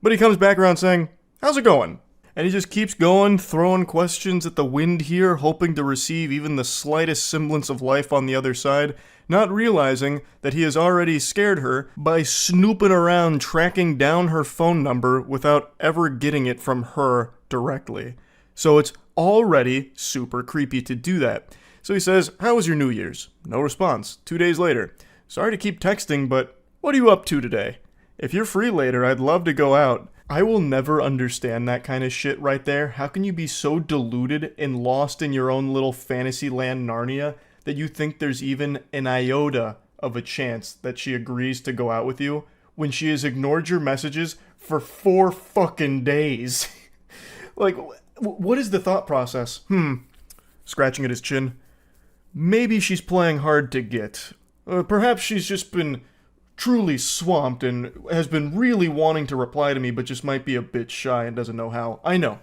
Speaker 1: But he comes back around saying, "How's it going?" And he just keeps going, throwing questions at the wind here, hoping to receive even the slightest semblance of life on the other side, not realizing that he has already scared her by snooping around tracking down her phone number without ever getting it from her directly. So it's already super creepy to do that. So he says, "How was your New Year's?" No response. 2 days later. "Sorry to keep texting, but what are you up to today? If you're free later, I'd love to go out." I will never understand that kind of shit right there. How can you be so deluded and lost in your own little fantasy land Narnia that you think there's even an iota of a chance that she agrees to go out with you when she has ignored your messages for 4 fucking days? Like, what is the thought process? Scratching at his chin. Maybe she's playing hard to get. Perhaps she's just been truly swamped and has been really wanting to reply to me but just might be a bit shy and doesn't know how. I know.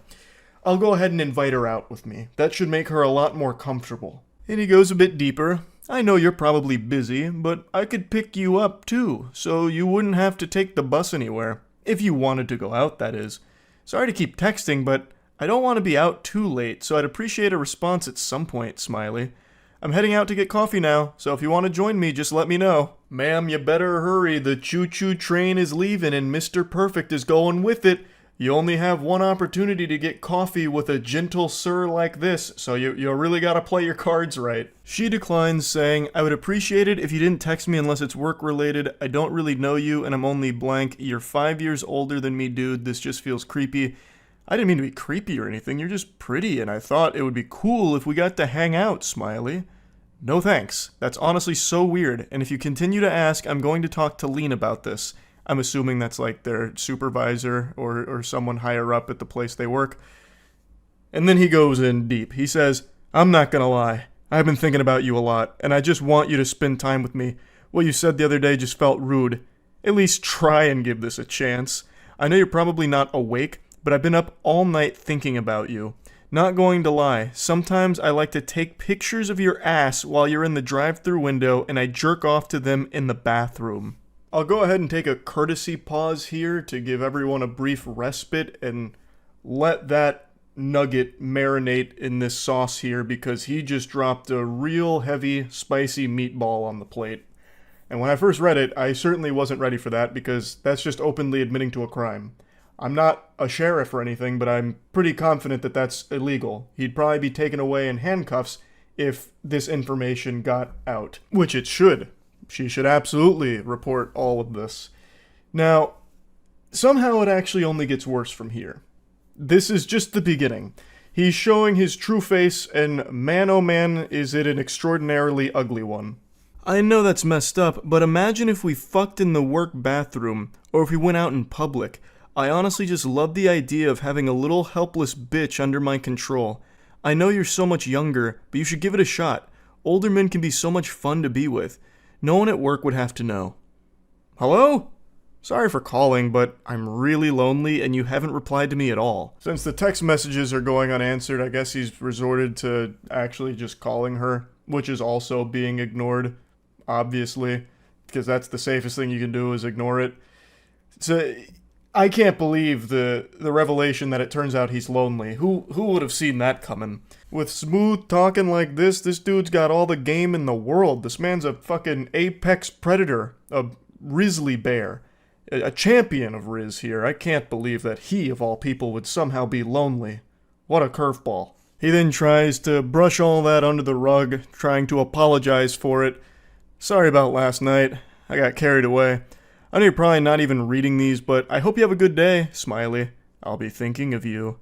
Speaker 1: I'll go ahead and invite her out with me. That should make her a lot more comfortable. And he goes a bit deeper. "I know you're probably busy, but I could pick you up too, so you wouldn't have to take the bus anywhere. If you wanted to go out, that is. Sorry to keep texting, but I don't want to be out too late, so I'd appreciate a response at some point, smiley. I'm heading out to get coffee now, so if you want to join me, just let me know." "Ma'am, you better hurry. The choo-choo train is leaving and Mr. Perfect is going with it. You only have one opportunity to get coffee with a gentle sir like this, so you really gotta play your cards right." She declines, saying, "I would appreciate it if you didn't text me unless it's work-related. I don't really know you, and I'm only blank. You're 5 years older than me, dude. This just feels creepy." "I didn't mean to be creepy or anything. You're just pretty, and I thought it would be cool if we got to hang out, smiley." "No thanks. That's honestly so weird, and if you continue to ask, I'm going to talk to Lean about this." I'm assuming that's like their supervisor or someone higher up at the place they work. And then he goes in deep. He says, "I'm not gonna lie. I've been thinking about you a lot, and I just want you to spend time with me. What you said the other day just felt rude. At least try and give this a chance. I know you're probably not awake, but I've been up all night thinking about you. Not going to lie, sometimes I like to take pictures of your ass while you're in the drive-thru window and I jerk off to them in the bathroom." I'll go ahead and take a courtesy pause here to give everyone a brief respite and let that nugget marinate in this sauce here because he just dropped a real heavy, spicy meatball on the plate. And when I first read it, I certainly wasn't ready for that because that's just openly admitting to a crime. I'm not a sheriff or anything, but I'm pretty confident that that's illegal. He'd probably be taken away in handcuffs if this information got out, which it should. She should absolutely report all of this. Now, somehow it actually only gets worse from here. This is just the beginning. He's showing his true face, and man oh man, is it an extraordinarily ugly one. "I know that's messed up, but imagine if we fucked in the work bathroom, or if we went out in public. I honestly just love the idea of having a little helpless bitch under my control. I know you're so much younger, but you should give it a shot. Older men can be so much fun to be with. No one at work would have to know." "Hello? Sorry for calling, but I'm really lonely and you haven't replied to me at all." Since the text messages are going unanswered, I guess he's resorted to actually just calling her, which is also being ignored.
Speaker 3: obviously, because that's the safest thing you can do is ignore it. So I can't believe the revelation that it turns out he's lonely. Who would have seen that coming? With smooth talking like this dude's got all the game in the world. This man's a fucking apex predator, a grizzly bear, a champion of Riz here. I can't believe that he, of all people, would somehow be lonely. What a curveball. He then tries to brush all that under the rug, trying to apologize for it. Sorry about last night. I got carried away. I know you're probably not even reading these, but I hope you have a good day, smiley. I'll be thinking of you.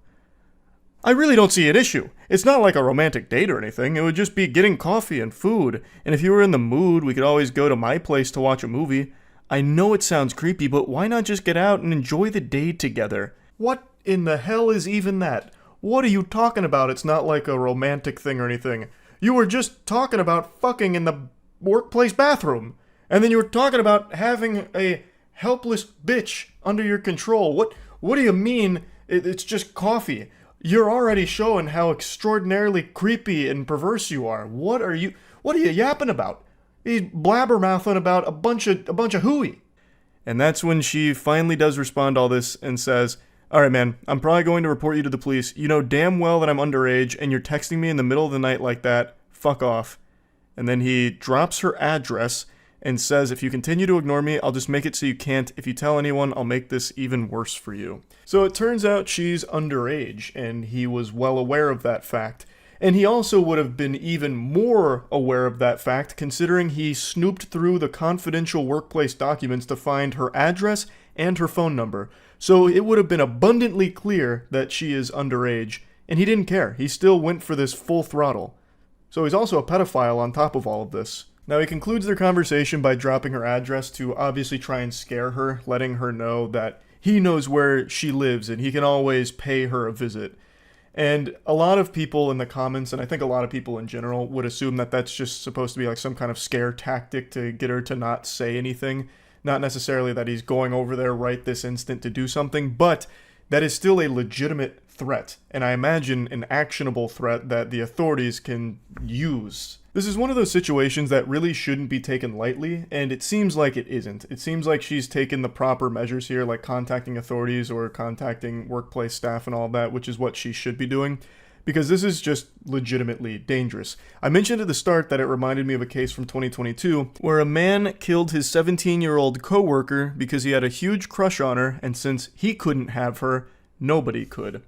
Speaker 3: I really don't see an issue. It's not like a romantic date or anything. It would just be getting coffee and food. And if you were in the mood, we could always go to my place to watch a movie. I know it sounds creepy, but why not just get out and enjoy the day together? What in the hell is even that? What are you talking about? It's not like a romantic thing or anything. You were just talking about fucking in the workplace bathroom. And then you were talking about having a helpless bitch under your control. What do you mean it's just coffee? You're already showing how extraordinarily creepy and perverse you are. What are you yapping about? He's blabbermouthing about a bunch of hooey. And that's when she finally does respond to all this and says, "Alright man, I'm probably going to report you to the police. You know damn well that I'm underage and you're texting me in the middle of the night like that. Fuck off." And then he drops her address and says, "If you continue to ignore me, I'll just make it so you can't. If you tell anyone, I'll make this even worse for you." So it turns out she's underage, and he was well aware of that fact. And he also would have been even more aware of that fact, considering he snooped through the confidential workplace documents to find her address and her phone number. So it would have been abundantly clear that she is underage, and he didn't care. He still went for this full throttle. So he's also a pedophile on top of all of this. Now, he concludes their conversation by dropping her address to obviously try and scare her, letting her know that he knows where she lives and he can always pay her a visit. And a lot of people in the comments, and I think a lot of people in general, would assume that that's just supposed to be like some kind of scare tactic to get her to not say anything. Not necessarily that he's going over there right this instant to do something, but that is still a legitimate threat, and I imagine an actionable threat that the authorities can use. This is one of those situations that really shouldn't be taken lightly, and it seems like it isn't. It seems like she's taken the proper measures here, like contacting authorities or contacting workplace staff and all that, which is what she should be doing, because this is just legitimately dangerous. I mentioned at the start that it reminded me of a case from 2022 where a man killed his 17-year-old coworker because he had a huge crush on her, and since he couldn't have her, nobody could.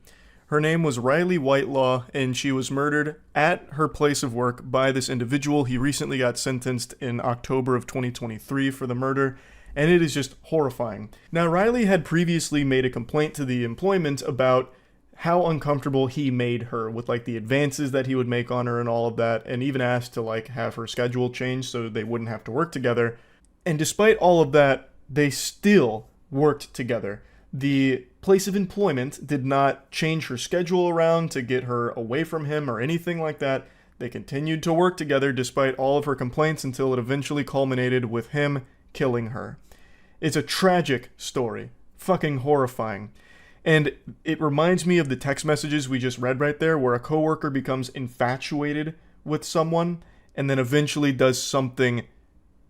Speaker 3: Her name was Riley Whitelaw, and she was murdered at her place of work by this individual. He recently got sentenced in October of 2023 for the murder, and it is just horrifying. Now, Riley had previously made a complaint to the employment about how uncomfortable he made her with like the advances that he would make on her and all of that, and even asked to like have her schedule changed so they wouldn't have to work together. And despite all of that, they still worked together. The place of employment did not change her schedule around to get her away from him or anything like that. They continued to work together despite all of her complaints until it eventually culminated with him killing her. It's a tragic story. Fucking horrifying. And it reminds me of the text messages we just read right there, where a coworker becomes infatuated with someone and then eventually does something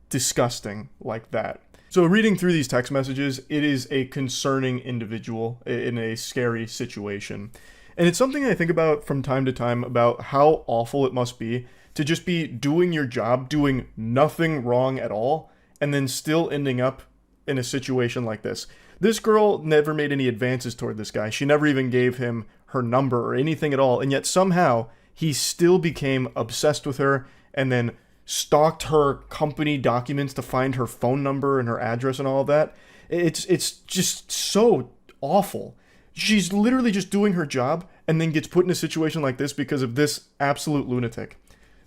Speaker 3: disgusting like that. So reading through these text messages, it is a concerning individual in a scary situation. And it's something I think about from time to time about how awful it must be to just be doing your job, doing nothing wrong at all, and then still ending up in a situation like this. This girl never made any advances toward this guy. She never even gave him her number or anything at all. And yet somehow he still became obsessed with her and then stalked her company documents to find her phone number and her address and all of that. It's just so awful. She's literally just doing her job and then gets put in a situation like this because of this absolute lunatic.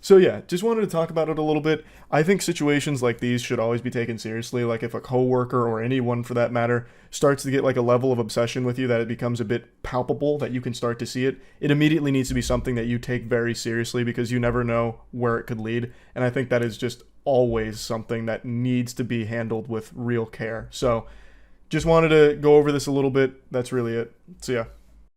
Speaker 3: So yeah, just wanted to talk about it a little bit. I think situations like these should always be taken seriously. Like if a coworker or anyone for that matter starts to get like a level of obsession with you that it becomes a bit palpable, that you can start to see it, it immediately needs to be something that you take very seriously because you never know where it could lead. And I think that is just always something that needs to be handled with real care. So just wanted to go over this a little bit. That's really it. So yeah.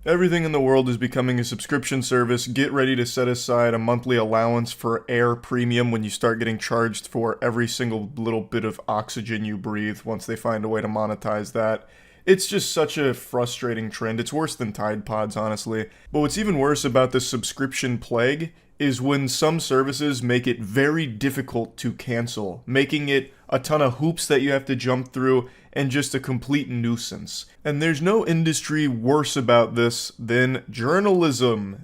Speaker 1: Everything in the world is becoming a subscription service. Get ready to set aside a monthly allowance for air premium when you start getting charged for every single little bit of oxygen you breathe once they find a way to monetize that. It's just such a frustrating trend. It's worse than Tide Pods, honestly. But what's even worse about the subscription plague is when some services make it very difficult to cancel, making it a ton of hoops that you have to jump through and just a complete nuisance. And there's no industry worse about this than journalism.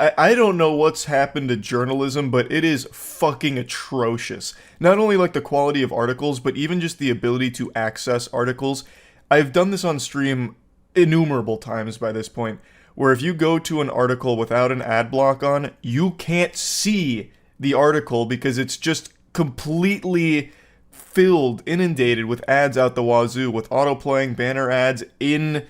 Speaker 1: I don't know what's happened to journalism, but it is fucking atrocious. Not only like the quality of articles, but even just the ability to access articles. I've done this on stream innumerable times by this point, where if you go to an article without an ad block on, you can't see the article because it's just completely inundated with ads out the wazoo, with auto-playing banner ads in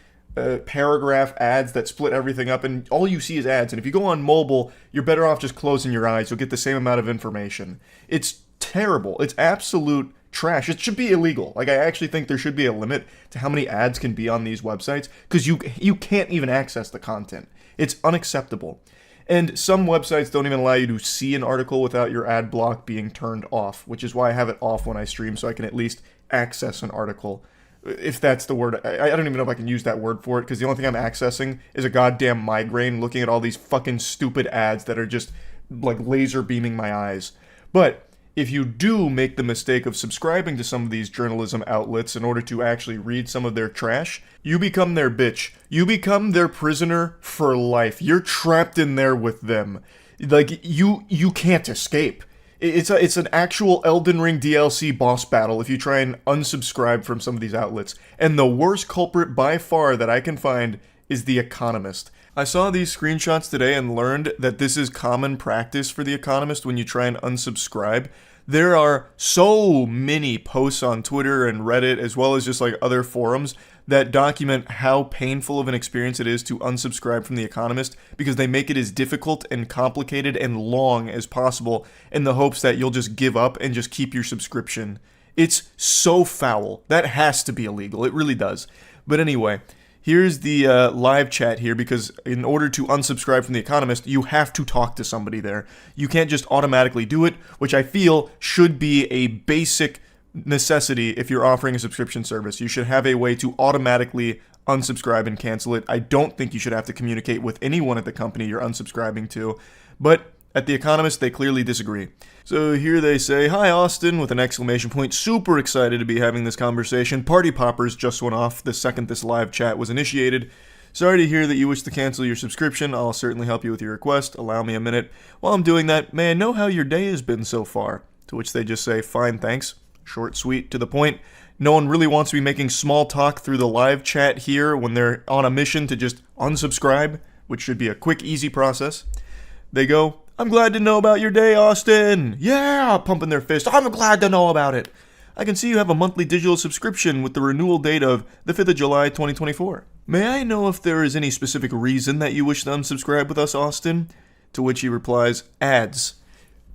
Speaker 1: paragraph ads that split everything up, and all you see is ads. And if you go on mobile, you're better off just closing your eyes. You'll get the same amount of information. It's terrible. It's absolute trash. It should be illegal. Like, I actually think there should be a limit to how many ads can be on these websites, because you can't even access the content. It's unacceptable. And some websites don't even allow you to see an article without your ad block being turned off, which is why I have it off when I stream, so I can at least access an article. If that's the word. I don't even know if I can use that word for it, because the only thing I'm accessing is a goddamn migraine looking at all these fucking stupid ads that are just, like, laser beaming my eyes. But if you do make the mistake of subscribing to some of these journalism outlets in order to actually read some of their trash, you become their bitch. You become their prisoner for life. You're trapped in there with them. Like, you can't escape. It's an actual Elden Ring DLC boss battle if you try and unsubscribe from some of these outlets. And the worst culprit by far that I can find is The Economist. I saw these screenshots today and learned that this is common practice for The Economist when you try and unsubscribe. There are so many posts on Twitter and Reddit, as well as just like other forums, that document how painful of an experience it is to unsubscribe from The Economist, because they make it as difficult and complicated and long as possible in the hopes that you'll just give up and just keep your subscription. It's so foul. That has to be illegal. It really does. But anyway, here's the live chat here, because in order to unsubscribe from The Economist, you have to talk to somebody there. You can't just automatically do it, which I feel should be a basic necessity if you're offering a subscription service. You should have a way to automatically unsubscribe and cancel it. I don't think you should have to communicate with anyone at the company you're unsubscribing to, but at The Economist, they clearly disagree. So here they say, "Hi Austin," with an exclamation point. Super excited to be having this conversation. Party poppers just went off the second this live chat was initiated. "Sorry to hear that you wish to cancel your subscription. I'll certainly help you with your request. Allow me a minute. While I'm doing that, may I know how your day has been so far?" To which they just say, "Fine, thanks." Short, sweet, to the point. No one really wants to be making small talk through the live chat here when they're on a mission to just unsubscribe, which should be a quick, easy process. They go, "I'm glad to know about your day, Austin." "Yeah," pumping their fist. "I'm glad to know about it. I can see you have a monthly digital subscription with the renewal date of the 5th of July, 2024. May I know if there is any specific reason that you wish to unsubscribe with us, Austin?" To which he replies, "Ads."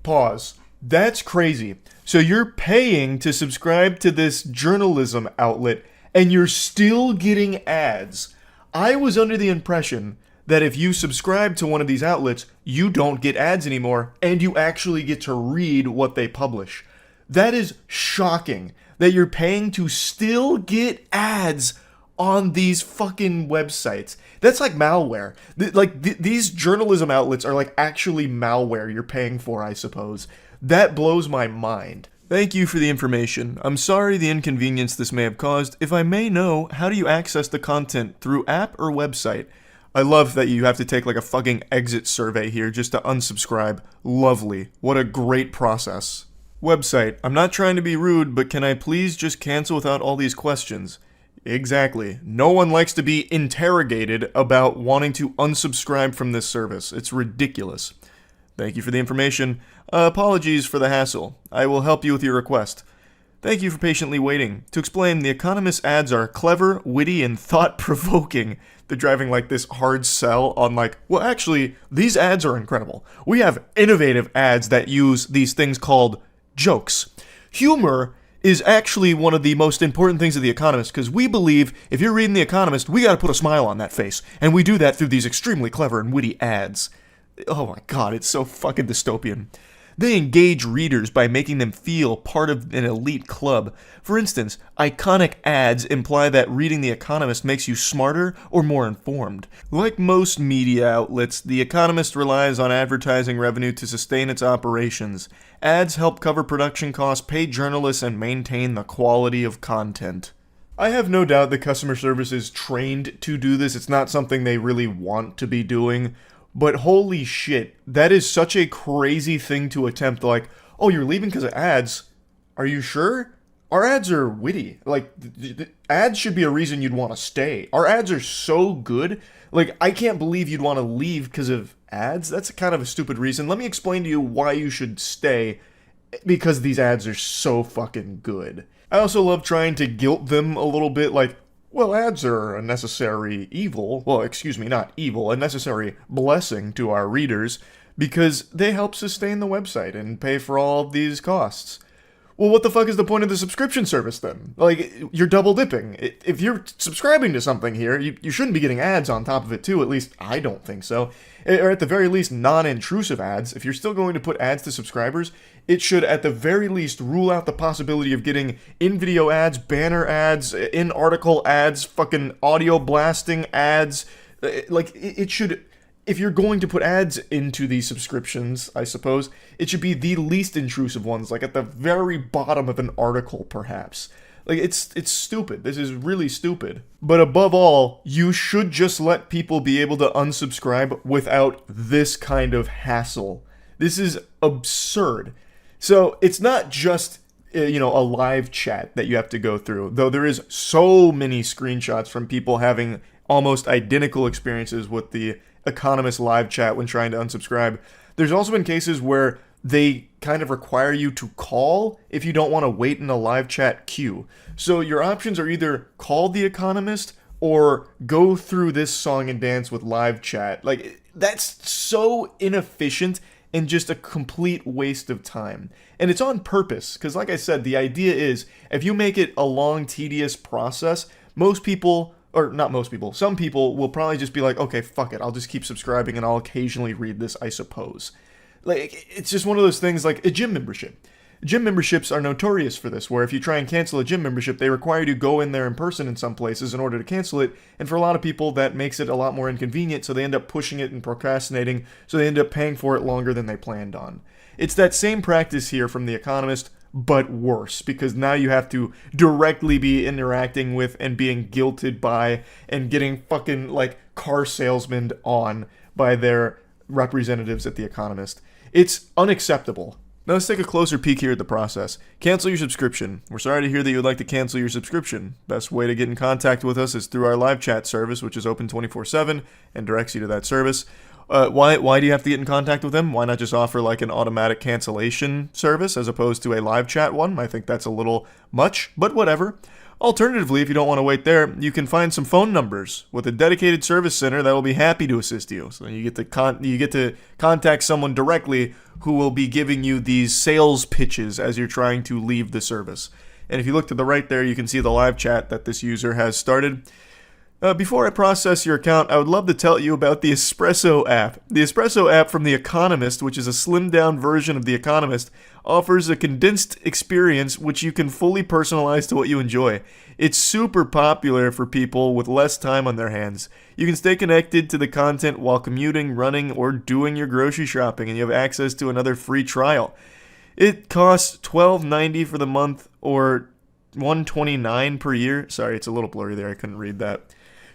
Speaker 1: Pause. That's crazy. So you're paying to subscribe to this journalism outlet, and you're still getting ads. I was under the impression that if you subscribe to one of these outlets, you don't get ads anymore, and you actually get to read what they publish. That is shocking, that you're paying to still get ads on these fucking websites. That's like malware. These journalism outlets are like actually malware you're paying for, I suppose. That blows my mind. "Thank you for the information. I'm sorry the inconvenience this may have caused. If I may know, how do you access the content, through app or website?" I love that you have to take like a fucking exit survey here just to unsubscribe. Lovely. What a great process. Website. "I'm not trying to be rude, but can I please just cancel without all these questions?" Exactly. No one likes to be interrogated about wanting to unsubscribe from this service. It's ridiculous. "Thank you for the information. Apologies for the hassle. I will help you with your request. Thank you for patiently waiting. To explain, The Economist ads are clever, witty, and thought-provoking." They're driving like this hard sell on like, well, actually, these ads are incredible. We have innovative ads that use these things called jokes. Humor
Speaker 2: is actually one of the most important things of The Economist, because we believe if you're reading The Economist, we gotta put a smile on that face. And we do that through these extremely clever and witty ads. Oh my god, it's so fucking dystopian. They engage readers by making them feel part of an elite club. For instance, iconic ads imply that reading The Economist makes you smarter or more informed. Like most media outlets, The Economist relies on advertising revenue to sustain its operations. Ads help cover production costs, pay journalists, and maintain the quality of content. I have no doubt that customer service is trained to do this. It's not something they really want to be doing. But holy shit, that is such a crazy thing to attempt. Like, oh, you're leaving because of ads? Are you sure? Our ads are witty. Like, the ads should be a reason you'd want to stay. Our ads are so good. Like, I can't believe you'd want to leave because of ads. That's kind of a stupid reason. Let me explain to you why you should stay. Because these ads are so fucking good. I also love trying to guilt them a little bit, like, well, ads are a necessary evil. Well, excuse me, not evil, a necessary blessing to our readers because they help sustain the website and pay for all of these costs. Well, what the fuck is the point of the subscription service then? Like, you're double dipping. If you're subscribing to something here, you shouldn't be getting ads on top of it too. At least I don't think so. Or at the very least, non-intrusive ads. If you're still going to put ads to subscribers, it should at the very least rule out the possibility of getting in-video ads, banner ads, in-article ads, fucking audio blasting ads. Like, it should... If you're going to put ads into these subscriptions, I suppose, it should be the least intrusive ones, like at the very bottom of an article, perhaps. Like, it's stupid. This is really stupid. But above all, you should just let people be able to unsubscribe without this kind of hassle. This is absurd. So, it's not just, a live chat that you have to go through, though there is so many screenshots from people having almost identical experiences with the Economist live chat when trying to unsubscribe. There's also been cases where they kind of require you to call if you don't want to wait in a live chat queue. So your options are either call the Economist or go through this song and dance with live chat. Like, that's so inefficient and just a complete waste of time. And it's on purpose, because like I said, the idea is if you make it a long, tedious process, most people... Or not most people, some people will probably just be like, okay, fuck it, I'll just keep subscribing and I'll occasionally read this, I suppose. Like, it's just one of those things like a gym membership. Gym memberships are notorious for this, where if you try and cancel a gym membership, they require you to go in there in person in some places in order to cancel it, and for a lot of people, that makes it a lot more inconvenient, so they end up pushing it and procrastinating, so they end up paying for it longer than they planned on. It's that same practice here from The Economist, but worse, because now you have to directly be interacting with and being guilted by and getting fucking, like, car salesmen on by their representatives at The Economist. It's unacceptable. Now let's take a closer peek here at the process. Cancel your subscription. We're sorry to hear that you would like to cancel your subscription. Best way to get in contact with us is through our live chat service, which is open 24/7 and directs you to that service. Why do you have to get in contact with them? Why not just offer like an automatic cancellation service as opposed to a live chat one? I think that's a little much, but whatever. Alternatively, if you don't want to wait there, you can find some phone numbers with a dedicated service center that will be happy to assist you. So you get to contact someone directly who will be giving you these sales pitches as you're trying to leave the service. And if you look to the right there, you can see the live chat that this user has started. Before I process your account, I would love to tell you about the Espresso app. The Espresso app from The Economist, which is a slimmed-down version of The Economist, offers a condensed experience which you can fully personalize to what you enjoy. It's super popular for people with less time on their hands. You can stay connected to the content while commuting, running, or doing your grocery shopping, and you have access to another free trial. It costs $12.90 for the month, or $129 per year. Sorry, it's a little blurry there. I couldn't read that.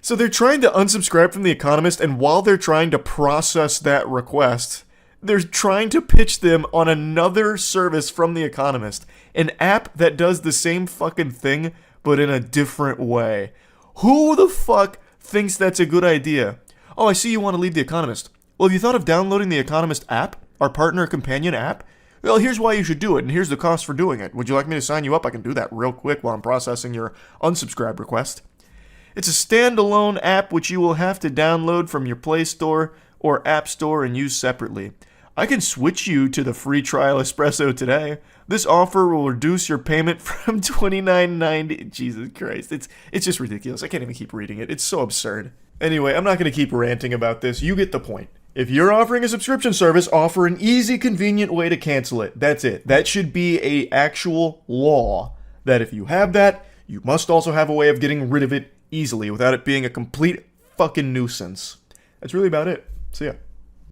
Speaker 2: So they're trying to unsubscribe from The Economist, and while they're trying to process that request, they're trying to pitch them on another service from The Economist, an app that does the same fucking thing, but in a different way. Who the fuck thinks that's a good idea? Oh, I see you want to leave The Economist. Well, have you thought of downloading The Economist app, our partner companion app? Well, here's why you should do it, and here's the cost for doing it. Would you like me to sign you up? I can do that real quick while I'm processing your unsubscribe request. It's a standalone app which you will have to download from your Play Store or App Store and use separately. I can switch you to the free trial espresso today. This offer will reduce your payment from $29.90. Jesus Christ, it's just ridiculous. I can't even keep reading it. It's so absurd.
Speaker 1: Anyway, I'm not going to keep ranting about this. You get the point. If you're offering a subscription service, offer an easy, convenient way to cancel it. That's it. That should be a actual law. That if you have that, you must also have a way of getting rid of it easily without it being a complete fucking nuisance. That's really about it. See ya.